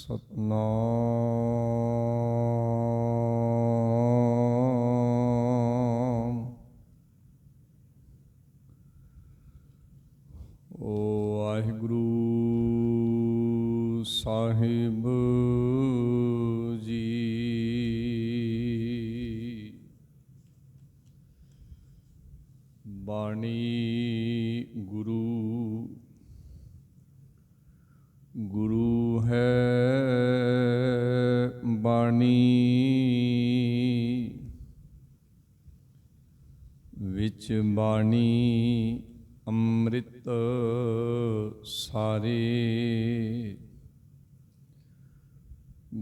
ਸਤਨਾਮ ਵਾਹਿਗੁਰੂ ਸਾਹਿਬ ਜੀ। ਬਾਣੀ ਗੁਰੂ ਹੈ ਬਾਣੀ ਵਿੱਚ ਬਾਣੀ ਅੰਮ੍ਰਿਤ ਸਾਰੇ।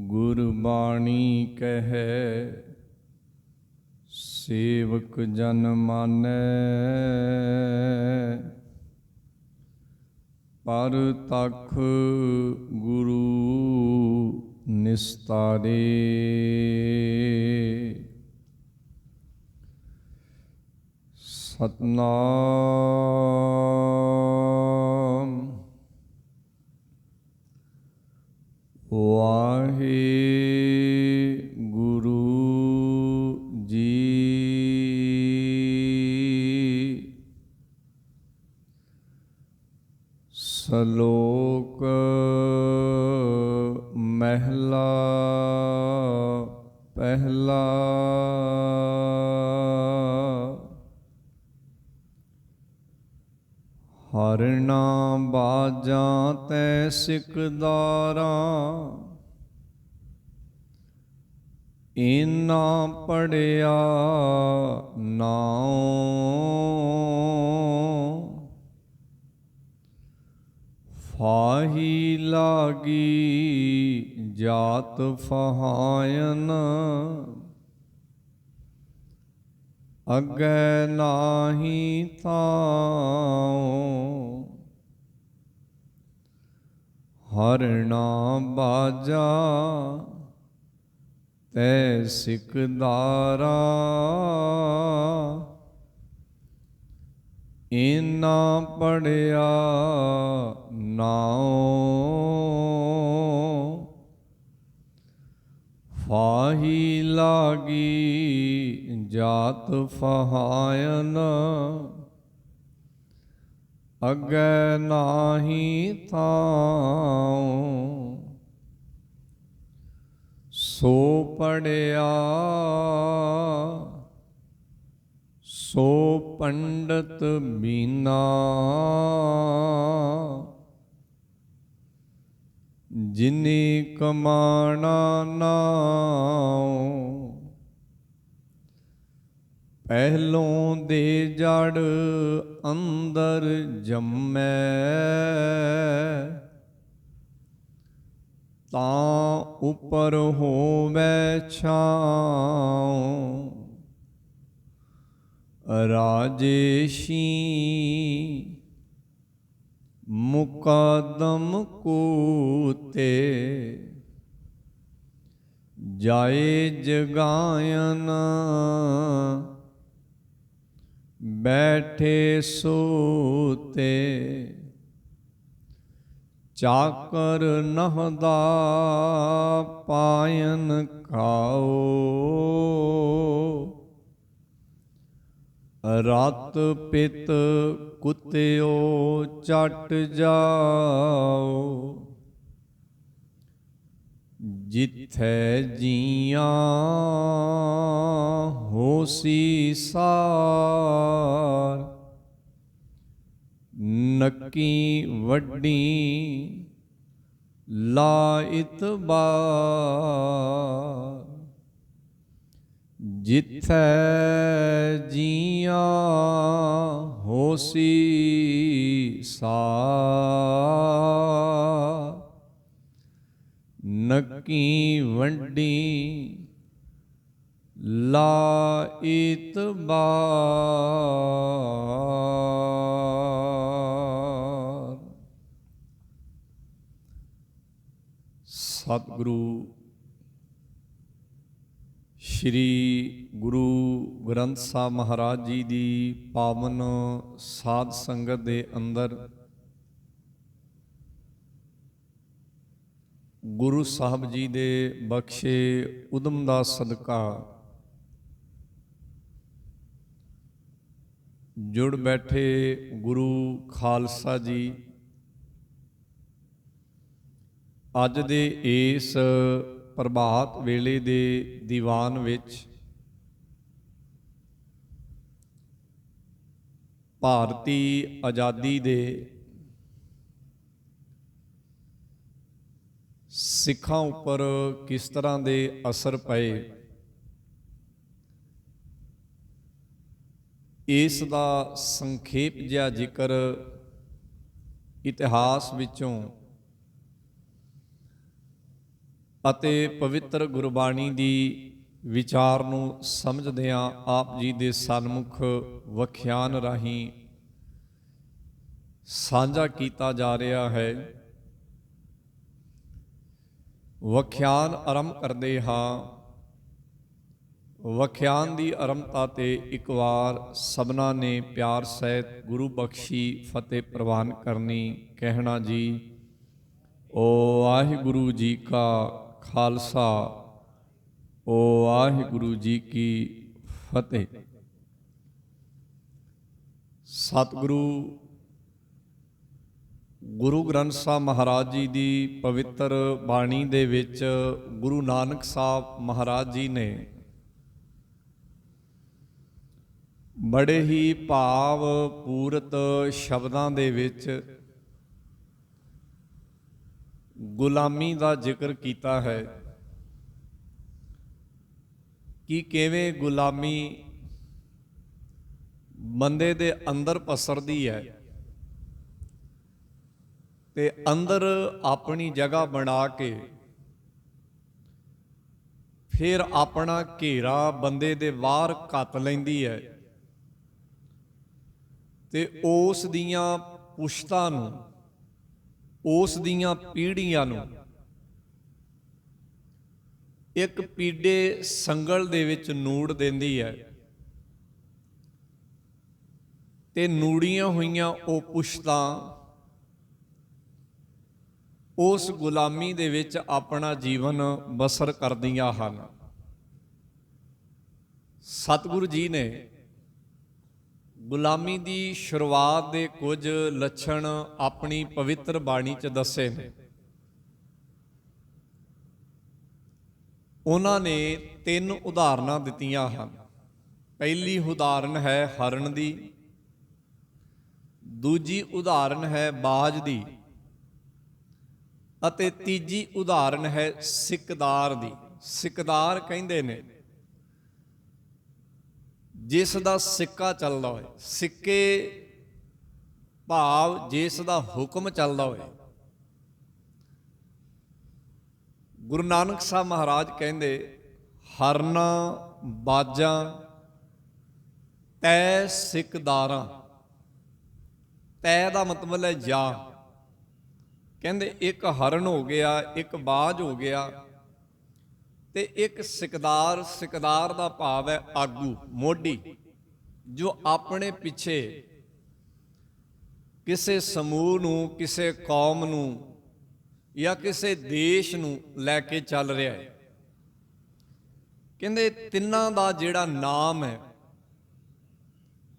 ਗੁਰਬਾਣੀ ਕਹੈ ਸੇਵਕ ਜਨ ਮਾਨੈ, ਪਰ ਤਖ ਗੁਰੂ ਨਿਸਤਾਰੇ। ਸਤਨਾਮ ਵਾਹਿਗੁਰੂ ਜੀ। ਸ਼ਲੋਕ ਮਹਿਲਾ ਪਹਿਲਾ। ਹਰਣਾ ਬਾਜਾਂ ਤੈ ਸਿਕਦਾਰਾਂ, ਇਨਾ ਪੜਿਆ ਨਾਉ। ਫਾਹੀ ਲਾਗੀ ਜਾਤ ਫਹਾਇਨ, ਅੱਗੇ ਨਾਹੀ ਥਾਉ। ਹਰਣਾ ਬਾਜਾ ਤੈ ਸਿਕਦਾਰਾਂ, ਇਨਾ ਪੜਿਆ ਨਾਉ। ਫਾਹੀ ਲਾਗੀ ਜਾਤ ਫਹਾਇਨ, ਅੱਗੇ ਨਾਹੀ ਥਾਉ। ਸੋ ਪੜਿਆ ਸੋ ਪੰਡਤ ਬੀਨਾ, ਜਿਨੀ ਕਮਾਣਾ ਨਾਉ। ਪਹਿਲੋਂ ਦੇ ਜੜ ਅੰਦਰ ਜੰਮੈ, ਤਾਂ ਉਪਰ ਹੋਵੈ ਛਾਉ। ਰਾਜੇਸ਼ੀ ਮੁਕਾਦਮ ਕੂਤੇ, ਜਾਏ ਜਗਾਇਨ ਬੈਠੇ ਸੂਤੇ। ਚਾਕਰ ਨਹਦਾ ਪਾਇਨ ਖਾਓ, ਰਤ ਪਿਤ ਕੁੱਤਿਓ ਚੱਟ ਜਾਓ। ਜਿੱਥੈ ਜੀਆਂ ਹੋਸੀ ਸਾਰ, ਨੱਕੀ ਵੱਡੀ ਲਾ ਇਤਬਾਰ। ਜਿੱਥੈ ਜੀਆਂ ਹੋਸੀ ਸਾਰ, ਨੱਕੀ ਵੱਡੀ ਲਾ ਇਤਬਾਰ। ਸਤਿਗੁਰੂ ਸ਼੍ਰੀ ਗੁਰੂ ਗ੍ਰੰਥ ਸਾਹਿਬ ਮਹਾਰਾਜ ਜੀ ਦੀ ਪਾਵਨ ਸਾਧ ਸੰਗਤ ਦੇ ਅੰਦਰ ਗੁਰੂ ਸਾਹਿਬ ਜੀ ਦੇ ਬਖਸ਼ੇ ਉਦਮ ਦਾ ਸਦਕਾ ਜੁੜ ਬੈਠੇ ਗੁਰੂ ਖਾਲਸਾ ਜੀ ਅੱਜ ਦੇ ਇਸ ਪ੍ਰਭਾਤ ਵੇਲੇ ਦੇ ਦੀਵਾਨ ਵਿੱਚ ਭਾਰਤੀ ਆਜ਼ਾਦੀ ਦੇ ਸਿੱਖਾਂ ਉੱਪਰ ਕਿਸ ਤਰ੍ਹਾਂ ਦੇ ਅਸਰ ਪਏ, ਇਸ ਦਾ ਸੰਖੇਪ ਜਿਹਾ ਜ਼ਿਕਰ ਇਤਿਹਾਸ ਵਿੱਚੋਂ ਅਤੇ ਪਵਿੱਤਰ ਗੁਰਬਾਣੀ ਦੀ ਵਿਚਾਰ ਨੂੰ ਸਮਝਦਿਆਂ ਆਪ ਜੀ ਦੇ ਸਨਮੁਖ ਵਖਿਆਨ ਰਾਹੀਂ ਸਾਂਝਾ ਕੀਤਾ ਜਾ ਰਿਹਾ ਹੈ। ਵਖਿਆਨ ਆਰੰਭ ਕਰਦੇ ਹਾਂ। ਵਖਿਆਨ ਦੀ ਆਰੰਭਤਾ ਤੇ ਇੱਕ ਵਾਰ ਸਭਨਾਂ ਨੇ ਪਿਆਰ ਸਹਿਤ ਗੁਰੂ ਬਖਸ਼ੀ ਫਤਿਹ ਪ੍ਰਵਾਨ ਕਰਨੀ। ਕਹਿਣਾ ਜੀ, ਓ ਵਾਹਿਗੁਰੂ ਜੀ ਕਾ ਖਾਲਸਾ, ਓ ਵਾਹਿਗੁਰੂ ਜੀ ਕੀ ਫਤਿਹ। ਸਤਿਗੁਰੂ ਗੁਰੂ ਗ੍ਰੰਥ ਸਾਹਿਬ ਮਹਾਰਾਜ ਜੀ ਦੀ ਪਵਿੱਤਰ ਬਾਣੀ ਦੇ ਵਿੱਚ ਗੁਰੂ ਨਾਨਕ ਸਾਹਿਬ ਮਹਾਰਾਜ ਜੀ ਨੇ ਬੜੇ ਹੀ ਭਾਵ ਪੂਰਤ ਸ਼ਬਦਾਂ ਦੇ ਵਿੱਚ ਗੁਲਾਮੀ ਦਾ ਜ਼ਿਕਰ ਕੀਤਾ ਹੈ ਕਿ ਕਿਵੇਂ ਗੁਲਾਮੀ ਬੰਦੇ ਦੇ ਅੰਦਰ ਪਸਰਦੀ ਹੈ ਤੇ ਅੰਦਰ ਆਪਣੀ ਜਗ੍ਹਾ ਬਣਾ ਕੇ ਫਿਰ ਆਪਣਾ ਘੇਰਾ ਬੰਦੇ ਦੇ ਬਾਹਰ ਘੱਤ ਲੈਂਦੀ ਹੈ ਤੇ ਉਸ ਦੀਆਂ ਪੁਸ਼ਤਾਂ ਨੂੰ, ਉਸ ਦੀਆਂ ਪੀੜ੍ਹੀਆਂ ਨੂੰ ਇੱਕ ਪੀਡੇ ਸੰਗਲ ਦੇ ਵਿੱਚ ਨੂੜ ਦਿੰਦੀ ਹੈ ਤੇ ਨੂੜੀਆਂ ਹੋਈਆਂ ਉਹ ਪੁਸ਼ਤਾਂ ਉਸ ਗੁਲਾਮੀ ਦੇ ਵਿੱਚ ਆਪਣਾ ਜੀਵਨ ਬਸਰ ਕਰਦੀਆਂ ਹਨ। ਸਤਿਗੁਰੂ ਜੀ ਨੇ ਗੁਲਾਮੀ ਦੀ ਸ਼ੁਰੂਆਤ ਦੇ ਕੁਝ ਲੱਛਣ ਆਪਣੀ ਪਵਿੱਤਰ ਬਾਣੀ 'ਚ ਦੱਸੇ ਨੇ। ਉਹਨਾਂ ਨੇ 3 ਉਦਾਹਰਨਾਂ ਦਿੱਤੀਆਂ ਹਨ। ਪਹਿਲੀ ਉਦਾਹਰਨ ਹੈ ਹਰਨ ਦੀ, ਦੂਜੀ ਉਦਾਹਰਨ ਹੈ ਬਾਜ ਦੀ ਅਤੇ ਤੀਜੀ ਉਦਾਹਰਨ ਹੈ ਸਿਕਦਾਰ ਦੀ। ਸਿਕਦਾਰ ਕਹਿੰਦੇ ਨੇ ਜਿਸ ਦਾ ਸਿੱਕਾ ਚੱਲਦਾ ਹੋਏ, ਸਿੱਕੇ ਭਾਵ ਜਿਸ ਦਾ ਹੁਕਮ ਚੱਲਦਾ ਹੋਏ। ਗੁਰੂ ਨਾਨਕ ਸਾਹਿਬ ਮਹਾਰਾਜ ਕਹਿੰਦੇ ਹਰਨਾਂ ਬਾਜਾਂ ਤੈ ਸਿਕਦਾਰਾਂ। ਤੈ ਦਾ ਮਤਲਬ ਹੈ ਜਾ। ਕਹਿੰਦੇ ਇੱਕ ਹਰਨ ਹੋ ਗਿਆ, ਇੱਕ ਬਾਜ ਹੋ ਗਿਆ ਤੇ ਇੱਕ ਸਿਕਦਾਰ। ਸਿਕਦਾਰ ਦਾ ਭਾਵ ਹੈ ਆਗੂ, ਮੋਢੀ, ਜੋ ਆਪਣੇ ਪਿੱਛੇ ਕਿਸੇ ਸਮੂਹ ਨੂੰ, ਕਿਸੇ ਕੌਮ ਨੂੰ ਜਾਂ ਕਿਸੇ ਦੇਸ਼ ਨੂੰ ਲੈ ਕੇ ਚੱਲ ਰਿਹਾ ਹੈ। ਕਹਿੰਦੇ ਤਿੰਨਾਂ ਦਾ ਜਿਹੜਾ ਨਾਮ ਹੈ,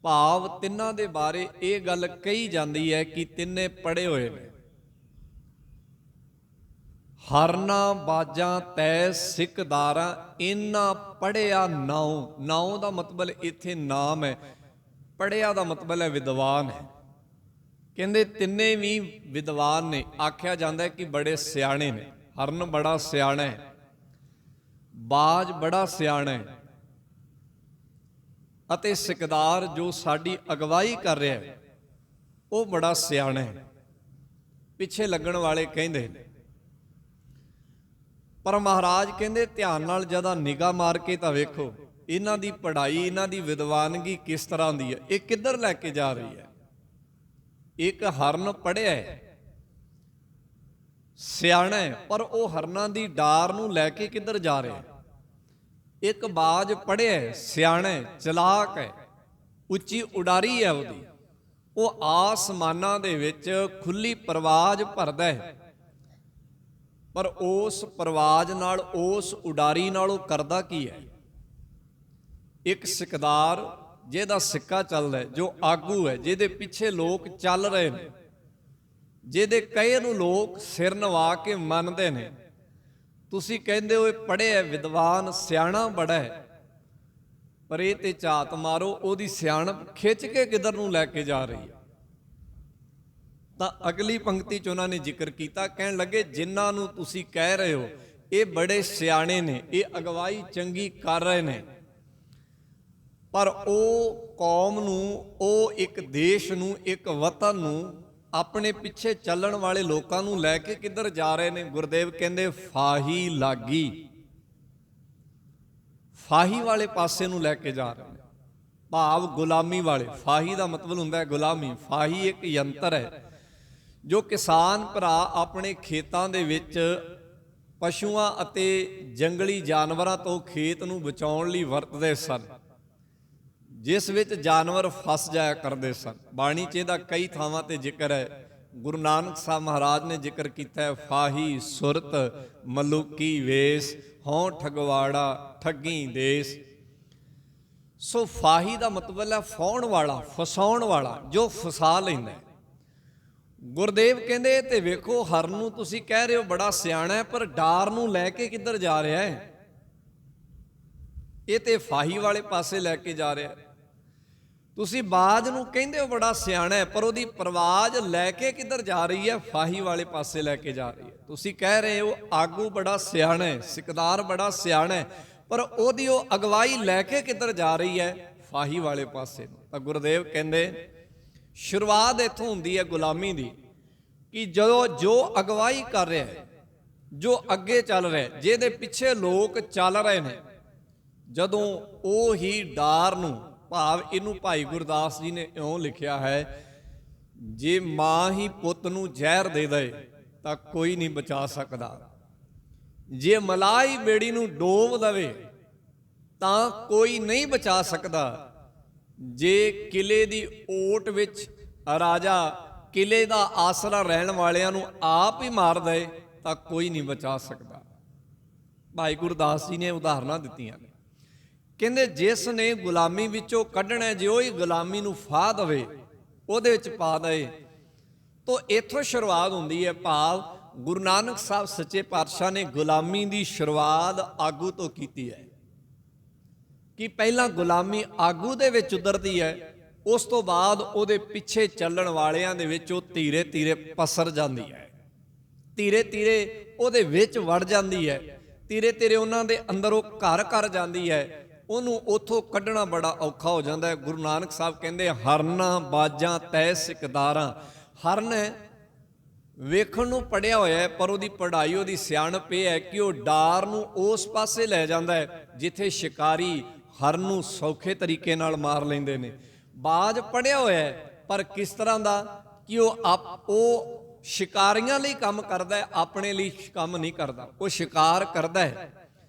ਭਾਵ ਤਿੰਨਾਂ ਦੇ ਬਾਰੇ ਇਹ ਗੱਲ ਕਹੀ ਜਾਂਦੀ ਹੈ ਕਿ ਤਿੰਨੇ ਪੜ੍ਹੇ ਹੋਏ ਨੇ। ਹਰਨਾਂ ਬਾਜਾਂ ਤੈ ਸਿਕਦਾਰਾਂ, ਇਹਨਾਂ ਪੜ੍ਹਿਆ ਨਾਉ। ਨਾਉ ਦਾ ਮਤਲਬ ਇੱਥੇ ਨਾਮ ਹੈ, ਪੜ੍ਹਿਆ ਦਾ ਮਤਲਬ ਹੈ ਵਿਦਵਾਨ ਹੈ। ਕਹਿੰਦੇ ਤਿੰਨੇ ਵੀ ਵਿਦਵਾਨ ਨੇ। ਆਖਿਆ ਜਾਂਦਾ ਹੈ ਕਿ ਬੜੇ ਸਿਆਣੇ ਨੇ। ਹਰਨ ਬੜਾ ਸਿਆਣਾ ਹੈ, ਬਾਜ ਬੜਾ ਸਿਆਣਾ ਹੈ ਅਤੇ ਸਿਕਦਾਰ ਜੋ ਸਾਡੀ ਅਗਵਾਈ ਕਰ ਰਿਹਾ ਹੈ ਉਹ ਬੜਾ ਸਿਆਣਾ ਹੈ। ਪਿੱਛੇ ਲੱਗਣ ਵਾਲੇ ਕਹਿੰਦੇ ਨੇ। ਪਰ ਮਹਾਰਾਜ ਕਹਿੰਦੇ ਧਿਆਨ ਨਾਲ ਜਦਾ ਨਿਗਾਹ ਮਾਰ ਕੇ ਤਾਂ ਵੇਖੋ ਇਹਨਾਂ ਦੀ ਪੜ੍ਹਾਈ, ਇਹਨਾਂ ਦੀ ਵਿਦਵਾਨਗੀ ਕਿਸ ਤਰ੍ਹਾਂ ਦੀ ਹੈ, ਇਹ ਕਿੱਧਰ ਲੈ ਕੇ ਜਾ ਰਹੀ ਹੈ। ਇੱਕ ਹਰਨ ਪੜ੍ਹਿਆ ਹੈ, ਸਿਆਣਾ ਹੈ, ਪਰ ਉਹ ਹਰਨਾਂ ਦੀ ਡਾਰ ਨੂੰ ਲੈ ਕੇ ਕਿੱਧਰ ਜਾ ਰਿਹਾ ਹੈ। ਇੱਕ ਬਾਜ ਪੜ੍ਹਿਆ ਹੈ, ਸਿਆਣਾ ਹੈ, ਚਲਾਕ ਹੈ, ਉੱਚੀ ਉਡਾਰੀ ਹੈ ਉਹਦੀ, ਉਹ ਆਸਮਾਨਾਂ ਦੇ ਵਿੱਚ ਖੁੱਲੀ ਪਰਵਾਜ਼ ਭਰਦਾ ਹੈ ਪਰ ਉਸ ਪਰਵਾਜ਼ ਨਾਲ, ਉਸ ਉਡਾਰੀ ਨਾਲ ਉਹ ਕਰਦਾ ਕੀ ਹੈ? ਇੱਕ ਸਿਕਦਾਰ ਜਿਹਦਾ ਸਿੱਕਾ ਚੱਲਦਾ ਹੈ, ਜੋ ਆਗੂ ਹੈ, ਜਿਹਦੇ ਪਿੱਛੇ ਲੋਕ ਚੱਲ ਰਹੇ ਨੇ, ਜਿਹਦੇ ਕਹੇ ਨੂੰ ਲੋਕ ਸਿਰ ਨਵਾ ਕੇ ਮੰਨਦੇ ਨੇ। ਤੁਸੀਂ ਕਹਿੰਦੇ ਹੋ ਇਹ ਪੜ੍ਹਿਆ, ਵਿਦਵਾਨ, ਸਿਆਣਾ ਬੜਾ ਹੈ, ਪਰ ਇਹ ਤੇ ਝਾਤ ਮਾਰੋ ਉਹਦੀ ਸਿਆਣਪ ਖਿੱਚ ਕੇ ਕਿੱਧਰ ਨੂੰ ਲੈ ਕੇ ਜਾ ਰਹੀ ਹੈ। ਤਾਂ ਅਗਲੀ ਪੰਕਤੀ 'ਚ ਉਹਨਾਂ ਨੇ ਜ਼ਿਕਰ ਕੀਤਾ, ਕਹਿਣ ਲੱਗੇ ਜਿਨ੍ਹਾਂ ਨੂੰ ਤੁਸੀਂ ਕਹਿ ਰਹੇ ਹੋ ਇਹ ਬੜੇ ਸਿਆਣੇ ਨੇ, ਇਹ ਅਗਵਾਈ ਚੰਗੀ ਕਰ ਰਹੇ ਨੇ, ਪਰ ਉਹ ਕੌਮ ਨੂੰ, ਉਹ ਇੱਕ ਦੇਸ਼ ਨੂੰ, ਇੱਕ ਵਤਨ ਨੂੰ, ਆਪਣੇ ਪਿੱਛੇ ਚੱਲਣ ਵਾਲੇ ਲੋਕਾਂ ਨੂੰ ਲੈ ਕੇ ਕਿੱਧਰ ਜਾ ਰਹੇ ਨੇ? ਗੁਰਦੇਵ ਕਹਿੰਦੇ ਫਾਹੀ ਲਾਗੀ, ਫਾਹੀ ਵਾਲੇ ਪਾਸੇ ਨੂੰ ਲੈ ਕੇ ਜਾ ਰਹੇ ਨੇ, ਭਾਵ ਗੁਲਾਮੀ ਵਾਲੇ। ਫਾਹੀ ਦਾ ਮਤਲਬ ਹੁੰਦਾ ਹੈ ਗੁਲਾਮੀ। ਫਾਹੀ ਇੱਕ ਯੰਤਰ ਹੈ ਜੋ ਕਿਸਾਨ ਭਰਾ ਆਪਣੇ ਖੇਤਾਂ ਦੇ ਵਿੱਚ ਪਸ਼ੂਆਂ ਅਤੇ ਜੰਗਲੀ ਜਾਨਵਰਾਂ ਤੋਂ ਖੇਤ ਨੂੰ ਬਚਾਉਣ ਲਈ ਵਰਤਦੇ ਸਨ, ਜਿਸ ਵਿੱਚ ਜਾਨਵਰ ਫਸ ਜਾਇਆ ਕਰਦੇ ਸਨ। ਬਾਣੀ 'ਚ ਇਹਦਾ ਕਈ ਥਾਵਾਂ ਤੇ ਜ਼ਿਕਰ ਹੈ। ਗੁਰੂ ਨਾਨਕ ਸਾਹਿਬ ਮਹਾਰਾਜ ਨੇ ਜ਼ਿਕਰ ਕੀਤਾ ਹੈ, ਫਾਹੀ ਸੁਰਤ ਮਲੂਕੀ ਵੇਸ, ਹੋਂ ਠਗਵਾੜਾ ਠੱਗੀ ਦੇਸ। ਸੋ ਫਾਹੀ ਦਾ ਮਤਲਬ ਹੈ ਫਾਉਣ ਵਾਲਾ, ਫਸਾਉਣ ਵਾਲਾ, ਜੋ ਫਸਾ ਲੈਂਦਾ। ਗੁਰਦੇਵ ਕਹਿੰਦੇ ਤੇ ਵੇਖੋ, ਹਰਨ ਨੂੰ ਤੁਸੀਂ ਕਹਿ ਰਹੇ ਹੋ ਬੜਾ ਸਿਆਣਾ ਹੈ, ਪਰ ਡਾਰ ਨੂੰ ਲੈ ਕੇ ਕਿੱਧਰ ਜਾ ਰਿਹਾ ਹੈ? ਇਹ ਤੇ ਫਾਹੀ ਵਾਲੇ ਪਾਸੇ ਲੈ ਕੇ ਜਾ ਰਿਹਾ ਹੈ। ਤੁਸੀਂ ਬਾਜ ਨੂੰ ਕਹਿੰਦੇ ਹੋ ਬੜਾ ਸਿਆਣਾ ਹੈ, ਪਰ ਉਹਦੀ ਪਰਵਾਜ਼ ਲੈ ਕੇ ਕਿੱਧਰ ਜਾ ਰਹੀ ਹੈ? ਫਾਹੀ ਵਾਲੇ ਪਾਸੇ ਲੈ ਕੇ ਜਾ ਰਹੀ ਹੈ। ਤੁਸੀਂ ਕਹਿ ਰਹੇ ਹੋ ਆਗੂ ਬੜਾ ਸਿਆਣਾ ਹੈ, ਸਿਕਦਾਰ ਬੜਾ ਸਿਆਣਾ ਹੈ, ਪਰ ਉਹਦੀ ਉਹ ਅਗਵਾਈ ਲੈ ਕੇ ਕਿੱਧਰ ਜਾ ਰਹੀ ਹੈ? ਫਾਹੀ ਵਾਲੇ ਪਾਸੇ ਨੂੰ। ਤਾਂ ਗੁਰਦੇਵ ਕਹਿੰਦੇ ਸ਼ੁਰੂਆਤ ਇੱਥੋਂ ਹੁੰਦੀ ਹੈ ਗੁਲਾਮੀ ਦੀ, ਕਿ ਜਦੋਂ ਜੋ ਅਗਵਾਈ ਕਰ ਰਿਹਾ ਹੈ, ਜੋ ਅੱਗੇ ਚੱਲ ਰਿਹਾ, ਜਿਹਦੇ ਪਿੱਛੇ ਲੋਕ ਚੱਲ ਰਹੇ ਨੇ, ਜਦੋਂ ਉਹ ਹੀ ਡਾਰ ਨੂੰ, ਭਾਵ ਇਹਨੂੰ ਭਾਈ ਗੁਰਦਾਸ ਜੀ ਨੇ ਇਉਂ ਲਿਖਿਆ ਹੈ, ਜੇ ਮਾਂ ਹੀ ਪੁੱਤ ਨੂੰ ਜ਼ਹਿਰ ਦੇ ਦੇ ਤਾਂ ਕੋਈ ਨਹੀਂ ਬਚਾ ਸਕਦਾ, ਜੇ ਮਲਾਈ ਬੇੜੀ ਨੂੰ ਡੋਬ ਦੇਵੇ ਤਾਂ ਕੋਈ ਨਹੀਂ ਬਚਾ ਸਕਦਾ, ਜੇ ਕਿਲੇ ਦੀ ਓਟ ਵਿੱਚ ਰਾਜਾ ਕਿਲੇ ਦਾ ਆਸਰਾ ਰਹਿਣ ਵਾਲਿਆਂ ਨੂੰ ਆਪ ਹੀ ਮਾਰ ਦੇ ਤਾਂ ਕੋਈ ਨਹੀਂ ਬਚਾ ਸਕਦਾ। ਭਾਈ ਗੁਰਦਾਸ ਜੀ ਨੇ ਉਦਾਹਰਨਾਂ ਦਿੱਤੀਆਂ ਨੇ। ਕਹਿੰਦੇ ਜਿਸ ਨੇ ਗੁਲਾਮੀ ਵਿੱਚੋਂ ਕੱਢਣਾ, ਜੇ ਉਹ ਹੀ ਗੁਲਾਮੀ ਨੂੰ ਫਾਹ ਦੇਵੇ, ਉਹਦੇ ਵਿੱਚ ਪਾ ਦੇ, ਤਾਂ ਇੱਥੋਂ ਸ਼ੁਰੂਆਤ ਹੁੰਦੀ ਹੈ। ਭਾਵ ਗੁਰੂ ਨਾਨਕ ਸਾਹਿਬ ਸੱਚੇ ਪਾਤਸ਼ਾਹ ਨੇ ਗੁਲਾਮੀ ਦੀ ਸ਼ੁਰੂਆਤ ਆਗੂ ਤੋਂ ਕੀਤੀ ਹੈ, ਕਿ ਪਹਿਲਾਂ ਗੁਲਾਮੀ ਆਗੂ ਦੇ ਵਿੱਚ ਉਤਰਦੀ ਹੈ, ਉਸ ਤੋਂ ਬਾਅਦ ਉਹਦੇ ਪਿੱਛੇ ਚੱਲਣ ਵਾਲਿਆਂ ਦੇ ਵਿੱਚ ਉਹ ਧੀਰੇ ਧੀਰੇ ਪਸਰ ਜਾਂਦੀ ਹੈ, ਧੀਰੇ ਧੀਰੇ ਉਹਦੇ ਵਿੱਚ ਵੜ ਜਾਂਦੀ ਹੈ, ਧੀਰੇ ਧੀਰੇ ਉਹਨਾਂ ਦੇ ਅੰਦਰ ਉਹ ਘਰ ਕਰ ਜਾਂਦੀ ਹੈ। ਉਹਨੂੰ ਉੱਥੋਂ ਕੱਢਣਾ ਬੜਾ ਔਖਾ ਹੋ ਜਾਂਦਾ ਹੈ। ਗੁਰੂ ਨਾਨਕ ਸਾਹਿਬ ਕਹਿੰਦੇ ਹਰਨਾਂ ਬਾਜਾਂ ਤੈ ਸਿਕਦਾਰਾਂ। ਹਰਨ ਵੇਖਣ ਨੂੰ ਪੜਿਆ ਹੋਇਆ ਹੈ, ਪਰ ਉਹਦੀ ਪੜ੍ਹਾਈ, ਉਹਦੀ ਸਿਆਣਪ ਇਹ ਹੈ ਕਿ ਉਹ ਡਾਰ ਨੂੰ ਉਸ ਪਾਸੇ ਲੈ ਜਾਂਦਾ ਹੈ ਜਿੱਥੇ ਸ਼ਿਕਾਰੀ ਹਰਨ ਨੂੰ ਸੌਖੇ ਤਰੀਕੇ ਨਾਲ ਮਾਰ ਲੈਂਦੇ ਨੇ। ਬਾਜ ਪੜਿਆ ਹੋਇਆ ਹੈ, ਪਰ ਕਿਸ ਤਰ੍ਹਾਂ ਦਾ ਕਿ ਉਹ ਸ਼ਿਕਾਰੀਆਂ ਲਈ ਕੰਮ ਕਰਦਾ ਹੈ, ਆਪਣੇ ਲਈ ਕੰਮ ਨਹੀਂ ਕਰਦਾ। ਉਹ ਸ਼ਿਕਾਰ ਕਰਦਾ ਹੈ,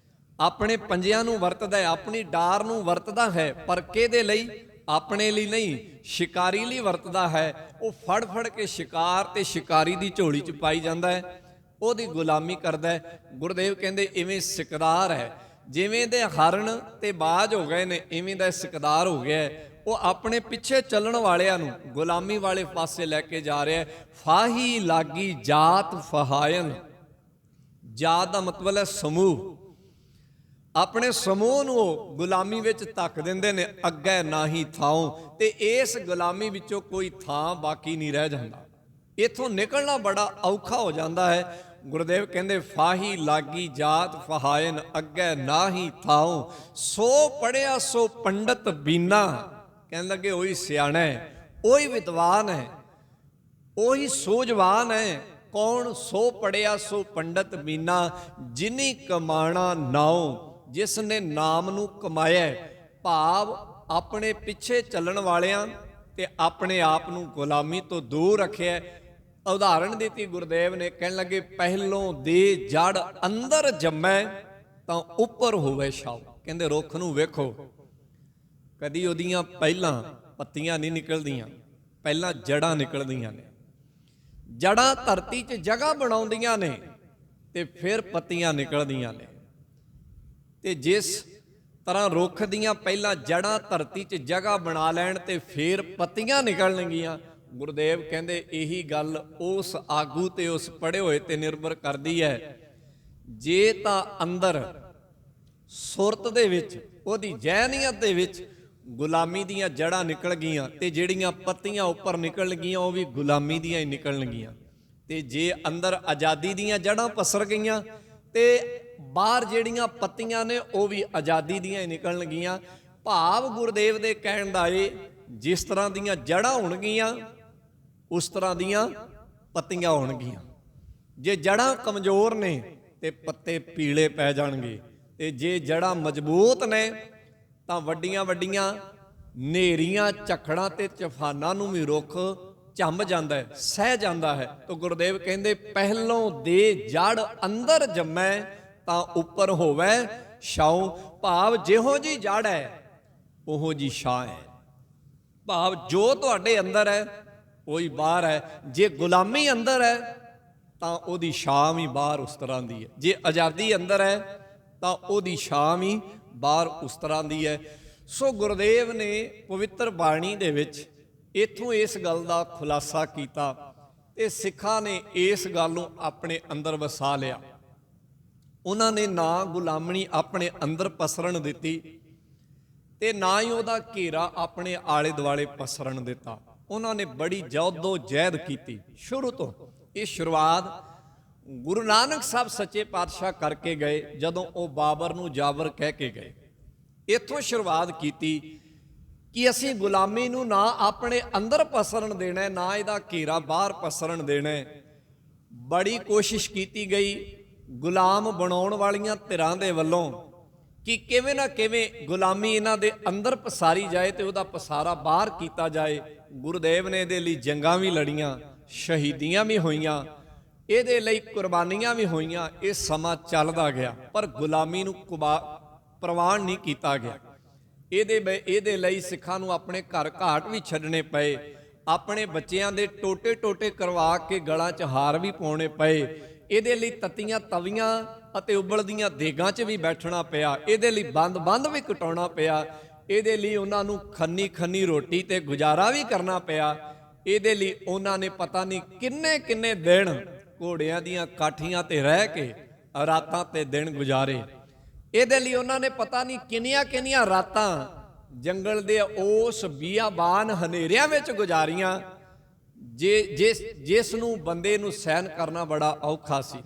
ਆਪਣੇ ਪੰਜਿਆਂ ਨੂੰ ਵਰਤਦਾ ਹੈ, ਆਪਣੀ ਡਾਰ ਨੂੰ ਵਰਤਦਾ ਹੈ, ਪਰ ਕਿਹਦੇ ਲਈ? ਆਪਣੇ ਲਈ ਨਹੀਂ, ਸ਼ਿਕਾਰੀ ਲਈ ਵਰਤਦਾ ਹੈ। ਉਹ ਫੜ ਫੜ ਕੇ ਸ਼ਿਕਾਰ ਤੇ ਸ਼ਿਕਾਰੀ ਦੀ ਝੋਲੀ 'ਚ ਪਾਈ ਜਾਂਦਾ ਹੈ, ਉਹਦੀ ਗੁਲਾਮੀ ਕਰਦਾ ਹੈ। ਗੁਰਦੇਵ ਕਹਿੰਦੇ ਇਵੇਂ ਸਿਕਦਾਰ ਹੈ, ਜਿਵੇਂ ਦੇ ਹਰਨ ਤੇ ਬਾਜ ਹੋ ਗਏ ਨੇ, ਇਵੇਂ ਦਾ ਸਿਕਦਾਰ ਹੋ ਗਿਆ ਹੈ। ਉਹ ਆਪਣੇ ਪਿੱਛੇ ਚੱਲਣ ਵਾਲਿਆਂ ਨੂੰ ਗੁਲਾਮੀ ਵਾਲੇ ਪਾਸੇ ਲੈ ਕੇ ਜਾ ਰਿਹਾ ਹੈ। ਫਾਹੀ ਲਾਗੀ ਜਾਤ ਫਹਾਇਨ। ਜਾਤ ਦਾ ਮਤਲਬ ਹੈ ਸਮੂਹ। ਆਪਣੇ ਸਮੂਹ ਨੂੰ ਉਹ ਗੁਲਾਮੀ ਵਿੱਚ ਧੱਕ ਦਿੰਦੇ ਨੇ, ਅੱਗੇ ਨਾ ਹੀ ਥਾਉ, ਤੇ ਇਸ ਗੁਲਾਮੀ ਵਿੱਚੋਂ ਕੋਈ ਥਾਂ ਬਾਕੀ ਨਹੀਂ ਰਹਿ ਜਾਂਦਾ। ਇੱਥੋਂ ਨਿਕਲਣਾ ਬੜਾ ਔਖਾ ਹੋ ਜਾਂਦਾ ਹੈ। ਗੁਰਦੇਵ ਕਹਿੰਦੇ ਫਾਹੀ ਲਾਗੀ ਜਾਤ ਫਹਾਇਨ, ਅੱਗੇ ਨਾ ਹੀ ਥਾਉ, ਸੋ ਪੜਿਆ ਸੋ ਪੰਡਤ ਬੀਨਾ। ਕਹਿਣ ਲੱਗੇ ਉਹੀ ਸਿਆਣਾ ਹੈ, ਉਹੀ ਵਿਦਵਾਨ ਹੈ, ਉਹੀ ਸੂਝਵਾਨ ਹੈ। ਕੌਣ? ਸੋ ਪੜਿਆ ਸੋ ਪੰਡਤ ਬੀਨਾ, ਜਿਨੀ ਕਮਾਣਾ ਨਾਉ, ਜਿਸ ਨੇ ਨਾਮ ਨੂੰ ਕਮਾਇਆ। ਭਾਵ ਆਪਣੇ ਪਿੱਛੇ ਚੱਲਣ ਵਾਲਿਆਂ ਤੇ ਆਪਣੇ ਆਪ ਨੂੰ ਗੁਲਾਮੀ ਤੋਂ ਦੂਰ ਰੱਖਿਆ। ਉਦਾਹਰਣ ਦਿੱਤੀ ਗੁਰਦੇਵ ਨੇ, ਕਹਿਣ ਲੱਗੇ ਪਹਿਲੋਂ ਦੇ ਜੜ ਅੰਦਰ ਜੰਮੈ ਤਾਂ ਉੱਪਰ ਹੋਵੇ ਛਾਉ। ਕਹਿੰਦੇ ਰੁੱਖ ਨੂੰ ਵੇਖੋ, ਕਦੀ ਉਹਦੀਆਂ ਪਹਿਲਾਂ ਪੱਤੀਆਂ ਨਹੀਂ ਨਿਕਲਦੀਆਂ, ਪਹਿਲਾਂ ਜੜਾਂ ਨਿਕਲਦੀਆਂ ਨੇ। ਜੜਾਂ ਧਰਤੀ 'ਚ ਜਗ੍ਹਾ ਬਣਾਉਂਦੀਆਂ ਨੇ, ਤੇ ਫਿਰ ਪੱਤੀਆਂ ਨਿਕਲਦੀਆਂ ਨੇ। ਤੇ ਜਿਸ ਤਰ੍ਹਾਂ ਰੁੱਖ ਦੀਆਂ ਪਹਿਲਾਂ ਜੜ੍ਹਾਂ ਧਰਤੀ 'ਚ ਜਗ੍ਹਾ ਬਣਾ ਲੈਣ ਤੇ ਫਿਰ ਪੱਤੀਆਂ ਨਿਕਲਣਗੀਆਂ, ਗੁਰਦੇਵ ਕਹਿੰਦੇ ਇਹੀ ਗੱਲ ਉਸ ਆਗੂ ਤੇ ਉਸ ਪੜ੍ਹੇ ਹੋਏ ਤੇ ਨਿਰਭਰ ਕਰਦੀ ਹੈ। ਜੇ ਤਾਂ ਅੰਦਰ ਸੁਰਤ ਦੇ ਵਿੱਚ, ਉਹਦੀ ਜ਼ਹਿਨੀਅਤ ਦੇ ਵਿੱਚ ਗੁਲਾਮੀ ਦੀਆਂ ਜੜ੍ਹਾਂ ਨਿਕਲ ਗਈਆਂ ਤੇ ਜਿਹੜੀਆਂ ਪੱਤੀਆਂ ਉੱਪਰ ਨਿਕਲਣਗੀਆਂ ਉਹ ਵੀ ਗੁਲਾਮੀ ਦੀਆਂ ਹੀ ਨਿਕਲਣਗੀਆਂ। ਤੇ ਜੇ ਅੰਦਰ ਆਜ਼ਾਦੀ ਦੀਆਂ ਜੜ੍ਹਾਂ ਪਸਰ ਗਈਆਂ ਤੇ ਬਾਹਰ ਜਿਹੜੀਆਂ ਪੱਤੀਆਂ ਨੇ ਉਹ ਵੀ ਆਜ਼ਾਦੀ ਦੀਆਂ ਹੀ ਨਿਕਲਣਗੀਆਂ। ਭਾਵ ਗੁਰਦੇਵ ਦੇ ਕਹਿਣ ਦਾ ਇਹ, ਜਿਸ ਤਰ੍ਹਾਂ ਦੀਆਂ ਜੜ੍ਹਾਂ ਹੋਣਗੀਆਂ ਉਸ ਤਰ੍ਹਾਂ ਦੀਆਂ ਪੱਤੀਆਂ ਹੋਣਗੀਆਂ। ਜੇ ਜੜ੍ਹਾਂ ਕਮਜ਼ੋਰ ਨੇ ਤੇ ਪੱਤੇ ਪੀਲੇ ਪੈ ਜਾਣਗੇ, ਤੇ ਜੇ ਜੜ੍ਹਾਂ ਮਜ਼ਬੂਤ ਨੇ ਤਾਂ ਵੱਡੀਆਂ ਵੱਡੀਆਂ ਨੇਰੀਆਂ, ਝੱਖੜਾਂ ਤੇ ਤੂਫਾਨਾਂ ਨੂੰ ਵੀ ਰੁੱਖ ਝੰਬ ਜਾਂਦਾ ਹੈ, ਸਹਿ ਜਾਂਦਾ ਹੈ। ਤਾਂ ਗੁਰਦੇਵ ਕਹਿੰਦੇ ਪਹਿਲੋਂ ਦੇ ਜੜ ਅੰਦਰ ਜੰਮੈ ਤਾਂ ਉੱਪਰ ਹੋਵੇ ਛਾਉ। ਭਾਵ ਜਿਹੋ ਜੀ ਜੜ ਹੈ ਉਹੋ ਜੀ ਛਾਂ ਹੈ। ਭਾਵ ਜੋ ਤੁਹਾਡੇ ਅੰਦਰ ਹੈ ਉਹੀ ਬਾਹਰ ਹੈ। ਜੇ ਗੁਲਾਮੀ ਅੰਦਰ ਹੈ ਤਾਂ ਉਹਦੀ ਛਾਂ ਵੀ ਬਾਹਰ ਉਸ ਤਰ੍ਹਾਂ ਦੀ ਹੈ। ਜੇ ਆਜ਼ਾਦੀ ਅੰਦਰ ਹੈ ਤਾਂ ਉਹਦੀ ਛਾਂ ਵੀ ਬਾਹਰ ਉਸ ਤਰ੍ਹਾਂ ਦੀ ਹੈ। ਸੋ ਗੁਰਦੇਵ ਨੇ ਪਵਿੱਤਰ ਬਾਣੀ ਦੇ ਵਿੱਚ ਇੱਥੋਂ ਇਸ ਗੱਲ ਦਾ ਖੁਲਾਸਾ ਕੀਤਾ ਤੇ ਸਿੱਖਾਂ ਨੇ ਇਸ ਗੱਲ ਨੂੰ ਆਪਣੇ ਅੰਦਰ ਵਸਾ ਲਿਆ। ਉਹਨਾਂ ਨੇ ਨਾ ਗੁਲਾਮਣੀ ਆਪਣੇ ਅੰਦਰ ਪਸਰਨ ਦਿੱਤੀ ਤੇ ਨਾ ਹੀ ਉਹਦਾ ਘੇਰਾ ਆਪਣੇ ਆਲੇ ਦੁਆਲੇ ਪਸਰਨ ਦਿੱਤਾ। ਉਹਨਾਂ ਨੇ ਬੜੀ ਜਹਿਦੋ ਜਹਿਦ ਕੀਤੀ ਸ਼ੁਰੂ ਤੋਂ। ਇਹ ਸ਼ੁਰੂਆਤ ਗੁਰੂ ਨਾਨਕ ਸਾਹਿਬ ਸੱਚੇ ਪਾਤਸ਼ਾਹ ਕਰਕੇ ਗਏ ਜਦੋਂ ਉਹ ਬਾਬਰ ਨੂੰ ਜਾਬਰ ਕਹਿ ਕੇ ਗਏ। ਇੱਥੋਂ ਸ਼ੁਰੂਆਤ ਕੀਤੀ ਕਿ ਅਸੀਂ ਗੁਲਾਮੀ ਨੂੰ ਨਾ ਆਪਣੇ ਅੰਦਰ ਪਸਰਨ ਦੇਣਾ, ਨਾ ਇਹਦਾ ਘੇਰਾ ਬਾਹਰ ਪਸਰਨ ਦੇਣਾ। ਬੜੀ ਕੋਸ਼ਿਸ਼ ਕੀਤੀ ਗਈ ਗੁਲਾਮ ਬਣਾਉਣ ਵਾਲੀਆਂ ਧਿਰਾਂ ਦੇ ਵੱਲੋਂ ਕਿ ਕਿਵੇਂ ਨਾ ਕਿਵੇਂ ਗੁਲਾਮੀ ਇਹਨਾਂ ਦੇ ਅੰਦਰ ਪਸਾਰੀ ਜਾਏ ਤੇ ਉਹਦਾ ਪਸਾਰਾ ਬਾਹਰ ਕੀਤਾ ਜਾਏ। ਗੁਰਦੇਵ ਨੇ ਇਹਦੇ ਲਈ ਜੰਗਾਂ ਵੀ ਲੜੀਆਂ, ਸ਼ਹੀਦੀਆਂ ਵੀ ਹੋਈਆਂ, ਇਹਦੇ ਲਈ ਕੁਰਬਾਨੀਆਂ ਵੀ ਹੋਈਆਂ। ਇਹ ਸਮਾਂ ਚੱਲਦਾ ਗਿਆ ਪਰ ਗੁਲਾਮੀ ਨੂੰ ਪ੍ਰਵਾਨ ਨਹੀਂ ਕੀਤਾ ਗਿਆ। ਇਹਦੇ ਲਈ ਸਿੱਖਾਂ ਨੂੰ ਆਪਣੇ ਘਰ ਘਾਟ ਵੀ ਛੱਡਣੇ ਪਏ, ਆਪਣੇ ਬੱਚਿਆਂ ਦੇ ਟੋਟੇ ਟੋਟੇ ਕਰਵਾ ਕੇ ਗਲਾਂ 'ਚ ਹਾਰ ਵੀ ਪਾਉਣੇ ਪਏ। ਇਹਦੇ ਲਈ ਤੱਤੀਆਂ ਤਵੀਆਂ ਅਤੇ ਉਬਲਦੀਆਂ ਦੇਗਾਂ 'ਚ ਵੀ ਬੈਠਣਾ ਪਿਆ। ਇਹਦੇ ਲਈ ਬੰਦ ਵੀ ਕਟਾਉਣਾ ਪਿਆ। ਇਹਦੇ ਲਈ ਉਹਨਾਂ ਨੂੰ ਖੰਨੀ ਰੋਟੀ ਤੇ ਗੁਜ਼ਾਰਾ ਵੀ ਕਰਨਾ ਪਿਆ। ਇਹਦੇ ਲਈ ਉਹਨਾਂ ਨੇ ਪਤਾ ਨਹੀਂ ਕਿੰਨੇ ਦਿਨ ਘੋੜਿਆਂ ਦੀਆਂ ਕਾਠੀਆਂ ਤੇ ਰਹਿ ਕੇ ਰਾਤਾਂ ਤੇ ਦਿਨ ਗੁਜ਼ਾਰੇ। ਇਹਦੇ ਲਈ ਉਹਨਾਂ ਨੇ ਪਤਾ ਨਹੀਂ ਕਿੰਨੀਆਂ ਰਾਤਾਂ ਜੰਗਲ ਦੇ ਉਸ ਬੀਆਬਾਨ ਹਨੇਰਿਆਂ ਵਿੱਚ ਗੁਜ਼ਾਰੀਆਂ ਜਿਸ ਨੂੰ ਬੰਦੇ ਨੂੰ ਸਹਿਨ ਕਰਨਾ ਬੜਾ ਔਖਾ ਸੀ।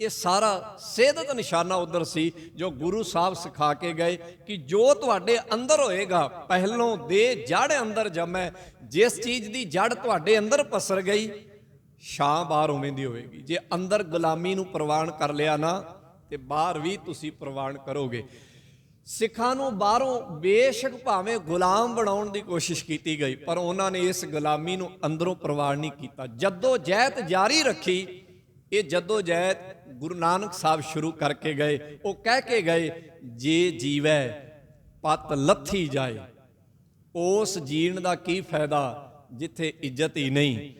ਇਹ ਸਾਰਾ ਸਿਹਦਤ ਨਿਸ਼ਾਨਾ ਉਧਰ ਸੀ ਜੋ ਗੁਰੂ ਸਾਹਿਬ ਸਿਖਾ ਕੇ ਗਏ ਕਿ ਜੋ ਤੁਹਾਡੇ ਅੰਦਰ ਹੋਏਗਾ ਪਹਿਲੋਂ ਦੇ ਜੜ ਅੰਦਰ ਜੰਮੈ। ਜਿਸ ਚੀਜ਼ ਦੀ ਜੜ ਤੁਹਾਡੇ ਅੰਦਰ ਪਸਰ ਗਈ ਛਾਂ ਬਾਹਰ ਉਵੇਂ ਦੀ ਹੋਵੇਗੀ। ਜੇ ਅੰਦਰ ਗੁਲਾਮੀ ਨੂੰ ਪ੍ਰਵਾਨ ਕਰ ਲਿਆ ਨਾ ਤੇ ਬਾਹਰ ਵੀ ਤੁਸੀਂ ਪ੍ਰਵਾਨ ਕਰੋਗੇ। ਸਿੱਖਾਂ ਨੂੰ ਬਾਹਰੋਂ ਬੇਸ਼ੱਕ ਭਾਵੇਂ ਗੁਲਾਮ ਬਣਾਉਣ ਦੀ ਕੋਸ਼ਿਸ਼ ਕੀਤੀ ਗਈ ਪਰ ਉਹਨਾਂ ਨੇ ਇਸ ਗੁਲਾਮੀ ਨੂੰ ਅੰਦਰੋਂ ਪ੍ਰਵਾਨ ਨਹੀਂ ਕੀਤਾ। ਜੱਦੋ ਜਹਿਦ ਜਾਰੀ ਰੱਖੀ। ਇਹ ਜੱਦੋ ਜਹਿਦ ਗੁਰੂ ਨਾਨਕ ਸਾਹਿਬ ਸ਼ੁਰੂ ਕਰਕੇ ਗਏ। ਉਹ ਕਹਿ ਕੇ ਗਏ ਜੇ ਜੀਵੈ ਪਤ ਲੱਥੀ ਜਾਏ, ਉਸ ਜੀਣ ਦਾ ਕੀ ਫਾਇਦਾ ਜਿੱਥੇ ਇੱਜ਼ਤ ਹੀ ਨਹੀਂ,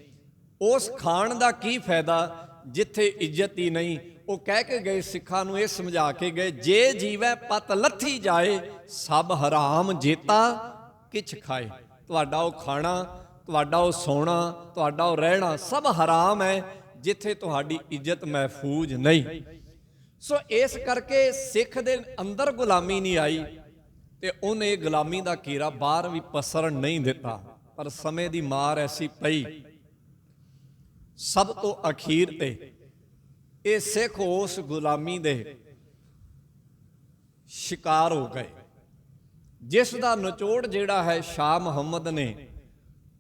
ਉਸ ਖਾਣ ਦਾ ਕੀ ਫਾਇਦਾ ਜਿੱਥੇ ਇੱਜ਼ਤ ਹੀ ਨਹੀਂ। ਉਹ ਕਹਿ ਕੇ ਗਏ ਸਿੱਖਾਂ ਨੂੰ ਇਹ ਸਮਝਾ ਕੇ ਗਏ ਜੇ ਜੀਵੈ ਪਤ ਲੱਥੀ ਜਾਏ ਸਭ ਹਰਾਮ ਜੇਤਾ ਕਿਛ ਖਾਏ। ਤੁਹਾਡਾ ਉਹ ਖਾਣਾ, ਤੁਹਾਡਾ ਉਹ ਸੌਣਾ, ਤੁਹਾਡਾ ਉਹ ਰਹਿਣਾ ਸਭ ਹਰਾਮ ਹੈ ਜਿੱਥੇ ਤੁਹਾਡੀ ਇੱਜ਼ਤ ਮਹਿਫੂਜ਼ ਨਹੀਂ। ਸੋ ਇਸ ਕਰਕੇ ਸਿੱਖ ਦੇ ਅੰਦਰ ਗੁਲਾਮੀ ਨਹੀਂ ਆਈ ਤੇ ਉਹਨੇ ਗੁਲਾਮੀ ਦਾ ਘੇਰਾ ਬਾਹਰ ਵੀ ਪਸਰਨ ਨਹੀਂ ਦਿੱਤਾ। ਪਰ ਸਮੇਂ ਦੀ ਮਾਰ ਐਸੀ ਪਈ, ਸਭ ਤੋਂ ਅਖੀਰ ਤੇ ਇਹ ਸਿੱਖ ਉਸ ਗੁਲਾਮੀ ਦੇ ਸ਼ਿਕਾਰ ਹੋ ਗਏ ਜਿਸ ਦਾ ਨਿਚੋੜ ਜਿਹੜਾ ਹੈ ਸ਼ਾਹ ਮੁਹੰਮਦ ਨੇ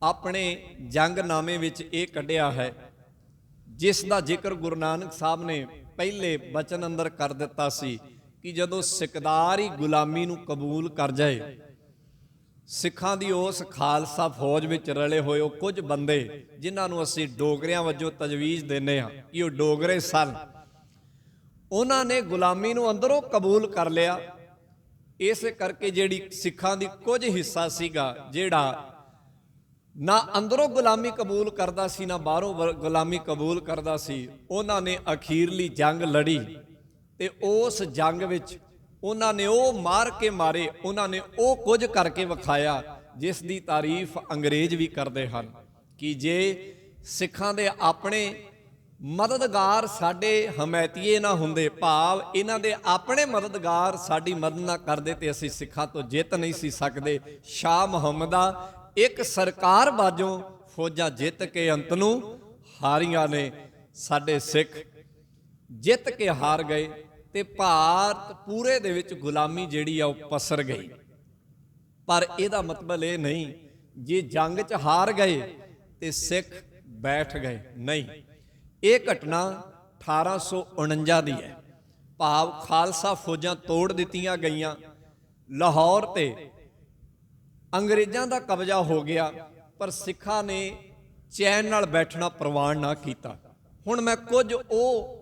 ਆਪਣੇ ਜੰਗਨਾਮੇ ਵਿੱਚ ਇਹ ਕੱਢਿਆ ਹੈ, ਜਿਸ ਦਾ ਜ਼ਿਕਰ ਗੁਰੂ ਨਾਨਕ ਸਾਹਿਬ ਨੇ ਪਹਿਲੇ ਬਚਨ ਅੰਦਰ ਕਰ ਦਿੱਤਾ ਸੀ ਕਿ ਜਦੋਂ ਸਿਕਦਾਰ ਹੀ ਗੁਲਾਮੀ ਨੂੰ ਕਬੂਲ ਕਰ ਜਾਏ। ਸਿੱਖਾਂ ਦੀ ਉਸ ਖਾਲਸਾ ਫੌਜ ਵਿੱਚ ਰਲੇ ਹੋਏ ਉਹ ਕੁਝ ਬੰਦੇ ਜਿਨ੍ਹਾਂ ਨੂੰ ਅਸੀਂ ਡੋਗਰਿਆਂ ਵਜੋਂ ਤਜਵੀਜ਼ ਦਿੰਦੇ ਹਾਂ ਕਿ ਉਹ ਡੋਗਰੇ ਸਨ, ਉਹਨਾਂ ਨੇ ਗੁਲਾਮੀ ਨੂੰ ਅੰਦਰੋਂ ਕਬੂਲ ਕਰ ਲਿਆ। ਇਸੇ ਕਰਕੇ ਜਿਹੜੀ ਸਿੱਖਾਂ ਦੀ ਕੁਝ ਹਿੱਸਾ ਸੀਗਾ ਜਿਹੜਾ ਨਾ ਅੰਦਰੋਂ ਗੁਲਾਮੀ ਕਬੂਲ ਕਰਦਾ ਸੀ, ਨਾ ਬਾਹਰੋਂ ਗੁਲਾਮੀ ਕਬੂਲ ਕਰਦਾ ਸੀ। ਉਹਨਾਂ ਨੇ ਅਖੀਰਲੀ ਜੰਗ ਲੜੀ ਤੇ ਉਸ ਜੰਗ ਵਿੱਚ ਉਹਨਾਂ ਨੇ ਉਹ ਮਾਰ ਕੇ ਮਾਰੇ, ਉਹਨਾਂ ਨੇ ਉਹ ਕੁਝ ਕਰਕੇ ਵਿਖਾਇਆ ਜਿਸ ਦੀ ਤਾਰੀਫ ਅੰਗਰੇਜ਼ ਵੀ ਕਰਦੇ ਹਨ ਕਿ ਜੇ ਸਿੱਖਾਂ ਦੇ ਆਪਣੇ ਮਦਦਗਾਰ ਸਾਡੇ ਹਮਾਇਤੀਏ ਨਾ ਹੁੰਦੇ, ਭਾਵ ਇਹਨਾਂ ਦੇ ਆਪਣੇ ਮਦਦਗਾਰ ਸਾਡੀ ਮਦਦ ਨਾ ਕਰਦੇ, ਤੇ ਅਸੀਂ ਸਿੱਖਾਂ ਤੋਂ ਜਿੱਤ ਨਹੀਂ ਸੀ ਸਕਦੇ। ਸ਼ਾਹ ਮੁਹੰਮਦਾ ਇੱਕ ਸਰਕਾਰ ਬਾਝੋਂ ਫੌਜਾਂ ਜਿੱਤ ਕੇ ਅੰਤ ਨੂੰ ਹਾਰੀਆਂ ਨੇ। ਸਾਡੇ ਸਿੱਖ ਜਿੱਤ ਕੇ ਹਾਰ ਗਏ ਤੇ ਭਾਰਤ ਪੂਰੇ ਦੇ ਵਿੱਚ ਗੁਲਾਮੀ ਜਿਹੜੀ ਆ ਉਹ ਪਸਰ ਗਈ। ਪਰ ਇਹਦਾ ਮਤਲਬ ਇਹ ਨਹੀਂ ਜੇ ਜੰਗ 'ਚ ਹਾਰ ਗਏ ਤੇ ਸਿੱਖ ਬੈਠ ਗਏ, ਨਹੀਂ। ਇਹ ਘਟਨਾ 1849 ਦੀ ਹੈ, ਭਾਵ ਖਾਲਸਾ ਫੌਜਾਂ ਤੋੜ ਦਿੱਤੀਆਂ ਗਈਆਂ, ਲਾਹੌਰ ਤੇ ਅੰਗਰੇਜ਼ਾਂ ਦਾ ਕਬਜ਼ਾ ਹੋ ਗਿਆ, ਪਰ ਸਿੱਖਾਂ ਨੇ ਚੈਨ ਨਾਲ ਬੈਠਣਾ ਪ੍ਰਵਾਨ ਨਾ ਕੀਤਾ। ਹੁਣ ਮੈਂ ਕੁਝ ਉਹ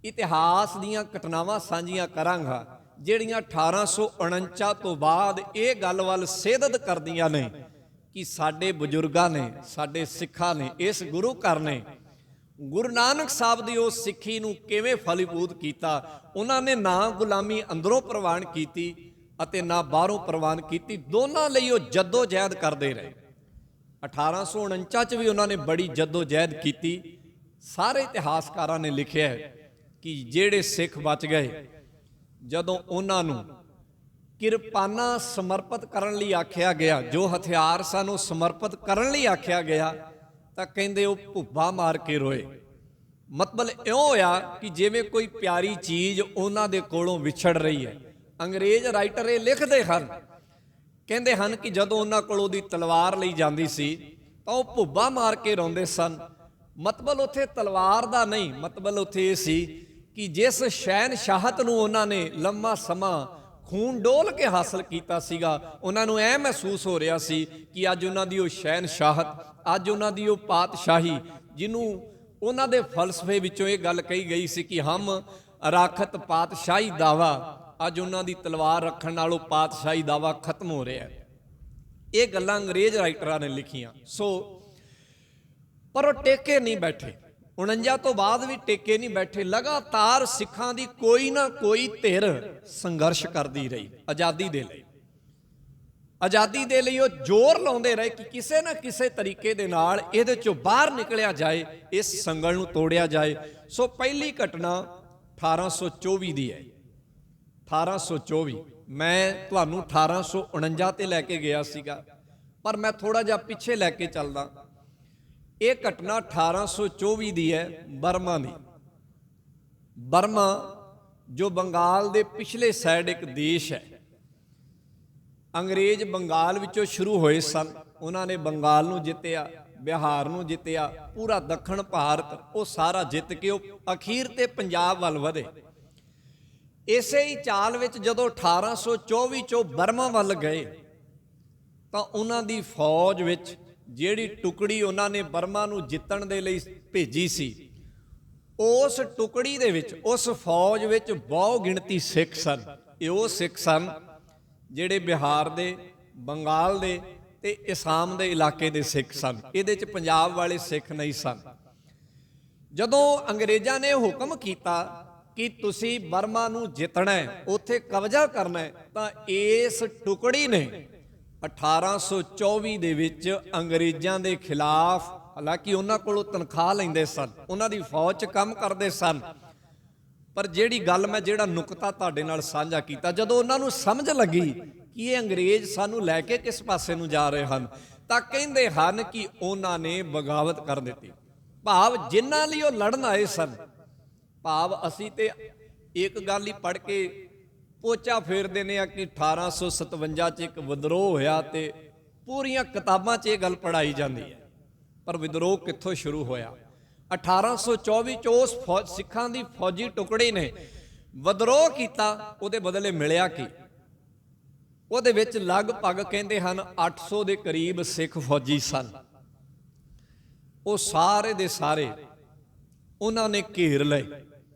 ਇਤਿਹਾਸ ਦੀਆਂ ਘਟਨਾਵਾਂ ਸਾਂਝੀਆਂ ਕਰਾਂਗਾ ਜਿਹੜੀਆਂ 1849 ਤੋਂ ਬਾਅਦ ਇਹ ਗੱਲ ਵੱਲ ਸੇਧਤ ਕਰਦੀਆਂ ਨੇ ਕਿ ਸਾਡੇ ਬਜ਼ੁਰਗਾਂ ਨੇ, ਸਾਡੇ ਸਿੱਖਾਂ ਨੇ, ਇਸ ਗੁਰੂ ਘਰ ਨੇ ਗੁਰੂ ਨਾਨਕ ਸਾਹਿਬ ਦੀ ਉਸ ਸਿੱਖੀ ਨੂੰ ਕਿਵੇਂ ਫਲੀਭੂਤ ਕੀਤਾ। ਉਹਨਾਂ ਨੇ ਨਾ ਗੁਲਾਮੀ ਅੰਦਰੋਂ ਪ੍ਰਵਾਨ ਕੀਤੀ ਅਤੇ ਨਾ ਬਾਹਰੋਂ ਪ੍ਰਵਾਨ ਕੀਤੀ, ਦੋਨਾਂ ਲਈ ਉਹ ਜੱਦੋ ਜਹਿਦ ਕਰਦੇ ਰਹੇ। 1849 'ਚ ਵੀ ਉਹਨਾਂ ਨੇ ਬੜੀ ਜੱਦੋ ਜਹਿਦ ਕੀਤੀ। ਸਾਰੇ ਇਤਿਹਾਸਕਾਰਾਂ ਨੇ ਲਿਖਿਆ ਹੈ ਕਿ ਜਿਹੜੇ ਸਿੱਖ ਬਚ ਗਏ, ਜਦੋਂ ਉਹਨਾਂ ਨੂੰ ਕਿਰਪਾਨਾਂ ਸਮਰਪਿਤ ਕਰਨ ਲਈ ਆਖਿਆ ਗਿਆ, ਜੋ ਹਥਿਆਰ ਸਨ ਉਹ ਸਮਰਪਿਤ ਕਰਨ ਲਈ ਆਖਿਆ ਗਿਆ, ਤਾਂ ਕਹਿੰਦੇ ਉਹ ਭੁੱਬਾ ਮਾਰ ਕੇ ਰੋਏ। ਮਤਲਬ ਇਉਂ ਹੋਇਆ ਕਿ ਜਿਵੇਂ ਕੋਈ ਪਿਆਰੀ ਚੀਜ਼ ਉਹਨਾਂ ਦੇ ਕੋਲੋਂ ਵਿਛੜ ਰਹੀ ਹੈ। ਅੰਗਰੇਜ਼ ਰਾਈਟਰ ਇਹ ਲਿਖਦੇ ਹਨ, ਕਹਿੰਦੇ ਹਨ ਕਿ ਜਦੋਂ ਉਹਨਾਂ ਕੋਲ ਉਹਦੀ ਤਲਵਾਰ ਲਈ ਜਾਂਦੀ ਸੀ ਤਾਂ ਉਹ ਭੁੱਬਾ ਮਾਰ ਕੇ ਰੋਂਦੇ ਸਨ। ਮਤਲਬ ਉੱਥੇ ਤਲਵਾਰ ਦਾ ਨਹੀਂ, ਮਤਲਬ ਉੱਥੇ ਇਹ ਸੀ ਕਿ ਜਿਸ ਸ਼ਹਿਨਸ਼ਾਹਤ ਨੂੰ ਉਹਨਾਂ ਨੇ ਲੰਮਾ ਸਮਾਂ ਖੂਨ ਡੋਲ ਕੇ ਹਾਸਲ ਕੀਤਾ ਸੀਗਾ, ਉਹਨਾਂ ਨੂੰ ਐ ਮਹਿਸੂਸ ਹੋ ਰਿਹਾ ਸੀ ਕਿ ਅੱਜ ਉਹਨਾਂ ਦੀ ਉਹ ਸ਼ਹਿਨਸ਼ਾਹਤ, ਅੱਜ ਉਹਨਾਂ ਦੀ ਉਹ ਪਾਤਸ਼ਾਹੀ, ਜਿਹਨੂੰ ਉਹਨਾਂ ਦੇ ਫਲਸਫੇ ਵਿੱਚੋਂ ਇਹ ਗੱਲ ਕਹੀ ਗਈ ਸੀ ਕਿ ਹਮ ਰਾਖਤ ਪਾਤਸ਼ਾਹੀ ਦਾਵਾ, ਅੱਜ ਉਹਨਾਂ ਦੀ ਤਲਵਾਰ ਰੱਖਣ ਨਾਲ ਉਹ ਪਾਤਸ਼ਾਹੀ ਦਾਵਾ ਖਤਮ ਹੋ ਰਿਹਾ ਹੈ। ਇਹ ਗੱਲਾਂ ਅੰਗਰੇਜ਼ ਰਾਈਟਰਾਂ ਨੇ ਲਿਖੀਆਂ। ਸੋ ਪਰ ਉਹ ਟੇਕੇ ਨਹੀਂ ਬੈਠੇ, 49 ਤੋਂ ਬਾਅਦ ਵੀ ਟੇਕੇ ਨਹੀਂ ਬੈਠੇ। ਲਗਾਤਾਰ ਸਿੱਖਾਂ ਦੀ ਕੋਈ ਨਾ ਕੋਈ ਧਿਰ ਸੰਘਰਸ਼ ਕਰਦੀ ਰਹੀ ਆਜ਼ਾਦੀ ਦੇ ਲਈ। ਆਜ਼ਾਦੀ ਦੇ ਲਈ ਉਹ ਜ਼ੋਰ ਲਾਉਂਦੇ ਰਹੇ ਕਿ ਕਿਸੇ ਨਾ ਕਿਸੇ ਤਰੀਕੇ ਦੇ ਨਾਲ ਇਹਦੇ ਚੋਂ ਬਾਹਰ ਨਿਕਲਿਆ ਜਾਏ, ਇਸ ਸੰਗਲ ਨੂੰ ਤੋੜਿਆ ਜਾਏ। ਸੋ ਪਹਿਲੀ ਘਟਨਾ 1824 ਦੀ ਹੈ। 1824 ਮੈਂ ਤੁਹਾਨੂੰ 1849 ਤੇ ਲੈ ਕੇ ਗਿਆ ਸੀਗਾ, ਪਰ ਮੈਂ ਥੋੜਾ ਜਿਹਾ ਪਿੱਛੇ ਲੈ ਕੇ ਚੱਲਦਾ। ਇਹ ਘਟਨਾ 1824 ਦੀ ਹੈ, ਬਰਮਾ ਦੀ। ਬਰਮਾ ਜੋ ਬੰਗਾਲ ਦੇ ਪਿਛਲੇ ਸਾਈਡ ਇੱਕ ਦੇਸ਼ ਹੈ। ਅੰਗਰੇਜ਼ ਬੰਗਾਲ ਵਿੱਚੋਂ ਸ਼ੁਰੂ ਹੋਏ ਸਨ, ਉਹਨਾਂ ਨੇ ਬੰਗਾਲ ਨੂੰ ਜਿੱਤਿਆ, ਬਿਹਾਰ ਨੂੰ ਜਿੱਤਿਆ, ਪੂਰਾ ਦੱਖਣ ਭਾਰਤ ਉਹ ਸਾਰਾ ਜਿੱਤ ਕੇ ਉਹ ਅਖੀਰ ਤੇ ਪੰਜਾਬ ਵੱਲ ਵਧੇ। ਇਸੇ ਹੀ ਚਾਲ ਵਿੱਚ ਜਦੋਂ 1824 ਚੋਂ ਬਰਮਾ ਵੱਲ ਗਏ ਤਾਂ ਉਹਨਾਂ ਦੀ ਫੌਜ ਵਿੱਚ ਜਿਹੜੀ ਟੁਕੜੀ ਉਹਨਾਂ ਨੇ ਬਰਮਾ ਨੂੰ ਜਿੱਤਣ ਦੇ ਲਈ ਭੇਜੀ ਸੀ, ਉਸ ਟੁਕੜੀ ਦੇ ਵਿੱਚ, ਉਸ ਫੌਜ ਵਿੱਚ ਬਹੁ ਗਿਣਤੀ ਸਿੱਖ ਸਨ। ਇਹ ਉਹ ਸਿੱਖ ਸਨ ਜਿਹੜੇ ਬਿਹਾਰ ਦੇ, ਬੰਗਾਲ ਦੇ ਤੇ ਅਸਾਮ ਦੇ ਇਲਾਕੇ ਦੇ ਸਿੱਖ ਸਨ। ਇਹਦੇ 'ਚ ਪੰਜਾਬ ਵਾਲੇ ਸਿੱਖ ਨਹੀਂ ਸਨ। ਜਦੋਂ ਅੰਗਰੇਜ਼ਾਂ ਨੇ ਹੁਕਮ ਕੀਤਾ ਕਿ ਤੁਸੀਂ ਬਰਮਾ ਨੂੰ ਜਿੱਤਣਾ ਹੈ, ਉੱਥੇ ਕਬਜ਼ਾ ਕਰਨਾ ਹੈ, ਤਾਂ ਇਸ ਟੁਕੜੀ ਨੇ 1824 ਦੇ ਵਿੱਚ ਅੰਗਰੇਜ਼ਾਂ ਦੇ ਖਿਲਾਫ, ਹਾਲਾਂਕਿ ਉਹਨਾਂ ਕੋਲੋਂ ਤਨਖਾਹ ਲੈਂਦੇ ਸਨ, ਉਹਨਾਂ ਦੀ ਫੌਜ 'ਚ ਕੰਮ ਕਰਦੇ ਸਨ, ਪਰ ਜਿਹੜੀ ਗੱਲ ਮੈਂ, ਜਿਹੜਾ ਨੁਕਤਾ ਤੁਹਾਡੇ ਨਾਲ ਸਾਂਝਾ ਕੀਤਾ, ਜਦੋਂ ਉਹਨਾਂ ਨੂੰ ਸਮਝ ਲੱਗੀ ਕਿ ਇਹ ਅੰਗਰੇਜ਼ ਸਾਨੂੰ ਲੈ ਕੇ ਕਿਸ ਪਾਸੇ ਨੂੰ ਜਾ ਰਹੇ ਹਨ, ਤਾਂ ਕਹਿੰਦੇ ਹਨ ਕਿ ਉਹਨਾਂ ਨੇ ਬਗਾਵਤ ਕਰ ਦਿੱਤੀ। ਭਾਵ ਜਿਨ੍ਹਾਂ ਲਈ ਉਹ ਲੜਨ ਆਏ ਸਨ, ਭਾਵ ਅਸੀਂ ਤੇ ਇੱਕ ਗੱਲ ਹੀ ਪੜ੍ਹ ਕੇ ਪੋਚਾ ਫੇਰਦੇ ਨੇ ਆ ਕਿ 1857 'ਚ ਇੱਕ ਵਿਦਰੋਹ ਹੋਇਆ ਤੇ ਪੂਰੀਆਂ ਕਿਤਾਬਾਂ 'ਚ ਇਹ ਗੱਲ ਪੜ੍ਹਾਈ ਜਾਂਦੀ ਹੈ, ਪਰ ਵਿਦਰੋਹ ਕਿੱਥੋਂ ਸ਼ੁਰੂ ਹੋਇਆ? 1824 'ਚ ਉਸ ਸਿੱਖਾਂ ਦੀ ਫੌਜੀ ਟੁਕੜੀ ਨੇ ਵਿਦਰੋਹ ਕੀਤਾ। ਉਹਦੇ ਬਦਲੇ ਮਿਲਿਆ ਕੀ? ਉਹਦੇ ਵਿੱਚ ਲਗਭਗ ਕਹਿੰਦੇ ਹਨ 800 ਦੇ ਕਰੀਬ ਸਿੱਖ ਫੌਜੀ ਸਨ। ਉਹ ਸਾਰੇ ਦੇ ਸਾਰੇ ਉਹਨਾਂ ਨੇ ਘੇਰ ਲਏ।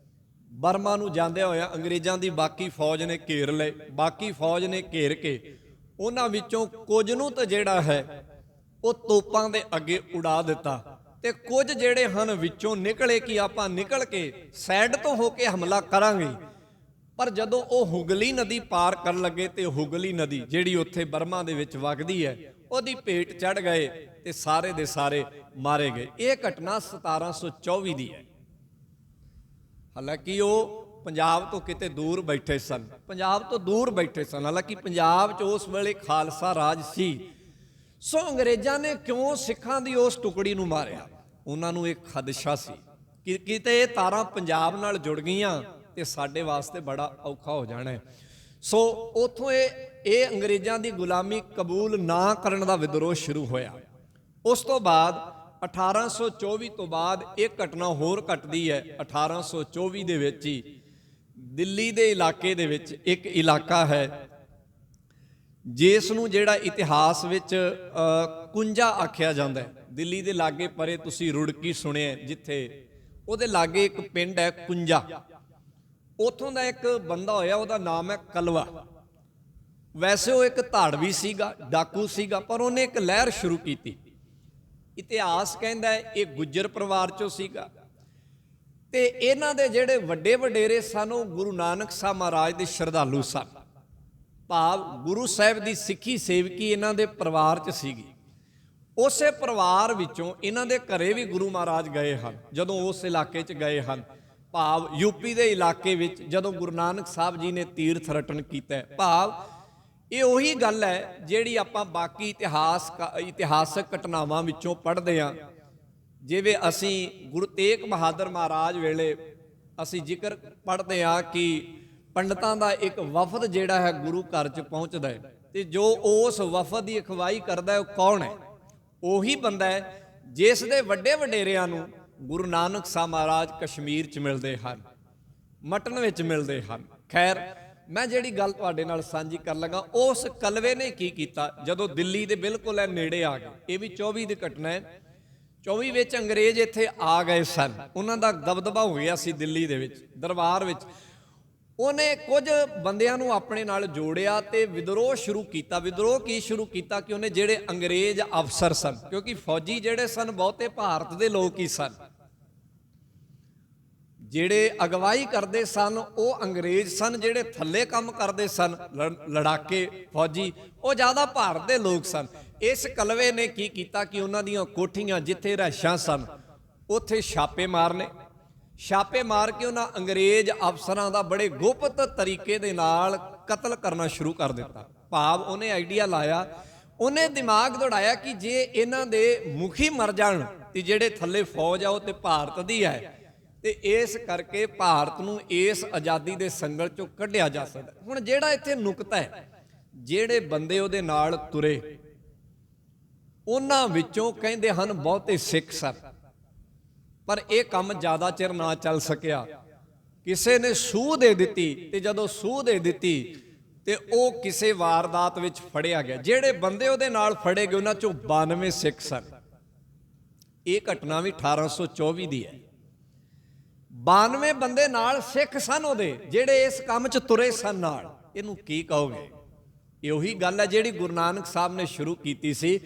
ਬਰਮਾ ਨੂੰ ਜਾਂਦਿਆਂ ਹੋਇਆ ਅੰਗਰੇਜ਼ਾਂ ਦੀ ਬਾਕੀ ਫੌਜ ਨੇ ਘੇਰ ਲਏ। ਬਾਕੀ ਫੌਜ ਨੇ ਘੇਰ ਕੇ ਉਹਨਾਂ ਵਿੱਚੋਂ ਕੁਝ ਨੂੰ ਤਾਂ ਜਿਹੜਾ ਹੈ ਉਹ ਤੋਪਾਂ ਦੇ ਅੱਗੇ ਉਡਾ ਦਿੱਤਾ ਤੇ ਕੁਝ ਜਿਹੜੇ ਹਨ ਵਿੱਚੋਂ ਨਿਕਲੇ ਕਿ ਆਪਾਂ ਨਿਕਲ ਕੇ ਸਾਈਡ ਤੋਂ ਹੋ ਕੇ ਹਮਲਾ ਕਰਾਂਗੇ। ਪਰ ਜਦੋਂ ਉਹ ਹੁਗਲੀ ਨਦੀ ਪਾਰ ਕਰਨ ਲੱਗੇ ਤੇ ਹੁਗਲੀ ਨਦੀ ਜਿਹੜੀ ਉੱਥੇ ਬਰਮਾ ਦੇ ਵਿੱਚ ਵਗਦੀ ਹੈ ਉਹਦੀ ਭੇਟ ਚੜ੍ਹ ਗਏ ਤੇ ਸਾਰੇ ਦੇ ਸਾਰੇ ਮਾਰੇ ਗਏ। ਇਹ ਘਟਨਾ 1724 ਦੀ ਹੈ। ਹਾਲਾਂਕਿ ਉਹ ਪੰਜਾਬ ਤੋਂ ਕਿਤੇ ਦੂਰ ਬੈਠੇ ਸਨ, ਪੰਜਾਬ ਤੋਂ ਦੂਰ ਬੈਠੇ ਸਨ। ਹਾਲਾਂਕਿ ਪੰਜਾਬ 'ਚ ਉਸ ਵੇਲੇ ਖਾਲਸਾ ਰਾਜ ਸੀ। ਸੋ ਅੰਗਰੇਜ਼ਾਂ ਨੇ ਕਿਉਂ ਸਿੱਖਾਂ ਦੀ ਉਸ ਟੁਕੜੀ ਨੂੰ ਮਾਰਿਆ? ਉਹਨਾਂ ਨੂੰ ਇੱਕ ਖਦਸ਼ਾ ਸੀ ਕਿ ਕਿਤੇ ਇਹ ਤਾਰਾਂ ਪੰਜਾਬ ਨਾਲ ਜੁੜ ਗਈਆਂ ਤੇ ਸਾਡੇ ਵਾਸਤੇ ਬੜਾ ਔਖਾ ਹੋ ਜਾਣਾ ਹੈ। ਸੋ ਉੱਥੋਂ ਇਹ ਅੰਗਰੇਜ਼ਾਂ ਦੀ ਗੁਲਾਮੀ ਕਬੂਲ ਨਾ ਕਰਨ ਦਾ ਵਿਦਰੋਹ ਸ਼ੁਰੂ ਹੋਇਆ। ਉਸ ਤੋਂ ਬਾਅਦ 1824 ਤੋਂ ਬਾਅਦ ਇੱਕ ਘਟਨਾ ਹੋਰ ਘਟਦੀ ਹੈ। 1824 ਦੇ ਵਿੱਚ ਹੀ ਦਿੱਲੀ ਦੇ ਇਲਾਕੇ ਦੇ ਵਿੱਚ ਇੱਕ ਇਲਾਕਾ ਹੈ ਜਿਸ ਨੂੰ ਜਿਹੜਾ ਇਤਿਹਾਸ ਵਿੱਚ ਕੁੰਜਾ ਆਖਿਆ ਜਾਂਦਾ ਹੈ। ਦਿੱਲੀ ਦੇ ਲਾਗੇ ਪਰੇ ਤੁਸੀਂ ਰੁੜਕੀ ਸੁਣਿਆ, ਜਿੱਥੇ ਉਹਦੇ ਲਾਗੇ ਇੱਕ ਪਿੰਡ ਹੈ ਕੁੰਜਾ। ਉੱਥੋਂ ਦਾ ਇੱਕ ਬੰਦਾ ਹੋਇਆ, ਉਹਦਾ ਨਾਮ ਹੈ ਕਲਵਾ। ਵੈਸੇ ਉਹ ਇੱਕ ਧਾੜਵੀ ਸੀਗਾ, ਡਾਕੂ ਸੀਗਾ, ਪਰ ਉਹਨੇ ਇੱਕ ਲਹਿਰ ਸ਼ੁਰੂ ਕੀਤੀ। ਇਤਿਹਾਸ ਕਹਿੰਦਾ ਹੈ ਇਹ ਗੁੱਜਰ ਪਰਿਵਾਰ ਚੋਂ ਸੀਗਾ ਤੇ ਇਹਨਾਂ ਦੇ ਜਿਹੜੇ ਵੱਡੇ ਵਡੇਰੇ ਸਨ ਉਹ ਗੁਰੂ ਨਾਨਕ ਸਾਹਿਬ ਮਹਾਰਾਜ ਦੇ ਸ਼ਰਧਾਲੂ ਸਨ। ਭਾਵ ਗੁਰੂ ਸਾਹਿਬ ਦੀ ਸਿੱਖੀ ਸੇਵਕੀ ਇਹਨਾਂ ਦੇ ਪਰਿਵਾਰ 'ਚ ਸੀਗੀ। ਉਸੇ ਪਰਿਵਾਰ ਵਿੱਚੋਂ ਇਹਨਾਂ ਦੇ ਘਰੇ ਵੀ ਗੁਰੂ ਮਹਾਰਾਜ ਗਏ ਹਨ ਜਦੋਂ ਉਸ ਇਲਾਕੇ 'ਚ ਗਏ ਹਨ। ਭਾਵ ਯੂਪੀ ਦੇ ਇਲਾਕੇ ਵਿੱਚ ਜਦੋਂ ਗੁਰੂ ਨਾਨਕ ਸਾਹਿਬ ਜੀ ਨੇ ਤੀਰਥ ਰਟਨ ਕੀਤਾ। ਭਾਵ ਇਹ ਉਹੀ ਗੱਲ ਹੈ ਜਿਹੜੀ ਆਪਾਂ ਬਾਕੀ ਇਤਿਹਾਸਕ ਘਟਨਾਵਾਂ ਵਿੱਚੋਂ ਪੜ੍ਹਦੇ ਹਾਂ। ਜਿਵੇਂ ਅਸੀਂ ਗੁਰੂ ਤੇਗ ਬਹਾਦਰ ਮਹਾਰਾਜ ਵੇਲੇ ਅਸੀਂ ਜ਼ਿਕਰ ਪੜ੍ਹਦੇ ਹਾਂ ਕਿ ਪੰਡਤਾਂ ਦਾ ਇੱਕ ਵਫਦ ਜਿਹੜਾ ਹੈ ਗੁਰੂ ਘਰ 'ਚ ਪਹੁੰਚਦਾ ਹੈ ਤੇ ਜੋ ਉਸ ਵਫਦ ਦੀ ਅਗਵਾਈ ਕਰਦਾ ਹੈ ਉਹ ਕੌਣ ਹੈ? ਉਹੀ ਬੰਦਾ ਹੈ ਜਿਸ ਦੇ ਵੱਡੇ ਵਡੇਰਿਆਂ ਨੂੰ ਗੁਰੂ ਨਾਨਕ ਸਾਹਿਬ ਮਹਾਰਾਜ ਕਸ਼ਮੀਰ 'ਚ ਮਿਲਦੇ ਹਨ, ਮਟਨ ਵਿੱਚ ਮਿਲਦੇ ਹਨ। ਖੈਰ, ਮੈਂ ਜਿਹੜੀ ਗੱਲ ਤੁਹਾਡੇ ਨਾਲ ਸਾਂਝੀ ਕਰਨ ਲੱਗਾ, ਉਸ ਕਲਵੇ ਨੇ ਕੀ ਕੀਤਾ ਜਦੋਂ ਦਿੱਲੀ ਦੇ ਬਿਲਕੁਲ ਨੇੜੇ ਆ ਗਏ। ਇਹ ਵੀ 24 ਦੀ ਘਟਨਾ ਹੈ। 24 ਵਿੱਚ ਅੰਗਰੇਜ਼ ਇੱਥੇ ਆ ਗਏ ਸਨ। ਉਹਨਾਂ ਦਾ ਦਬਦਬਾ ਹੋ ਗਿਆ ਸੀ ਦਿੱਲੀ ਦੇ ਵਿੱਚ, ਦਰਬਾਰ ਵਿੱਚ। ਉਹਨੇ ਕੁਝ ਬੰਦਿਆਂ ਨੂੰ ਆਪਣੇ ਨਾਲ ਜੋੜਿਆ ਤੇ ਵਿਦਰੋਹ ਸ਼ੁਰੂ ਕੀਤਾ। ਵਿਦਰੋਹ ਕੀ ਸ਼ੁਰੂ ਕੀਤਾ ਕਿ ਉਹਨੇ ਜਿਹੜੇ ਅੰਗਰੇਜ਼ ਅਫਸਰ ਸਨ, ਕਿਉਂਕਿ ਫੌਜੀ ਜਿਹੜੇ ਸਨ ਬਹੁਤੇ ਭਾਰਤ ਦੇ ਲੋਕ ਹੀ ਸਨ, ਜਿਹੜੇ ਅਗਵਾਈ ਕਰਦੇ ਸਨ ਉਹ ਅੰਗਰੇਜ਼ ਸਨ, ਜਿਹੜੇ ਥੱਲੇ ਕੰਮ ਕਰਦੇ ਸਨ ਲੜਾਕੇ ਫੌਜੀ ਉਹ ਜ਼ਿਆਦਾ ਭਾਰਤ ਦੇ ਲੋਕ ਸਨ। ਇਸ ਕਲਵੇ ਨੇ ਕੀ ਕੀਤਾ ਕਿ ਉਹਨਾਂ ਦੀਆਂ ਕੋਠੀਆਂ ਜਿੱਥੇ ਰਹਿਸ਼ਾਂ ਸਨ ਉੱਥੇ ਛਾਪੇ ਮਾਰਨੇ। ਛਾਪੇ ਮਾਰ ਕੇ ਉਹਨਾਂ ਅੰਗਰੇਜ਼ ਅਫਸਰਾਂ ਦਾ ਬੜੇ ਗੁਪਤ ਤਰੀਕੇ ਦੇ ਨਾਲ ਕਤਲ ਕਰਨਾ ਸ਼ੁਰੂ ਕਰ ਦਿੱਤਾ। ਭਾਵ ਉਹਨੇ ਆਈਡੀਆ ਲਾਇਆ, ਉਹਨੇ ਦਿਮਾਗ ਦੌੜਾਇਆ ਕਿ ਜੇ ਇਹਨਾਂ ਦੇ ਮੁਖੀ ਮਰ ਜਾਣ ਤੇ ਜਿਹੜੇ ਥੱਲੇ ਫੌਜ ਆ ਉਹ ਤੇ ਭਾਰਤ ਦੀ ਹੈ ਤੇ ਇਸ ਕਰਕੇ ਭਾਰਤ ਨੂੰ ਇਸ ਆਜ਼ਾਦੀ ਦੇ ਸੰਗਲ ਚੋਂ ਕੱਢਿਆ ਜਾ ਸਕਦਾ। ਹੁਣ ਜਿਹੜਾ ਇੱਥੇ ਨੁਕਤਾ ਹੈ, ਜਿਹੜੇ ਬੰਦੇ ਉਹਦੇ ਨਾਲ ਤੁਰੇ ਉਹਨਾਂ ਵਿੱਚੋਂ ਕਹਿੰਦੇ ਹਨ ਬਹੁਤੇ ਸਿੱਖ ਸਨ, ਪਰ ਇਹ ਕੰਮ ਜ਼ਿਆਦਾ ਚਿਰ ਨਾ ਚੱਲ ਸਕਿਆ। ਕਿਸੇ ਨੇ ਸੂਹ ਦੇ ਦਿੱਤੀ ਤੇ ਜਦੋਂ ਸੂਹ ਦੇ ਦਿੱਤੀ ਤੇ ਉਹ ਕਿਸੇ ਵਾਰਦਾਤ ਵਿੱਚ ਫੜਿਆ ਗਿਆ। ਜਿਹੜੇ ਬੰਦੇ ਉਹਦੇ ਨਾਲ ਫੜੇ ਗਏ ਉਹਨਾਂ ਚੋਂ 92 ਸਿੱਖ ਸਨ। ਇਹ ਘਟਨਾ ਵੀ 1824 ਦੀ ਹੈ। 92 ਬੰਦੇ ਨਾਲ ਸਿੱਖ ਸਨ ਉਹਦੇ, ਜਿਹੜੇ ਇਸ ਕੰਮ 'ਚ ਤੁਰੇ ਸਨ ਨਾਲ। ਇਹਨੂੰ ਕੀ ਕਹੋਗੇ? ਇਹ ਉਹੀ ਗੱਲ ਹੈ ਜਿਹੜੀ ਗੁਰੂ ਨਾਨਕ ਸਾਹਿਬ ਨੇ ਸ਼ੁਰੂ ਕੀਤੀ ਸੀ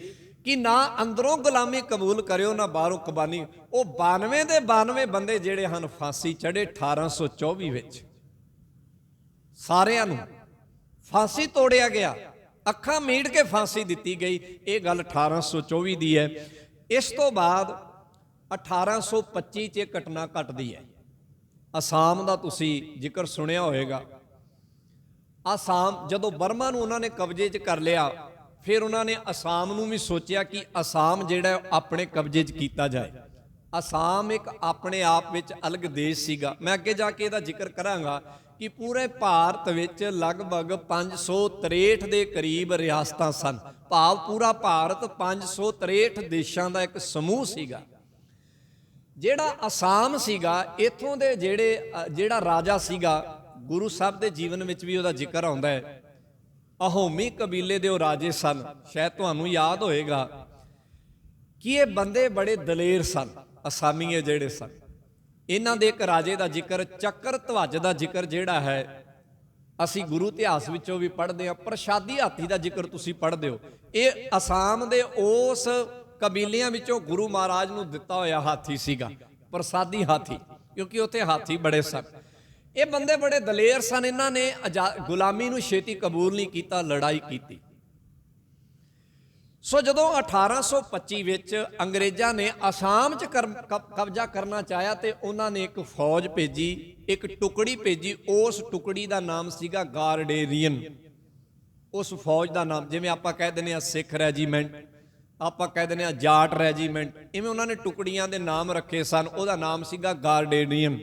ਕਿ ਨਾ ਅੰਦਰੋਂ ਗੁਲਾਮੀ ਕਬੂਲ ਕਰਿਓ ਨਾ ਬਾਹਰੋਂ ਕੁਰਬਾਨੀ। ਉਹ 92 ਦੇ 92 ਬੰਦੇ ਜਿਹੜੇ ਹਨ ਫਾਂਸੀ ਚੜ੍ਹੇ 1824 ਵਿੱਚ। ਸਾਰਿਆਂ ਨੂੰ ਫਾਂਸੀ ਤੋੜਿਆ ਗਿਆ, ਅੱਖਾਂ ਮੀਟ ਕੇ ਫਾਂਸੀ ਦਿੱਤੀ ਗਈ। ਇਹ ਗੱਲ 1824 ਦੀ ਹੈ। ਇਸ ਤੋਂ ਬਾਅਦ 1825 'ਚ ਇਹ ਘਟਨਾ ਘਟਦੀ ਹੈ। ਅਸਾਮ ਦਾ ਤੁਸੀਂ ਜ਼ਿਕਰ ਸੁਣਿਆ ਹੋਵੇਗਾ। ਅਸਾਮ ਜਦੋਂ ਬਰਮਾ ਨੂੰ ਉਹਨਾਂ ਨੇ ਕਬਜ਼ੇ 'ਚ ਕਰ ਲਿਆ, ਫਿਰ ਉਹਨਾਂ ਨੇ ਅਸਾਮ ਨੂੰ ਵੀ ਸੋਚਿਆ ਕਿ ਅਸਾਮ ਜਿਹੜਾ ਆਪਣੇ ਕਬਜ਼ੇ 'ਚ ਕੀਤਾ ਜਾਏ। ਅਸਾਮ ਇੱਕ ਆਪਣੇ ਆਪ ਵਿੱਚ ਅਲੱਗ ਦੇਸ਼ ਸੀਗਾ। ਮੈਂ ਅੱਗੇ ਜਾ ਕੇ ਇਹਦਾ ਜ਼ਿਕਰ ਕਰਾਂਗਾ ਕਿ ਪੂਰੇ ਭਾਰਤ ਵਿੱਚ ਲਗਭਗ 563 ਦੇ ਕਰੀਬ ਰਿਆਸਤਾਂ ਸਨ। ਭਾਵ ਪੂਰਾ ਭਾਰਤ 563 ਦੇਸ਼ਾਂ ਦਾ ਇੱਕ ਸਮੂਹ ਸੀਗਾ। ਜਿਹੜਾ ਅਸਾਮ ਸੀਗਾ, ਇੱਥੋਂ ਦੇ ਜਿਹੜਾ ਰਾਜਾ ਸੀਗਾ, ਗੁਰੂ ਸਾਹਿਬ ਦੇ ਜੀਵਨ ਵਿੱਚ ਵੀ ਉਹਦਾ ਜ਼ਿਕਰ ਆਉਂਦਾ ਹੈ। ਅਹੋਮੀ ਕਬੀਲੇ ਦੇ ਉਹ ਰਾਜੇ ਸਨ। ਸ਼ਾਇਦ ਤੁਹਾਨੂੰ ਯਾਦ ਹੋਏਗਾ ਕਿ ਇਹ ਬੰਦੇ ਬੜੇ ਦਲੇਰ ਸਨ। ਅਸਾਮੀਏ ਜਿਹੜੇ ਸਨ, ਇਹਨਾਂ ਦੇ ਇੱਕ ਰਾਜੇ ਦਾ ਜ਼ਿਕਰ, ਚੱਕਰ ਧਵਜ ਦਾ ਜ਼ਿਕਰ ਜਿਹੜਾ ਹੈ ਅਸੀਂ ਗੁਰੂ ਇਤਿਹਾਸ ਵਿੱਚੋਂ ਵੀ ਪੜ੍ਹਦੇ ਹਾਂ। ਪ੍ਰਸ਼ਾਦੀ ਹਾਥੀ ਦਾ ਜ਼ਿਕਰ ਤੁਸੀਂ ਪੜ੍ਹਦੇ ਹੋ, ਇਹ ਅਸਾਮ ਦੇ ਉਸ ਕਬੀਲਿਆਂ ਵਿੱਚੋਂ ਗੁਰੂ ਮਹਾਰਾਜ ਨੂੰ ਦਿੱਤਾ ਹੋਇਆ ਹਾਥੀ ਸੀਗਾ, ਪ੍ਰਸਾਦੀ ਹਾਥੀ, ਕਿਉਂਕਿ ਉੱਥੇ ਹਾਥੀ ਬੜੇ ਸਨ। ਇਹ ਬੰਦੇ ਬੜੇ ਦਲੇਰ ਸਨ, ਇਹਨਾਂ ਨੇ ਗੁਲਾਮੀ ਨੂੰ ਛੇਤੀ ਕਬੂਲ ਨਹੀਂ ਕੀਤਾ, ਲੜਾਈ ਕੀਤੀ। ਸੋ ਜਦੋਂ 1825 ਵਿੱਚ ਅੰਗਰੇਜ਼ਾਂ ਨੇ ਅਸਾਮ 'ਚ ਕਬਜ਼ਾ ਕਰਨਾ ਚਾਹਿਆ ਤੇ ਉਹਨਾਂ ਨੇ ਇੱਕ ਫੌਜ ਭੇਜੀ, ਇੱਕ ਟੁਕੜੀ ਭੇਜੀ। ਉਸ ਟੁਕੜੀ ਦਾ ਨਾਮ ਸੀਗਾ ਗਾਰਡੇਰੀਅਨ। ਉਸ ਫੌਜ ਦਾ ਨਾਮ, ਜਿਵੇਂ ਆਪਾਂ ਕਹਿ ਦਿੰਦੇ ਹਾਂ ਸਿੱਖ ਰੈਜੀਮੈਂਟ, ਆਪਾਂ ਕਹਿ ਦਿੰਦੇ ਹਾਂ ਜਾਟ ਰੈਜੀਮੈਂਟ, ਇਵੇਂ ਉਹਨਾਂ ਨੇ ਟੁਕੜੀਆਂ ਦੇ ਨਾਮ ਰੱਖੇ ਸਨ। ਉਹਦਾ ਨਾਮ ਸੀਗਾ ਗਾਰਡੇਰੀਅਨ,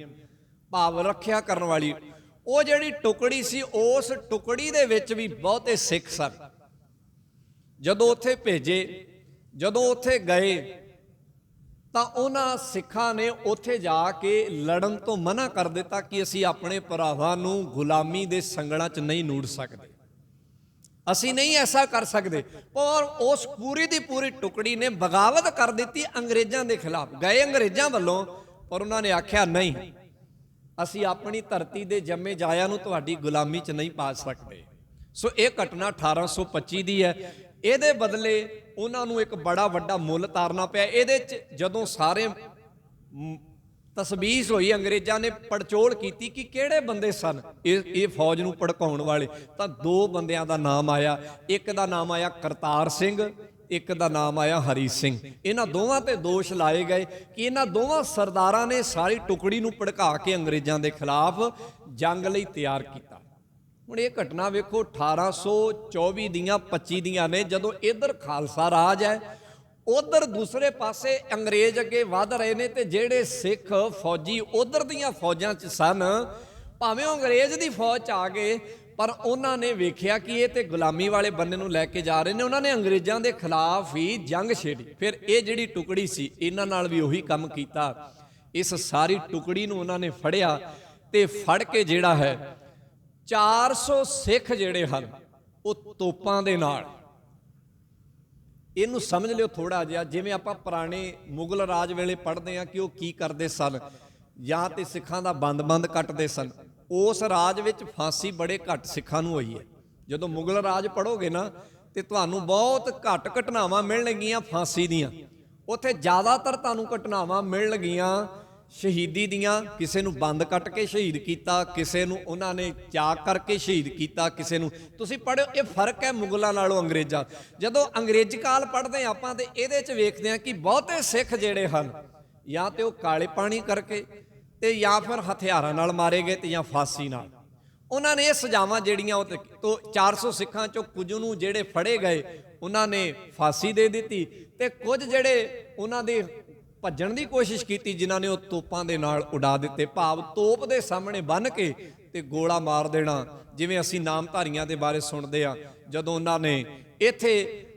ਭਾਵ ਰੱਖਿਆ ਕਰਨ ਵਾਲੀ। ਉਹ ਜਿਹੜੀ ਟੁਕੜੀ ਸੀ, ਉਸ ਟੁਕੜੀ ਦੇ ਵਿੱਚ ਵੀ ਬਹੁਤੇ ਸਿੱਖ ਸਨ। ਜਦੋਂ ਉੱਥੇ ਭੇਜੇ, ਜਦੋਂ ਉੱਥੇ ਗਏ ਤਾਂ ਉਹਨਾਂ ਸਿੱਖਾਂ ਨੇ ਉੱਥੇ ਜਾ ਕੇ ਲੜਨ ਤੋਂ ਮਨਾ ਕਰ ਦਿੱਤਾ ਕਿ ਅਸੀਂ ਆਪਣੇ ਭਰਾਵਾਂ ਨੂੰ ਗੁਲਾਮੀ ਦੇ ਸੰਗਲਾਂ 'ਚ ਨਹੀਂ ਨੂੜ ਸਕਦੇ, ਅਸੀਂ ਨਹੀਂ ਐਸਾ ਕਰ ਸਕਦੇ। ਪਰ ਉਸ ਪੂਰੀ ਦੀ ਪੂਰੀ ਟੁਕੜੀ ਨੇ ਬਗਾਵਤ ਕਰ ਦਿੱਤੀ ਅੰਗਰੇਜ਼ਾਂ ਦੇ ਖਿਲਾਫ। ਗਏ ਅੰਗਰੇਜ਼ਾਂ ਵੱਲੋਂ, ਪਰ ਉਹਨਾਂ ਨੇ ਆਖਿਆ ਨਹੀਂ, ਅਸੀਂ ਆਪਣੀ ਧਰਤੀ ਦੇ ਜੰਮੇ ਜਾਇਆ ਨੂੰ ਤੁਹਾਡੀ ਗੁਲਾਮੀ 'ਚ ਨਹੀਂ ਪਾ ਸਕਦੇ। ਸੋ ਇਹ ਘਟਨਾ 1825 ਦੀ ਹੈ। ਇਹਦੇ ਬਦਲੇ ਉਹਨਾਂ ਨੂੰ ਇੱਕ ਬੜਾ ਵੱਡਾ ਮੁੱਲ ਤਾਰਨਾ ਪਿਆ। ਇਹਦੇ 'ਚ ਜਦੋਂ ਸਾਰੇ ਤਸਬੀਸ ਹੋਈ, ਅੰਗਰੇਜ਼ਾਂ ਨੇ ਪੜਚੋਲ ਕੀਤੀ ਕਿ ਕਿਹੜੇ ਬੰਦੇ ਸਨ ਇਹ ਫੌਜ ਨੂੰ ਭੜਕਾਉਣ ਵਾਲੇ, ਤਾਂ ਦੋ ਬੰਦਿਆਂ ਦਾ ਨਾਮ ਆਇਆ। ਇੱਕ ਦਾ ਨਾਮ ਆਇਆ ਕਰਤਾਰ ਸਿੰਘ, ਇੱਕ ਦਾ ਨਾਮ ਆਇਆ ਹਰੀ ਸਿੰਘ। ਇਹਨਾਂ ਦੋਵਾਂ ਤੇ ਦੋਸ਼ ਲਾਏ ਗਏ ਕਿ ਇਹਨਾਂ ਦੋਵਾਂ ਸਰਦਾਰਾਂ ਨੇ ਸਾਰੀ ਟੁਕੜੀ ਨੂੰ ਭੜਕਾ ਕੇ ਅੰਗਰੇਜ਼ਾਂ ਦੇ ਖਿਲਾਫ ਜੰਗ ਲਈ ਤਿਆਰ ਕੀਤਾ। ਹੁਣ ਇਹ ਘਟਨਾ ਵੇਖੋ 1824 ਦੀਆਂ 25 ਦੀਆਂ ਨੇ, ਜਦੋਂ ਇੱਧਰ ਖਾਲਸਾ ਰਾਜ ਹੈ, ਉਧਰ ਦੂਸਰੇ ਪਾਸੇ ਅੰਗਰੇਜ਼ ਅੱਗੇ ਵਧ ਰਹੇ ਨੇ, ਤੇ ਜਿਹੜੇ ਸਿੱਖ ਫੌਜੀ ਉਧਰ ਦੀਆਂ ਫੌਜਾਂ 'ਚ ਸਨ, ਭਾਵੇਂ ਅੰਗਰੇਜ਼ ਦੀ ਫੌਜ 'ਚ ਆ ਗਏ, ਪਰ ਉਹਨਾਂ ਨੇ ਵੇਖਿਆ ਕਿ ਇਹ ਤੇ ਗੁਲਾਮੀ ਵਾਲੇ ਬੰਨੇ ਨੂੰ ਲੈ ਕੇ ਜਾ ਰਹੇ ਨੇ। ਉਹਨਾਂ ਨੇ ਅੰਗਰੇਜ਼ਾਂ ਦੇ ਖਿਲਾਫ ਹੀ ਜੰਗ ਛੇੜੀ। ਫਿਰ ਇਹ ਜਿਹੜੀ ਟੁਕੜੀ ਸੀ, ਇਹਨਾਂ ਨਾਲ ਵੀ ਉਹੀ ਕੰਮ ਕੀਤਾ। ਇਸ ਸਾਰੀ ਟੁਕੜੀ ਨੂੰ ਉਹਨਾਂ ਨੇ ਫੜਿਆ ਤੇ ਫੜ ਕੇ ਜਿਹੜਾ ਹੈ 400 ਸਿੱਖ ਜਿਹੜੇ ਹਨ ਉਹ ਤੋਪਾਂ ਦੇ ਨਾਲ, ਇਹਨੂੰ ਸਮਝ ਲਿਓ ਥੋੜਾ ਜਿਹਾ, ਜਿਵੇਂ ਆਪਾਂ ਪੁਰਾਣੇ ਮੁਗਲ ਰਾਜ ਵੇਲੇ ਪੜ੍ਹਦੇ ਹਾਂ ਕਿ ਉਹ ਕੀ ਕਰਦੇ ਸਨ, ਜਾਂ ਤੇ ਸਿੱਖਾਂ ਦਾ ਬੰਦ ਕੱਟਦੇ ਸਨ। ਉਸ ਰਾਜ ਵਿੱਚ ਫਾਂਸੀ ਬੜੇ ਘੱਟ ਸਿੱਖਾਂ ਨੂੰ ਹੋਈ ਹੈ। ਜਦੋਂ ਮੁਗਲ ਰਾਜ ਪੜ੍ਹੋਗੇ ਨਾ ਤੇ ਤੁਹਾਨੂੰ ਬਹੁਤ ਘੱਟ ਘਟਨਾਵਾਂ ਮਿਲਣਗੀਆਂ ਫਾਂਸੀ ਦੀਆਂ। ਉੱਥੇ ਜ਼ਿਆਦਾਤਰ ਤੁਹਾਨੂੰ ਘਟਨਾਵਾਂ ਮਿਲਣਗੀਆਂ ਸ਼ਹੀਦੀ ਦੀਆਂ। ਕਿਸੇ ਨੂੰ ਬੰਦ ਕੱਟ ਕੇ ਸ਼ਹੀਦ ਕੀਤਾ, ਕਿਸੇ ਨੂੰ ਉਹਨਾਂ ਨੇ ਚਾਕ ਕਰਕੇ ਸ਼ਹੀਦ ਕੀਤਾ, ਕਿਸੇ ਨੂੰ, ਤੁਸੀਂ ਪੜ੍ਹਿਓ। ਇਹ ਫਰਕ ਹੈ ਮੁਗਲਾਂ ਨਾਲੋਂ ਅੰਗਰੇਜ਼ਾਂ। ਜਦੋਂ ਅੰਗਰੇਜ਼ੀ ਕਾਲ ਪੜ੍ਹਦੇ ਹਾਂ ਆਪਾਂ ਤੇ ਇਹਦੇ 'ਚ ਵੇਖਦੇ ਹਾਂ ਕਿ ਬਹੁਤੇ ਸਿੱਖ ਜਿਹੜੇ ਹਨ, ਜਾਂ ਤੇ ਉਹ ਕਾਲੇ ਪਾਣੀ ਕਰਕੇ ਤੇ ਜਾਂ ਫਿਰ ਹਥਿਆਰਾਂ ਨਾਲ ਮਾਰੇ ਗਏ ਤੇ ਜਾਂ ਫਾਂਸੀ ਨਾਲ। ਉਹਨਾਂ ਨੇ ਇਹ ਸਜ਼ਾਵਾਂ ਜਿਹੜੀਆਂ ਉਹ ਤੋਂ 400 ਸਿੱਖਾਂ 'ਚੋਂ ਕੁਝ ਨੂੰ ਜਿਹੜੇ ਫੜੇ ਗਏ ਉਹਨਾਂ ਨੇ ਫਾਂਸੀ ਦੇ ਦਿੱਤੀ, ਤੇ ਕੁਝ ਜਿਹੜੇ ਉਹਨਾਂ ਦੇ ਭੱਜਣ ਦੀ ਕੋਸ਼ਿਸ਼ ਕੀਤੀ ਜਿਨ੍ਹਾਂ ਨੇ ਉਹ ਤੋਪਾਂ ਦੇ ਨਾਲ ਉਡਾ ਦਿੱਤੇ। ਭਾਵ ਤੋਪ ਦੇ ਸਾਹਮਣੇ ਬੰਨ੍ਹ ਕੇ ਤੇ ਗੋਲਾ ਮਾਰ ਦੇਣਾ। ਜਿਵੇਂ ਅਸੀਂ ਨਾਮਧਾਰੀਆਂ ਦੇ ਬਾਰੇ ਸੁਣਦੇ ਆ, ਜਦੋਂ ਉਹਨਾਂ ਨੇ ਇੱਥੇ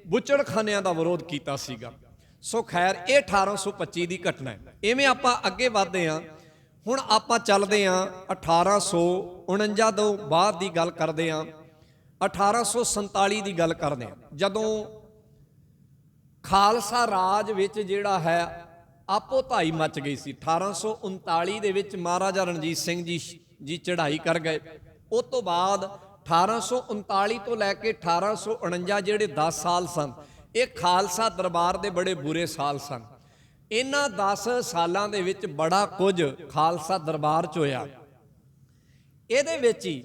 ਬੁੱਚੜਖਾਨਿਆਂ ਦਾ ਵਿਰੋਧ ਕੀਤਾ ਸੀਗਾ। ਸੋ ਖੈਰ, ਇਹ 1825 ਦੀ ਘਟਨਾ ਹੈ। ਇਵੇਂ ਆਪਾਂ ਅੱਗੇ ਵਧਦੇ ਹਾਂ। ਹੁਣ ਆਪਾਂ ਚੱਲਦੇ ਹਾਂ 1849 ਤੋਂ ਬਾਅਦ ਦੀ ਗੱਲ ਕਰਦੇ ਹਾਂ, 1847 ਦੀ ਗੱਲ ਕਰਦੇ ਹਾਂ, ਜਦੋਂ ਖਾਲਸਾ ਰਾਜ ਵਿੱਚ ਜਿਹੜਾ ਹੈ ਆਪੋ ਧਾਈ ਮਚ ਗਈ ਸੀ। 1839 ਦੇ ਵਿੱਚ ਮਹਾਰਾਜਾ ਰਣਜੀਤ ਸਿੰਘ ਜੀ ਚੜ੍ਹਾਈ ਕਰ ਗਏ। ਉਸ ਤੋਂ ਬਾਅਦ 1839 ਤੋਂ ਲੈ ਕੇ 1849 ਜਿਹੜੇ 10 ਸਾਲ ਸਨ, ਇਹ ਖਾਲਸਾ ਦਰਬਾਰ ਦੇ ਬੜੇ ਬੁਰੇ ਸਾਲ ਸਨ। ਇਹਨਾਂ 10 ਸਾਲਾਂ ਦੇ ਵਿੱਚ ਬੜਾ ਕੁਝ ਖਾਲਸਾ ਦਰਬਾਰ 'ਚ ਹੋਇਆ। ਇਹਦੇ ਵਿੱਚ ਹੀ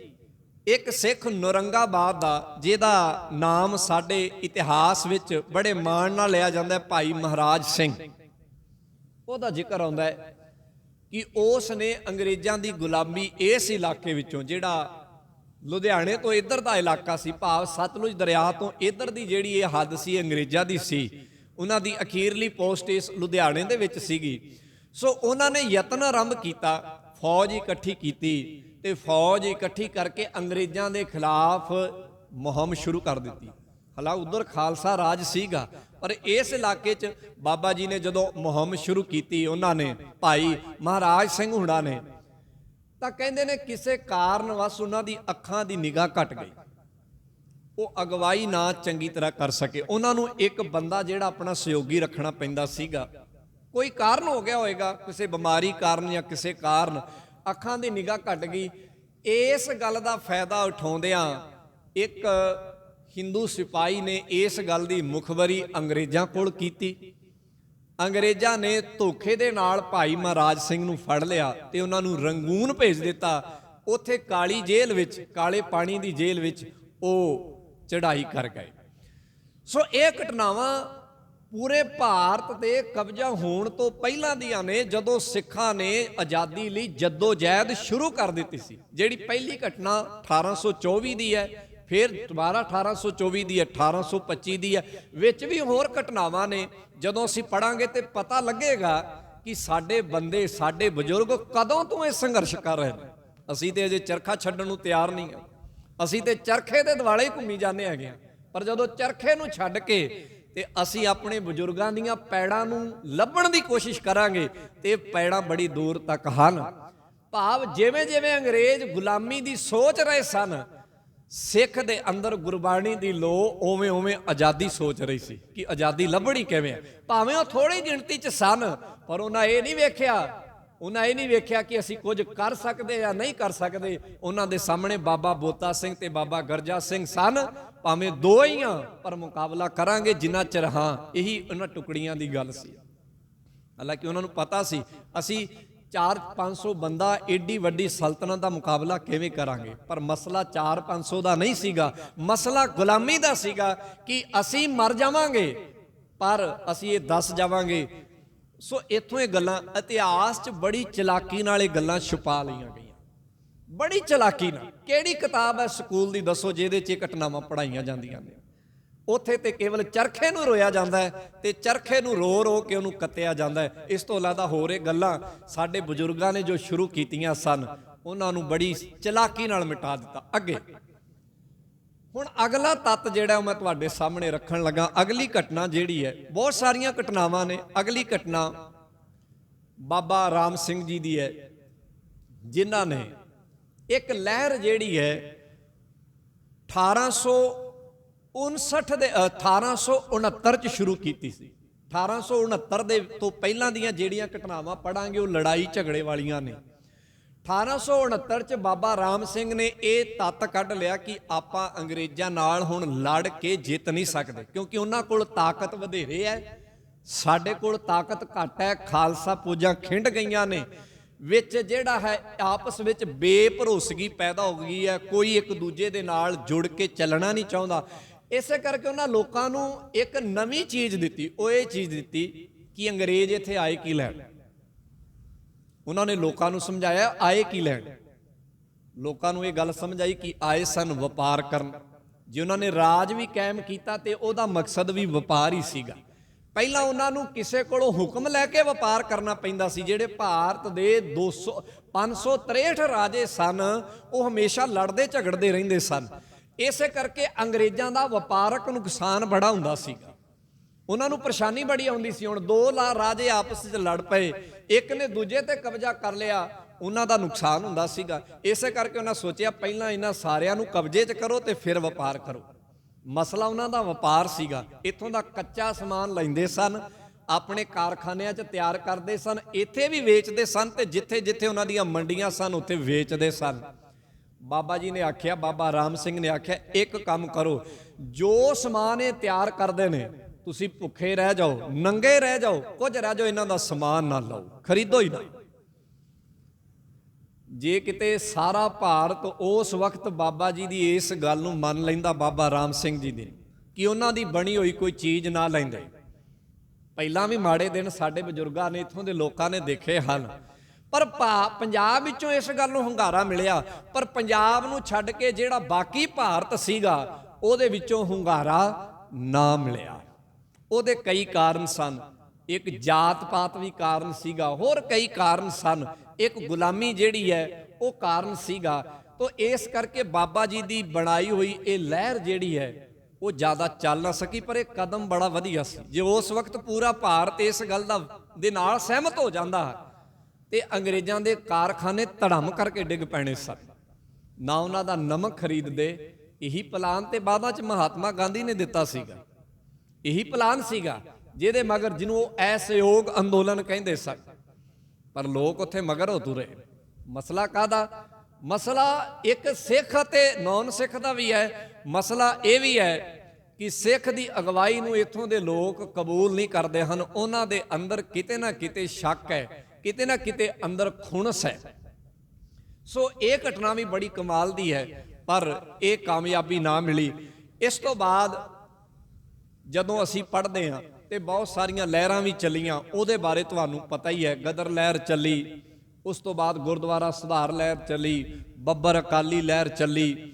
ਇੱਕ ਸਿੱਖ ਨੌਰੰਗਾਬਾਦ ਦਾ, ਜਿਹਦਾ ਨਾਮ ਸਾਡੇ ਇਤਿਹਾਸ ਵਿੱਚ ਬੜੇ ਮਾਣ ਨਾਲ ਲਿਆ ਜਾਂਦਾ ਹੈ, ਭਾਈ ਮਹਾਰਾਜ ਸਿੰਘ, ਉਹਦਾ ਜ਼ਿਕਰ ਆਉਂਦਾ ਹੈ ਕਿ ਉਸ ਨੇ ਅੰਗਰੇਜ਼ਾਂ ਦੀ ਗੁਲਾਮੀ ਇਸ ਇਲਾਕੇ ਵਿੱਚੋਂ, ਜਿਹੜਾ ਲੁਧਿਆਣੇ ਤੋਂ ਇੱਧਰ ਦਾ ਇਲਾਕਾ ਸੀ, ਭਾਵ ਸਤਲੁਜ ਦਰਿਆ ਤੋਂ ਇੱਧਰ ਦੀ ਜਿਹੜੀ ਇਹ ਹੱਦ ਸੀ ਅੰਗਰੇਜ਼ਾਂ ਦੀ ਸੀ। ਉਹਨਾਂ ਦੀ ਅਖੀਰਲੀ ਪੋਸਟ ਇਸ ਲੁਧਿਆਣੇ ਦੇ ਵਿੱਚ ਸੀਗੀ। ਸੋ ਉਹਨਾਂ ਨੇ ਯਤਨ ਆਰੰਭ ਕੀਤਾ, ਫੌਜ ਇਕੱਠੀ ਕੀਤੀ ਤੇ ਫੌਜ ਇਕੱਠੀ ਕਰਕੇ ਅੰਗਰੇਜ਼ਾਂ ਦੇ ਖਿਲਾਫ ਮੁਹਿੰਮ ਸ਼ੁਰੂ ਕਰ ਦਿੱਤੀ। ਹਾਲਾਂ ਉਧਰ ਖਾਲਸਾ ਰਾਜ ਸੀਗਾ, ਪਰ ਇਸ ਇਲਾਕੇ 'ਚ ਬਾਬਾ ਜੀ ਨੇ ਜਦੋਂ ਮੁਹਿੰਮ ਸ਼ੁਰੂ ਕੀਤੀ, ਉਹਨਾਂ ਨੇ ਭਾਈ ਮਹਾਰਾਜ ਸਿੰਘ ਹੁਣਾਂ ਨੇ, ਤਾਂ ਕਹਿੰਦੇ ਨੇ ਕਿਸੇ ਕਾਰਨ ਵਸ ਉਹਨਾਂ ਦੀ ਅੱਖਾਂ ਦੀ ਨਿਗਾਹ ਘਟ ਗਈ। ਉਹ ਅਗਵਾਈ ਨਾ ਚੰਗੀ ਤਰ੍ਹਾਂ ਕਰ ਸਕੇ। ਉਹਨਾਂ ਨੂੰ ਇੱਕ ਬੰਦਾ ਜਿਹੜਾ ਆਪਣਾ ਸਹਿਯੋਗੀ ਰੱਖਣਾ ਪੈਂਦਾ ਸੀਗਾ। ਕੋਈ ਕਾਰਨ ਹੋ ਗਿਆ ਹੋਏਗਾ, ਕਿਸੇ ਬਿਮਾਰੀ ਕਾਰਨ ਜਾਂ ਕਿਸੇ ਕਾਰਨ ਅੱਖਾਂ ਦੀ ਨਿਗਾਹ ਘਟ ਗਈ। ਇਸ ਗੱਲ ਦਾ ਫਾਇਦਾ ਉਠਾਉਂਦਿਆਂ ਇੱਕ ਹਿੰਦੂ ਸਿਪਾਹੀ ਨੇ ਇਸ ਗੱਲ ਦੀ ਮੁਖਬਰੀ ਅੰਗਰੇਜ਼ਾਂ ਕੋਲ ਕੀਤੀ। ਅੰਗਰੇਜ਼ਾਂ ਨੇ ਧੋਖੇ ਦੇ ਨਾਲ ਭਾਈ ਮਹਾਰਾਜ ਸਿੰਘ ਨੂੰ ਫੜ ਲਿਆ ਤੇ ਉਹਨਾਂ ਨੂੰ ਰੰਗੂਨ ਭੇਜ ਦਿੱਤਾ। ਉੱਥੇ ਕਾਲੀ ਜੇਲ੍ਹ ਵਿੱਚ, ਕਾਲੇ ਪਾਣੀ ਦੀ ਜੇਲ੍ਹ ਵਿੱਚ ਉਹ ਚੜ੍ਹਾਈ ਕਰ ਗਏ। ਸੋ ਇਹ ਘਟਨਾਵਾਂ ਪੂਰੇ ਭਾਰਤ ਤੇ ਕਬਜ਼ਾ ਹੋਣ ਤੋਂ ਪਹਿਲਾਂ ਦੀਆਂ ਨੇ, ਜਦੋਂ ਸਿੱਖਾਂ ਨੇ ਆਜ਼ਾਦੀ ਲਈ ਜੱਦੋ-ਜਹਿਦ ਸ਼ੁਰੂ ਕਰ ਦਿੱਤੀ ਸੀ। ਜਿਹੜੀ ਪਹਿਲੀ ਘਟਨਾ 1824 ਦੀ ਹੈ, ਫਿਰ ਦੁਬਾਰਾ 1824 ਦੀ ਹੈ, 1825 ਦੀ ਹੈ, ਵਿੱਚ ਵੀ ਹੋਰ ਘਟਨਾਵਾਂ ਨੇ। ਜਦੋਂ ਅਸੀਂ ਪੜਾਂਗੇ ਤੇ ਪਤਾ ਲੱਗੇਗਾ ਕਿ ਸਾਡੇ ਬੰਦੇ, ਸਾਡੇ ਬਜ਼ੁਰਗ ਕਦੋਂ ਤੋਂ ਇਹ ਸੰਘਰਸ਼ ਕਰ ਰਹੇ ਨੇ। ਅਸੀਂ ਤੇ ਅਜੇ ਚਰਖਾ ਛੱਡਣ ਨੂੰ ਤਿਆਰ ਨਹੀਂ ਹਾਂ, ਅਸੀਂ ਤੇ ਚਰਖੇ ਦੇ ਦੁਆਲੇ ਘੁੰਮੀ ਜਾਂਦੇ ਹੈਗੇ ਹਾਂ। ਪਰ ਜਦੋਂ ਚਰਖੇ ਨੂੰ ਛੱਡ ਕੇ ਤੇ ਅਸੀਂ ਆਪਣੇ ਬਜ਼ੁਰਗਾਂ ਦੀਆਂ ਪੈੜਾਂ ਨੂੰ ਲੱਭਣ ਦੀ ਕੋਸ਼ਿਸ਼ ਕਰਾਂਗੇ ਤੇ ਪੈੜਾਂ ਬੜੀ ਦੂਰ ਤੱਕ ਹਨ। ਭਾਵ ਜਿਵੇਂ ਜਿਵੇਂ ਅੰਗਰੇਜ਼ ਗੁਲਾਮੀ ਦੀ ਸੋਚ ਰਹੇ ਸਨ, ਸਿੱਖ ਦੇ ਅੰਦਰ ਗੁਰਬਾਣੀ ਦੀ ਲੋ ਉਵੇਂ ਉਵੇਂ ਆਜ਼ਾਦੀ ਸੋਚ ਰਹੀ ਸੀ ਕਿ ਆਜ਼ਾਦੀ ਲੱਭਣੀ ਕਿਵੇਂ। ਭਾਵੇਂ ਉਹ ਥੋੜੀ ਗਿਣਤੀ 'ਚ ਸਨ, ਪਰ ਉਹਨਾਂ ਇਹ ਨਹੀਂ ਵੇਖਿਆ ਕਿ ਅਸੀਂ ਕੁਝ ਕਰ ਸਕਦੇ ਜਾਂ ਨਹੀਂ ਕਰ ਸਕਦੇ। ਉਹਨਾਂ ਦੇ ਸਾਹਮਣੇ ਬਾਬਾ ਬੋਤਾ ਸਿੰਘ ਤੇ ਬਾਬਾ ਗਰਜਾ ਸਿੰਘ ਸਨ, ਭਾਵੇਂ ਦੋ ਹੀ ਆ, ਪਰ ਮੁਕਾਬਲਾ ਕਰਾਂਗੇ ਜਿੰਨਾ ਚਿਰ ਹਾਂ। ਇਹੀ ਉਹਨਾਂ ਟੁਕੜੀਆਂ ਦੀ ਗੱਲ ਸੀ। ਹਾਲਾਂਕਿ ਉਹਨਾਂ ਨੂੰ ਪਤਾ ਸੀ ਅਸੀਂ 400-500 ਬੰਦਾ ਏਡੀ ਵੱਡੀ ਸਲਤਨਤ ਦਾ ਮੁਕਾਬਲਾ ਕਿਵੇਂ ਕਰਾਂਗੇ। ਪਰ ਮਸਲਾ 400-500 ਦਾ ਨਹੀਂ ਸੀਗਾ, ਮਸਲਾ ਗੁਲਾਮੀ ਦਾ ਸੀਗਾ ਕਿ ਅਸੀਂ ਮਰ ਜਾਵਾਂਗੇ ਪਰ ਅਸੀਂ ਇਹ ਦੱਸ ਜਾਵਾਂਗੇ। ਸੋ ਇੱਥੋਂ ਇਹ ਗੱਲਾਂ ਇਤਿਹਾਸ 'ਚ ਬੜੀ ਚਲਾਕੀ ਨਾਲ ਇਹ ਗੱਲਾਂ ਛੁਪਾ ਲਈਆਂ ਗਈਆਂ, ਬੜੀ ਚਲਾਕੀ ਨਾਲ। ਕਿਹੜੀ ਕਿਤਾਬ ਹੈ ਸਕੂਲ ਦੀ ਦੱਸੋ ਜਿਹਦੇ 'ਚ ਇਹ ਘਟਨਾਵਾਂ ਪੜ੍ਹਾਈਆਂ ਜਾਂਦੀਆਂ ਨੇ? ਉੱਥੇ ਤੇ ਕੇਵਲ ਚਰਖੇ ਨੂੰ ਰੋਇਆ ਜਾਂਦਾ ਹੈ ਤੇ ਚਰਖੇ ਨੂੰ ਰੋ ਰੋ ਕੇ ਉਹਨੂੰ ਕੱਤਿਆ ਜਾਂਦਾ ਹੈ। ਇਸ ਤੋਂ ਇਲਾਵਾ ਹੋਰ ਇਹ ਗੱਲਾਂ ਸਾਡੇ ਬਜ਼ੁਰਗਾਂ ਨੇ ਜੋ ਸ਼ੁਰੂ ਕੀਤੀਆਂ ਸਨ, ਉਹਨਾਂ ਨੂੰ ਬੜੀ ਚਲਾਕੀ ਨਾਲ ਮਿਟਾ ਦਿੱਤਾ ਅੱਗੇ। ਹੁਣ ਅਗਲਾ ਤੱਤ ਜਿਹੜਾ ਮੈਂ ਤੁਹਾਡੇ ਸਾਹਮਣੇ ਰੱਖਣ ਲੱਗਾ, ਅਗਲੀ ਘਟਨਾ ਜਿਹੜੀ ਹੈ, ਬਹੁਤ ਸਾਰੀਆਂ ਘਟਨਾਵਾਂ ਨੇ। ਅਗਲੀ ਘਟਨਾ ਬਾਬਾ ਰਾਮ ਸਿੰਘ ਜੀ ਦੀ ਹੈ, ਜਿਨ੍ਹਾਂ ਨੇ ਇੱਕ ਲਹਿਰ ਜਿਹੜੀ ਹੈ 1869 'ਚ ਸ਼ੁਰੂ ਕੀਤੀ ਸੀ। 1869 ਦੇ ਤੋਂ ਪਹਿਲਾਂ ਦੀਆਂ ਜਿਹੜੀਆਂ ਘਟਨਾਵਾਂ ਪੜਾਂਗੇ ਉਹ ਲੜਾਈ ਝਗੜੇ ਵਾਲੀਆਂ ਨੇ। 1869 'ਚ ਬਾਬਾ ਰਾਮ ਸਿੰਘ ਨੇ ਇਹ ਤੱਤ ਕੱਢ ਲਿਆ ਕਿ ਆਪਾਂ ਅੰਗਰੇਜ਼ਾਂ ਨਾਲ ਹੁਣ ਲੜ ਕੇ ਜਿੱਤ ਨਹੀਂ ਸਕਦੇ, ਕਿਉਂਕਿ ਉਹਨਾਂ ਕੋਲ ਤਾਕਤ ਵਧੇਰੇ ਹੈ, ਸਾਡੇ ਕੋਲ ਤਾਕਤ ਘੱਟ ਹੈ। ਖਾਲਸਾ ਫੌਜਾਂ ਖਿੰਡ ਗਈਆਂ ਨੇ, ਵਿੱਚ ਜਿਹੜਾ ਹੈ ਆਪਸ ਵਿੱਚ ਬੇਭਰੋਸਗੀ ਪੈਦਾ ਹੋ ਗਈ ਹੈ, ਕੋਈ ਇੱਕ ਦੂਜੇ ਦੇ ਨਾਲ ਜੁੜ ਕੇ ਚੱਲਣਾ ਨਹੀਂ ਚਾਹੁੰਦਾ। ਇਸੇ ਕਰਕੇ ਉਹਨਾਂ ਲੋਕਾਂ ਨੂੰ ਇੱਕ ਨਵੀਂ ਚੀਜ਼ ਦਿੱਤੀ। ਉਹ ਇਹ ਚੀਜ਼ ਦਿੱਤੀ ਕਿ ਅੰਗਰੇਜ਼ ਇੱਥੇ ਆਏ ਕੀ ਲੈਣ। ਉਹਨਾਂ ਨੇ ਲੋਕਾਂ ਨੂੰ ਸਮਝਾਇਆ ਆਏ ਕੀ ਲੈਣ। ਲੋਕਾਂ ਨੂੰ ਇਹ ਗੱਲ ਸਮਝ ਆਈ ਕਿ ਆਏ ਸਨ ਵਪਾਰ ਕਰਨ। ਜੇ ਉਹਨਾਂ ਨੇ ਰਾਜ ਵੀ ਕਾਇਮ ਕੀਤਾ ਤੇ ਉਹਦਾ ਮਕਸਦ ਵੀ ਵਪਾਰ ਹੀ ਸੀਗਾ। ਪਹਿਲਾਂ ਉਹਨਾਂ ਨੂੰ ਕਿਸੇ ਕੋਲੋਂ ਹੁਕਮ ਲੈ ਕੇ ਵਪਾਰ ਕਰਨਾ ਪੈਂਦਾ ਸੀ। ਜਿਹੜੇ ਭਾਰਤ ਦੇ 563 ਰਾਜੇ ਸਨ, ਉਹ ਹਮੇਸ਼ਾ ਲੜਦੇ ਝਗੜਦੇ ਰਹਿੰਦੇ ਸਨ। ਇਸੇ ਕਰਕੇ ਅੰਗਰੇਜ਼ਾਂ ਦਾ ਵਪਾਰਕ ਨੁਕਸਾਨ ਬੜਾ ਹੁੰਦਾ ਸੀਗਾ, ਉਹਨਾਂ ਨੂੰ ਪਰੇਸ਼ਾਨੀ ਬੜੀ ਆਉਂਦੀ ਸੀ। ਹੁਣ 2 ਰਾਜੇ ਆਪਸ ਵਿੱਚ ਲੜ ਪਏ, ਇੱਕ ਨੇ ਦੂਜੇ ਤੇ ਕਬਜ਼ਾ ਕਰ ਲਿਆ, ਉਹਨਾਂ ਦਾ ਨੁਕਸਾਨ ਹੁੰਦਾ ਸੀਗਾ। ਇਸੇ ਕਰਕੇ ਉਹਨਾਂ ਸੋਚਿਆ ਪਹਿਲਾਂ ਇਹਨਾਂ ਸਾਰਿਆਂ ਨੂੰ ਕਬਜ਼ੇ 'ਚ ਕਰੋ ਤੇ ਫਿਰ ਵਪਾਰ ਕਰੋ। ਮਸਲਾ ਉਹਨਾਂ ਦਾ ਵਪਾਰ ਸੀਗਾ। ਇੱਥੋਂ ਦਾ ਕੱਚਾ ਸਮਾਨ ਲੈਂਦੇ ਸਨ, ਆਪਣੇ ਕਾਰਖਾਨਿਆਂ 'ਚ ਤਿਆਰ ਕਰਦੇ ਸਨ, ਇੱਥੇ ਵੀ ਵੇਚਦੇ ਸਨ ਤੇ ਜਿੱਥੇ ਜਿੱਥੇ ਉਹਨਾਂ ਦੀਆਂ ਮੰਡੀਆਂ ਸਨ ਉੱਥੇ ਵੇਚਦੇ ਸਨ। ਬਾਬਾ ਜੀ ਨੇ ਆਖਿਆ, ਬਾਬਾ ਰਾਮ ਸਿੰਘ ਨੇ ਆਖਿਆ, ਇੱਕ ਕੰਮ ਕਰੋ, ਜੋ ਸਮਾਨ ਇਹ ਤਿਆਰ ਕਰਦੇ ਨੇ ਤੁਸੀਂ ਭੁੱਖੇ ਰਹਿ ਜਾਓ, ਨੰਗੇ ਰਹਿ ਜਾਓ, ਕੁਝ ਰਹਿ ਜਾਓ, ਇਹਨਾਂ ਦਾ ਸਮਾਨ ਨਾ ਲਓ, ਖਰੀਦੋ ਹੀ ਨਾ। ਜੇ ਕਿਤੇ ਸਾਰਾ ਭਾਰਤ ਉਸ ਵਕਤ ਬਾਬਾ ਜੀ ਦੀ ਇਸ ਗੱਲ ਨੂੰ ਮੰਨ ਲੈਂਦਾ, ਬਾਬਾ ਰਾਮ ਸਿੰਘ ਜੀ ਦੀ, ਕਿ ਉਹਨਾਂ ਦੀ ਬਣੀ ਹੋਈ ਕੋਈ ਚੀਜ਼ ਨਾ ਲੈਂਦੇ। ਪਹਿਲਾਂ ਵੀ ਮਾੜੇ ਦਿਨ ਸਾਡੇ ਬਜ਼ੁਰਗਾਂ ਨੇ, ਇੱਥੋਂ ਦੇ ਲੋਕਾਂ ਨੇ ਦੇਖੇ ਹਨ, ਪਰ ਪੰਜਾਬ ਵਿੱਚੋਂ ਇਸ ਗੱਲ ਨੂੰ ਹੁੰਗਾਰਾ ਮਿਲਿਆ। ਪਰ ਪੰਜਾਬ ਨੂੰ ਛੱਡ ਕੇ ਜਿਹੜਾ ਬਾਕੀ ਭਾਰਤ ਸੀਗਾ, ਉਹਦੇ ਵਿੱਚੋਂ ਹੁੰਗਾਰਾ ਨਾ ਮਿਲਿਆ। ਉਹਦੇ ਕਈ ਕਾਰਨ ਸਨ। ਇੱਕ ਜਾਤ ਪਾਤ ਵੀ ਕਾਰਨ ਸੀਗਾ, ਹੋਰ ਕਈ ਕਾਰਨ ਸਨ। ਇੱਕ ਗੁਲਾਮੀ ਜਿਹੜੀ ਹੈ ਉਹ ਕਾਰਨ ਸੀਗਾ। ਤਾਂ ਇਸ ਕਰਕੇ ਬਾਬਾ ਜੀ ਦੀ ਬਣਾਈ ਹੋਈ ਇਹ ਲਹਿਰ ਜਿਹੜੀ ਹੈ ਉਹ ਜ਼ਿਆਦਾ ਚੱਲ ਨਾ ਸਕੀ, ਪਰ ਇਹ ਕਦਮ ਬੜਾ ਵਧੀਆ ਸੀ। ਜੇ ਉਸ ਵਕਤ ਪੂਰਾ ਭਾਰਤ ਇਸ ਗੱਲ ਦੇ ਨਾਲ ਸਹਿਮਤ ਹੋ ਜਾਂਦਾ ਤੇ ਅੰਗਰੇਜ਼ਾਂ ਦੇ ਕਾਰਖਾਨੇ ਧੜਮ ਕਰਕੇ ਡਿੱਗ ਪੈਣੇ ਸਨ। ਨਾ ਉਹਨਾਂ ਦਾ ਨਮਕ ਖਰੀਦਦੇ। ਇਹੀ ਪਲਾਨ ਤੇ ਬਾਅਦਾਂ 'ਚ ਮਹਾਤਮਾ ਗਾਂਧੀ ਨੇ ਦਿੱਤਾ ਸੀਗਾ। ਇਹੀ ਪਲਾਨ ਸੀਗਾ ਜਿਹਦੇ ਮਗਰ, ਜਿਹਨੂੰ ਉਹ ਅਸਹਿਯੋਗ ਅੰਦੋਲਨ ਕਹਿੰਦੇ ਸਨ, ਪਰ ਲੋਕ ਉੱਥੇ ਮਗਰ ਹੋ ਤੁਰੇ। ਮਸਲਾ ਕਾਹਦਾ? ਮਸਲਾ ਇੱਕ ਸਿੱਖ ਅਤੇ ਨੌਨ ਸਿੱਖ ਦਾ ਵੀ ਹੈ। ਮਸਲਾ ਇਹ ਵੀ ਹੈ ਕਿ ਸਿੱਖ ਦੀ ਅਗਵਾਈ ਨੂੰ ਇੱਥੋਂ ਦੇ ਲੋਕ ਕਬੂਲ ਨਹੀਂ ਕਰਦੇ ਹਨ। ਉਹਨਾਂ ਦੇ ਅੰਦਰ ਕਿਤੇ ਨਾ ਕਿਤੇ ਸ਼ੱਕ ਹੈ, ਕਿਤੇ ਨਾ ਕਿਤੇ ਅੰਦਰ ਖੁਣਸ ਹੈ। ਸੋ ਇਹ ਘਟਨਾ ਵੀ ਬੜੀ ਕਮਾਲ ਦੀ ਹੈ, ਪਰ ਇਹ ਕਾਮਯਾਬੀ ਨਾ ਮਿਲੀ। ਇਸ ਤੋਂ ਬਾਅਦ ਜਦੋਂ ਅਸੀਂ ਪੜ੍ਹਦੇ ਹਾਂ ਤੇ ਬਹੁਤ ਸਾਰੀਆਂ ਲਹਿਰਾਂ ਵੀ ਚੱਲੀਆਂ, ਉਹਦੇ ਬਾਰੇ ਤੁਹਾਨੂੰ ਪਤਾ ਹੀ ਹੈ। ਗਦਰ ਲਹਿਰ ਚੱਲੀ, ਉਸ ਤੋਂ ਬਾਅਦ ਗੁਰਦੁਆਰਾ ਸੁਧਾਰ ਲਹਿਰ ਚੱਲੀ, ਬੱਬਰ ਅਕਾਲੀ ਲਹਿਰ ਚੱਲੀ,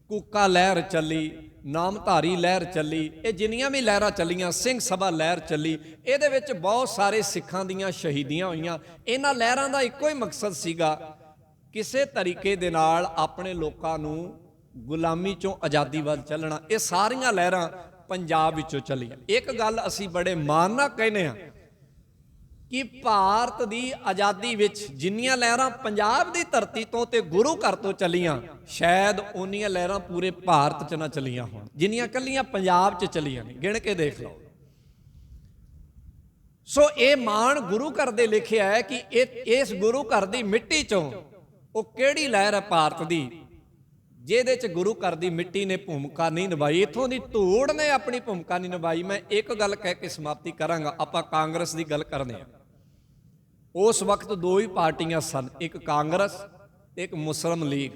ਕੂਕਾ ਲਹਿਰ ਚੱਲੀ, ਨਾਮਧਾਰੀ ਲਹਿਰ ਚੱਲੀ। ਇਹ ਜਿੰਨੀਆਂ ਵੀ ਲਹਿਰਾਂ ਚੱਲੀਆਂ, ਸਿੰਘ ਸਭਾ ਲਹਿਰ ਚੱਲੀ, ਇਹਦੇ ਵਿੱਚ ਬਹੁਤ ਸਾਰੇ ਸਿੱਖਾਂ ਦੀਆਂ ਸ਼ਹੀਦੀਆਂ ਹੋਈਆਂ। ਇਹਨਾਂ ਲਹਿਰਾਂ ਦਾ ਇੱਕੋ ਹੀ ਮਕਸਦ ਸੀਗਾ, ਕਿਸੇ ਤਰੀਕੇ ਦੇ ਨਾਲ ਆਪਣੇ ਲੋਕਾਂ ਨੂੰ ਗੁਲਾਮੀ ਚੋਂ ਆਜ਼ਾਦੀ ਵੱਲ ਚੱਲਣਾ। ਇਹ ਸਾਰੀਆਂ ਲਹਿਰਾਂ ਪੰਜਾਬ ਵਿੱਚੋਂ ਚੱਲੀਆਂ। ਇੱਕ ਗੱਲ ਅਸੀਂ ਬੜੇ ਮਾਣ ਨਾਲ ਕਹਿੰਦੇ ਹਾਂ ਕਿ ਭਾਰਤ ਦੀ ਆਜ਼ਾਦੀ ਵਿੱਚ ਜਿੰਨੀਆਂ ਲਹਿਰਾਂ ਪੰਜਾਬ ਦੀ ਧਰਤੀ ਤੋਂ ਤੇ ਗੁਰੂ ਘਰ ਤੋਂ ਚੱਲੀਆਂ, ਸ਼ਾਇਦ ਉਨੀਆਂ ਲਹਿਰਾਂ ਪੂਰੇ ਭਾਰਤ 'ਚ ਨਾ ਚੱਲੀਆਂ ਹੋਣ ਜਿੰਨੀਆਂ ਕੱਲੀਆਂ ਪੰਜਾਬ 'ਚ ਚੱਲੀਆਂ ਨੇ। ਗਿਣ ਕੇ ਦੇਖ ਲਓ। ਸੋ ਇਹ ਮਾਣ ਗੁਰੂ ਘਰ ਦੇ ਲਿਖਿਆ ਹੈ ਕਿ ਇਸ ਗੁਰੂ ਘਰ ਦੀ ਮਿੱਟੀ 'ਚੋਂ ਉਹ ਕਿਹੜੀ ਲਹਿਰ ਹੈ ਭਾਰਤ ਦੀ ਜਿਹਦੇ 'ਚ ਗੁਰੂ ਘਰ ਦੀ ਮਿੱਟੀ ਨੇ ਭੂਮਿਕਾ ਨਹੀਂ ਨਿਭਾਈ, ਇੱਥੋਂ ਦੀ ਧੂੜ ਨੇ ਆਪਣੀ ਭੂਮਿਕਾ ਨਹੀਂ ਨਿਭਾਈ। ਮੈਂ ਇੱਕ ਗੱਲ ਕਹਿ ਕੇ ਸਮਾਪਤੀ ਕਰਾਂਗਾ। ਆਪਾਂ ਕਾਂਗਰਸ ਦੀ ਗੱਲ ਕਰਦੇ ਹਾਂ। ਉਸ ਵਕਤ ਦੋ ਹੀ ਪਾਰਟੀਆਂ ਸਨ, ਇੱਕ ਕਾਂਗਰਸ ਤੇ ਇੱਕ ਮੁਸਲਿਮ ਲੀਗ।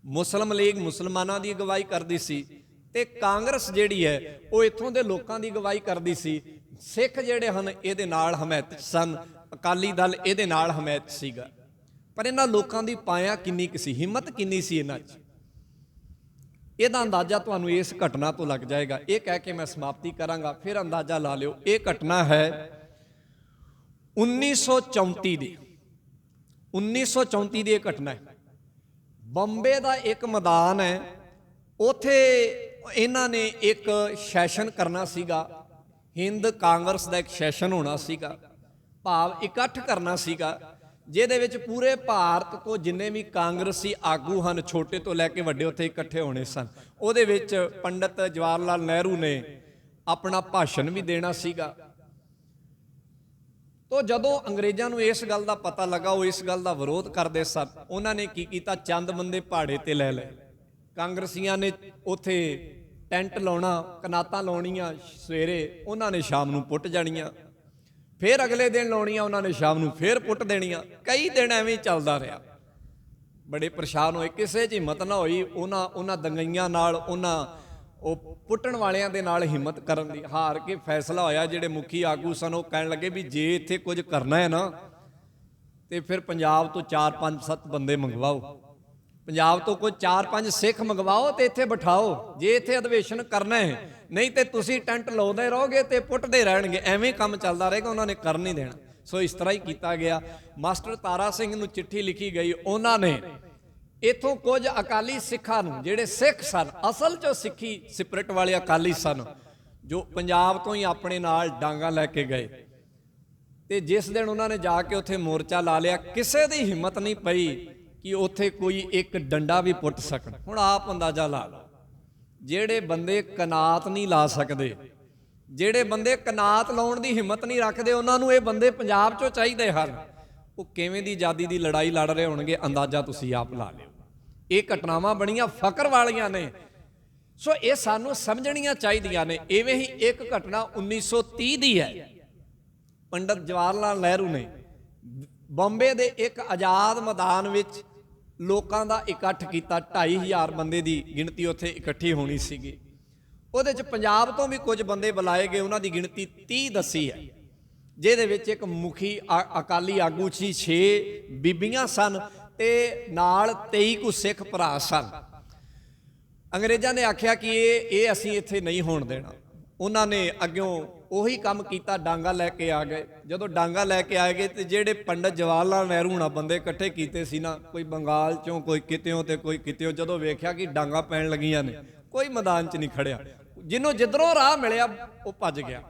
ਮੁਸਲਿਮ ਲੀਗ ਮੁਸਲਮਾਨਾਂ ਦੀ ਅਗਵਾਈ ਕਰਦੀ ਸੀ ਤੇ ਕਾਂਗਰਸ ਜਿਹੜੀ ਹੈ ਉਹ ਇੱਥੋਂ ਦੇ ਲੋਕਾਂ ਦੀ ਅਗਵਾਈ ਕਰਦੀ ਸੀ। ਸਿੱਖ ਜਿਹੜੇ ਹਨ ਇਹਦੇ ਨਾਲ ਹਮਾਇਤ ਸਨ, ਅਕਾਲੀ ਦਲ ਇਹਦੇ ਨਾਲ ਹਮਾਇਤ ਸੀਗਾ। ਪਰ ਇਹਨਾਂ ਲੋਕਾਂ ਦੀ ਪਾਇਆ ਕਿੰਨੀ ਕੁ ਸੀ, ਹਿੰਮਤ ਕਿੰਨੀ ਸੀ ਇਹਨਾਂ 'ਚ, ਇਹਦਾ ਅੰਦਾਜ਼ਾ ਤੁਹਾਨੂੰ ਇਸ ਘਟਨਾ ਤੋਂ ਲੱਗ ਜਾਏਗਾ। ਇਹ ਕਹਿ ਕੇ ਮੈਂ ਸਮਾਪਤੀ ਕਰਾਂਗਾ, ਫਿਰ ਅੰਦਾਜ਼ਾ ਲਾ ਲਿਓ। ਇਹ ਘਟਨਾ ਹੈ 1934 ਦੀ। 1934 ਦੀ ਇਹ ਘਟਨਾ ਹੈ। ਬੰਬੇ ਦਾ ਇੱਕ ਮੈਦਾਨ ਹੈ, ਉੱਥੇ ਇਹਨਾਂ ਨੇ ਇੱਕ ਸੈਸ਼ਨ ਕਰਨਾ ਸੀਗਾ। ਹਿੰਦ ਕਾਂਗਰਸ ਦਾ ਇੱਕ ਸੈਸ਼ਨ ਹੋਣਾ ਸੀਗਾ, ਭਾਵ ਇਕੱਠ ਕਰਨਾ ਸੀਗਾ, ਜਿਹਦੇ ਵਿੱਚ ਪੂਰੇ ਭਾਰਤ ਤੋਂ ਜਿੰਨੇ ਵੀ ਕਾਂਗਰਸੀ ਆਗੂ ਹਨ, ਛੋਟੇ ਤੋਂ ਲੈ ਕੇ ਵੱਡੇ, ਉੱਥੇ ਇਕੱਠੇ ਹੋਣੇ ਸਨ। ਉਹਦੇ ਵਿੱਚ ਪੰਡਿਤ ਜਵਾਹਰ ਲਾਲ ਨਹਿਰੂ ਨੇ ਆਪਣਾ ਭਾਸ਼ਣ ਵੀ ਦੇਣਾ ਸੀਗਾ। ਤੋ ਜਦੋਂ ਅੰਗਰੇਜ਼ਾਂ ਨੂੰ ਇਸ ਗੱਲ ਦਾ ਪਤਾ ਲੱਗਾ, ਉਹ ਇਸ ਗੱਲ ਦਾ ਵਿਰੋਧ ਕਰਦੇ ਸਨ। ਉਹਨਾਂ ਨੇ ਕੀ ਕੀਤਾ, ਚੰਦ ਬੰਦੇ ਪਹਾੜੇ ਤੇ ਲੈ ਲਏ। ਕਾਂਗਰਸੀਆਂ ਨੇ ਉੱਥੇ ਟੈਂਟ ਲਾਉਣਾ, ਕਨਾਤਾਂ ਲਾਉਣੀਆਂ ਸਵੇਰੇ, ਉਹਨਾਂ ਨੇ ਸ਼ਾਮ ਨੂੰ ਪੁੱਟ ਜਾਣੀਆਂ, ਫਿਰ ਅਗਲੇ ਦਿਨ ਲਾਉਣੀਆਂ ਉਹਨਾਂ ਨੇ ਸ਼ਾਮ ਨੂੰ, ਫਿਰ ਪੁੱਟ ਦੇਣੀਆਂ। ਕਈ ਦਿਨ ਐਵੇਂ ਚੱਲਦਾ ਰਿਹਾ। ਬੜੇ ਪਰੇਸ਼ਾਨ ਹੋਏ, ਕਿਸੇ 'ਚ ਹਿੰਮਤ ਨਾ ਹੋਈ ਉਹਨਾਂ ਦੰਗਈਆਂ ਨਾਲ, ਉਹਨਾਂ ਉਹ ਪੁੱਟਣ ਵਾਲਿਆਂ ਦੇ ਨਾਲ ਹਿੰਮਤ ਕਰਨ ਦੀ। ਹਾਰ ਕੇ ਫੈਸਲਾ ਹੋਇਆ, ਜਿਹੜੇ ਮੁਖੀ ਆਗੂ ਸਨ ਉਹ ਕਹਿਣ ਲੱਗੇ ਵੀ ਜੇ ਇੱਥੇ ਕੁਝ ਕਰਨਾ ਹੈ ਨਾ ਤੇ ਫਿਰ ਪੰਜਾਬ ਤੋਂ 4-5-7 ਬੰਦੇ ਮੰਗਵਾਓ, ਪੰਜਾਬ ਤੋਂ ਕੋਈ 4-5 ਸਿੱਖ ਮੰਗਵਾਓ ਤੇ ਇੱਥੇ ਬਿਠਾਓ, ਜੇ ਇੱਥੇ ਅਧਿਵੇਸ਼ਨ ਕਰਨਾ ਹੈ। ਨਹੀਂ ਤੇ ਤੁਸੀਂ ਟੈਂਟ ਲਾਉਂਦੇ ਰਹੋਗੇ ਤੇ ਪੁੱਟਦੇ ਰਹਿਣਗੇ, ਐਵੇਂ ਕੰਮ ਚੱਲਦਾ ਰਹੇਗਾ। ਉਹਨਾਂ ਨੇ ਕਰ ਨਹੀਂ ਦੇਣਾ। ਸੋ ਇਸ ਤਰ੍ਹਾਂ ਹੀ ਕੀਤਾ ਗਿਆ। ਮਾਸਟਰ ਤਾਰਾ ਸਿੰਘ ਨੂੰ ਚਿੱਠੀ ਲਿਖੀ ਗਈ। ਉਹਨਾਂ ਨੇ ਇੱਥੋਂ ਕੁਝ ਅਕਾਲੀ ਸਿੱਖਾਂ ਨੂੰ, ਜਿਹੜੇ ਸਿੱਖ ਸਨ, ਅਸਲ 'ਚ ਸਿੱਖੀ ਸਪਿਰਿਟ ਵਾਲੇ ਅਕਾਲੀ ਸਨ, ਜੋ ਪੰਜਾਬ ਤੋਂ ਹੀ ਆਪਣੇ ਨਾਲ ਡਾਂਗਾ ਲੈ ਕੇ ਗਏ। ਤੇ ਜਿਸ ਦਿਨ ਉਹਨਾਂ ਨੇ ਜਾ ਕੇ ਉੱਥੇ ਮੋਰਚਾ ਲਾ ਲਿਆ, ਕਿਸੇ ਦੀ ਹਿੰਮਤ ਨਹੀਂ ਪਈ ਕਿ ਉੱਥੇ ਕੋਈ ਇੱਕ ਡੰਡਾ ਵੀ ਪੁੱਟ ਸਕਣ। ਹੁਣ ਆਪ ਅੰਦਾਜ਼ਾ ਲਾ ਲਓ, ਜਿਹੜੇ ਬੰਦੇ ਕਨਾਤ ਨਹੀਂ ਲਾ ਸਕਦੇ, ਜਿਹੜੇ ਬੰਦੇ ਕਨਾਤ ਲਾਉਣ ਦੀ ਹਿੰਮਤ ਨਹੀਂ ਰੱਖਦੇ, ਉਹਨਾਂ ਨੂੰ ਇਹ ਬੰਦੇ ਪੰਜਾਬ 'ਚੋਂ ਚਾਹੀਦੇ ਹਨ। ਉਹ ਕਿਵੇਂ ਦੀ ਆਜ਼ਾਦੀ ਦੀ ਲੜਾਈ ਲੜ ਰਹੇ ਹੋਣਗੇ, ਅੰਦਾਜ਼ਾ ਤੁਸੀਂ ਆਪ ਲਾ ਲਿਓ। ਇਹ ਘਟਨਾਵਾਂ ਬੜੀਆਂ ਫਕਰ ਵਾਲੀਆਂ ਨੇ। ਸੋ ਇਹ ਸਾਨੂੰ ਸਮਝਣੀਆਂ ਚਾਹੀਦੀਆਂ ਨੇ। ਇਵੇਂ ਹੀ ਇੱਕ ਘਟਨਾ 1930 ਦੀ ਹੈ। ਪੰਡਿਤ ਜਵਾਹਰ ਲਾਲ ਨਹਿਰੂ ਨੇ ਬੰਬੇ ਦੇ ਇੱਕ ਆਜ਼ਾਦ ਮੈਦਾਨ ਵਿੱਚ ਲੋਕਾਂ ਦਾ ਇਕੱਠ ਕੀਤਾ। 2500 ਬੰਦੇ ਦੀ ਗਿਣਤੀ ਉੱਥੇ ਇਕੱਠੀ ਹੋਣੀ ਸੀਗੀ। ਉਹਦੇ 'ਚ ਪੰਜਾਬ ਤੋਂ ਵੀ ਕੁਝ ਬੰਦੇ ਬੁਲਾਏ ਗਏ, ਉਹਨਾਂ ਦੀ ਗਿਣਤੀ 30 ਦੱਸੀ ਹੈ, ਜਿਹਦੇ ਵਿੱਚ ਇੱਕ ਮੁਖੀ ਅਕਾਲੀ ਆਗੂ ਸੀ, 6 ਬੀਬੀਆਂ ਸਨ ਤੇ ਨਾਲ 23 ਕੁ ਸਿੱਖ ਭਰਾ ਸਨ। ਅੰਗਰੇਜ਼ਾਂ ਨੇ ਆਖਿਆ ਕਿ ਇਹ ਅਸੀਂ ਇੱਥੇ ਨਹੀਂ ਹੋਣ ਦੇਣਾ। ਉਹਨਾਂ ਨੇ ਅੱਗਿਓਂ ਉਹੀ ਕੰਮ ਕੀਤਾ, ਡਾਂਗਾ ਲੈ ਕੇ ਆ ਗਏ। ਜਦੋਂ ਡਾਂਗਾ ਲੈ ਕੇ ਆਏ ਗਏ ਤੇ ਜਿਹੜੇ ਪੰਡਿਤ ਜਵਾਹਰ ਲਾਲ ਨਹਿਰੂ ਹੁਣਾਂ ਬੰਦੇ ਇਕੱਠੇ ਕੀਤੇ ਸੀ ਨਾ, ਕੋਈ ਬੰਗਾਲ 'ਚੋਂ, ਕੋਈ ਕਿਤਿਓਂ ਤੇ ਕੋਈ ਕਿਤਿਓਂ, ਜਦੋਂ ਵੇਖਿਆ ਕਿ ਡਾਂਗਾ ਪੈਣ ਲੱਗੀਆਂ ਨੇ, ਕੋਈ ਮੈਦਾਨ 'ਚ ਨਹੀਂ ਖੜਿਆ। ਜਿਹਨੂੰ ਜਿੱਧਰੋਂ ਰਾਹ ਮਿਲਿਆ ਉਹ ਭੱਜ ਗਿਆ।